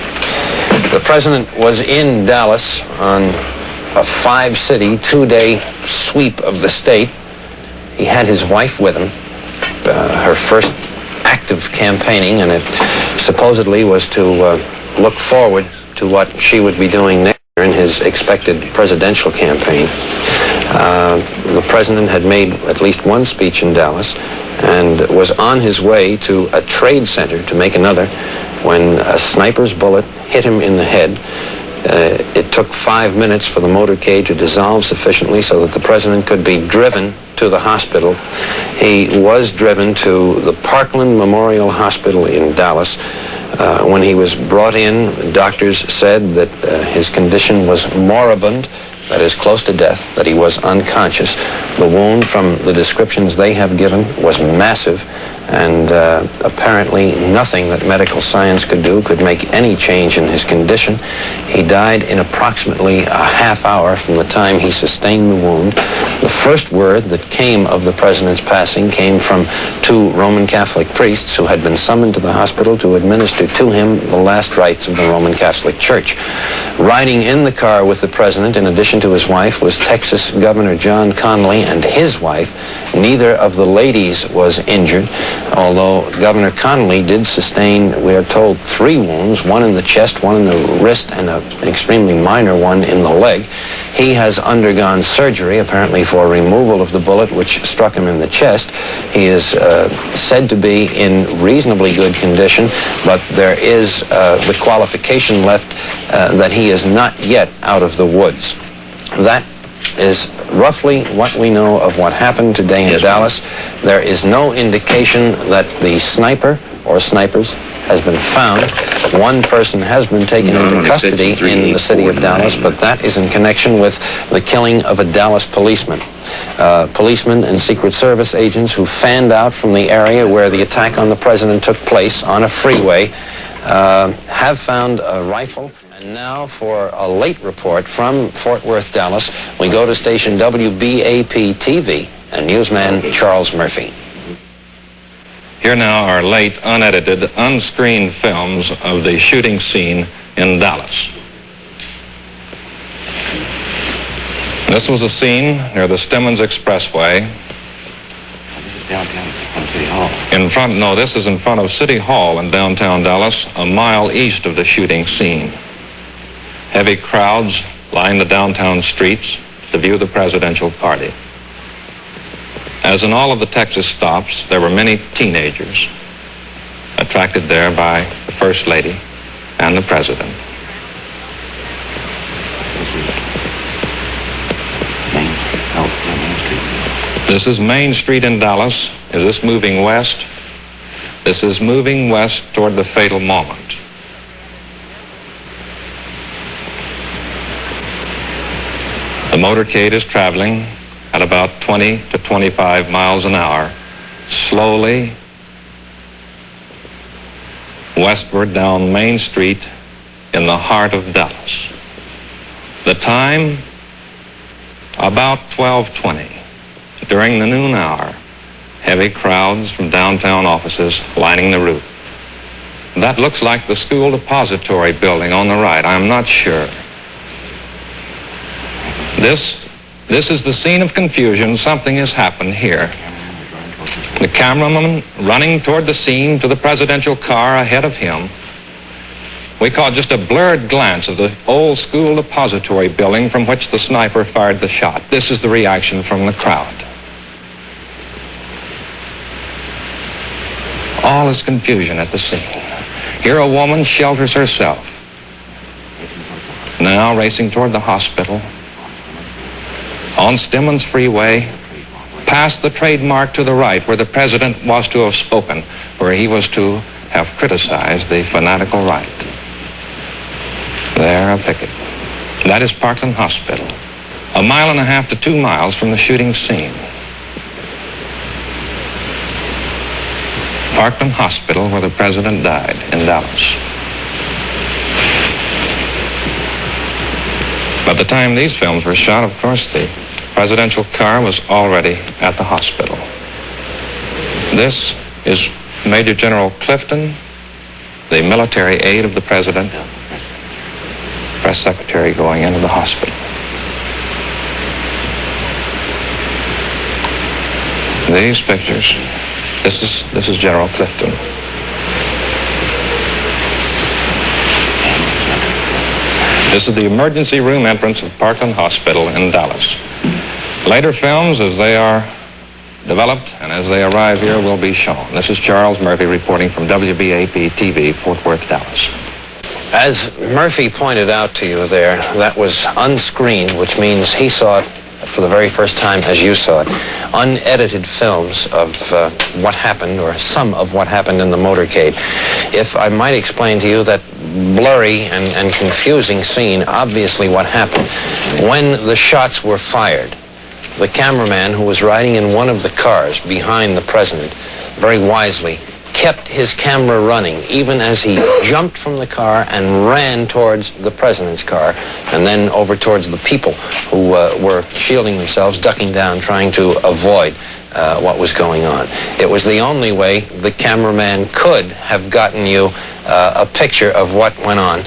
The president was in Dallas on a 5-city, 2-day sweep of the state. He had his wife with him, her first active campaigning, and it supposedly was to look forward to what she would be doing next in his expected presidential campaign. The president had made at least one speech in Dallas and was on his way to a trade center to make another when a sniper's bullet hit him in the head. It took 5 minutes for the motorcade to dissolve sufficiently so that the president could be driven to the hospital. He was driven to the Parkland Memorial Hospital in Dallas. When he was brought in, doctors said that his condition was moribund, that is, close to death, that he was unconscious. The wound, from the descriptions they have given, was massive, and apparently nothing that medical science could do could make any change in his condition. He died in approximately a half hour from the time he sustained the wound. The first word that came of the president's passing came from 2 Roman Catholic priests who had been summoned to the hospital to administer to him the last rites of the Roman Catholic Church. Riding in the car with the president, in addition to his wife, was Texas Governor John Connally and his wife. Neither of the ladies was injured, although Governor Connally did sustain, we are told, 3 wounds, one in the chest, one in the wrist, and an extremely minor one in the leg. He has undergone surgery, apparently for removal of the bullet which struck him in the chest. He is said to be in reasonably good condition, but there is the qualification left that he is not yet out of the woods. That is roughly what we know of what happened today in Dallas. There is no indication that the sniper or snipers has been found. One person has been taken into custody in the city of Dallas, but that is in connection with the killing of a Dallas policeman. Policemen and Secret Service agents who fanned out from the area where the attack on the president took place on a freeway have found a rifle. And now for a late report from Fort Worth, Dallas, we go to station WBAP-TV and newsman Charles Murphy. Here now are late, unedited, unscreened films of the shooting scene in Dallas. This was a scene near the Stemmons Expressway. Downtown City Hall. This is in front of City Hall in downtown Dallas, a mile east of the shooting scene. Heavy crowds line the downtown streets to view the presidential party. As in all of the Texas stops, there were many teenagers attracted there by the First Lady and the President. This is Main Street in Dallas. Is this moving west? This is moving west toward the fatal moment. The motorcade is traveling at about 20 to 25 miles an hour, slowly westward down Main Street in the heart of Dallas. The time, about 12:20. During the noon hour, heavy crowds from downtown offices lining the route. That looks like the school depository building on the right. I'm not sure. This is the scene of confusion. Something has happened here. The cameraman running toward the scene to the presidential car ahead of him. We caught just a blurred glance of the old school depository building from which the sniper fired the shot. This is the reaction from the crowd. All is confusion at the scene. Here a woman shelters herself. Now racing toward the hospital. On Stemmons Freeway, past the trademark to the right where the president was to have spoken, where he was to have criticized the fanatical right. There, a picket. That is Parkland Hospital, 1.5 miles to 2 miles from the shooting scene. Parkland Hospital, where the president died, in Dallas. By the time these films were shot, of course, the presidential car was already at the hospital. This is Major General Clifton, the military aide of the president, press secretary going into the hospital. These pictures, this is General Clifton. This is the emergency room entrance of Parkland Hospital in Dallas. Later films, as they are developed and as they arrive here, will be shown. This is Charles Murphy reporting from WBAP-TV, Fort Worth, Dallas. As Murphy pointed out to you there, that was unscreened, which means he saw it for the very first time as you saw it. Unedited films of what happened, or some of what happened in the motorcade. If I might explain to you that blurry and confusing scene, obviously what happened. When the shots were fired, the cameraman who was riding in one of the cars behind the president very wisely kept his camera running even as he jumped from the car and ran towards the president's car and then over towards the people who were shielding themselves, ducking down, trying to avoid what was going on. It was the only way the cameraman could have gotten you a picture of what went on.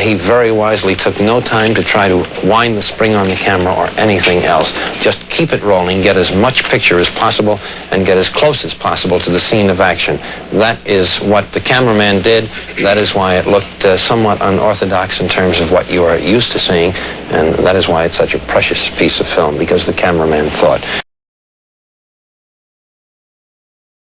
He very wisely took no time to try to wind the spring on the camera or anything else. Just keep it rolling, get as much picture as possible, and get as close as possible to the scene of action. That is what the cameraman did. That is why it looked somewhat unorthodox in terms of what you are used to seeing, and that is why it's such a precious piece of film, because the cameraman thought.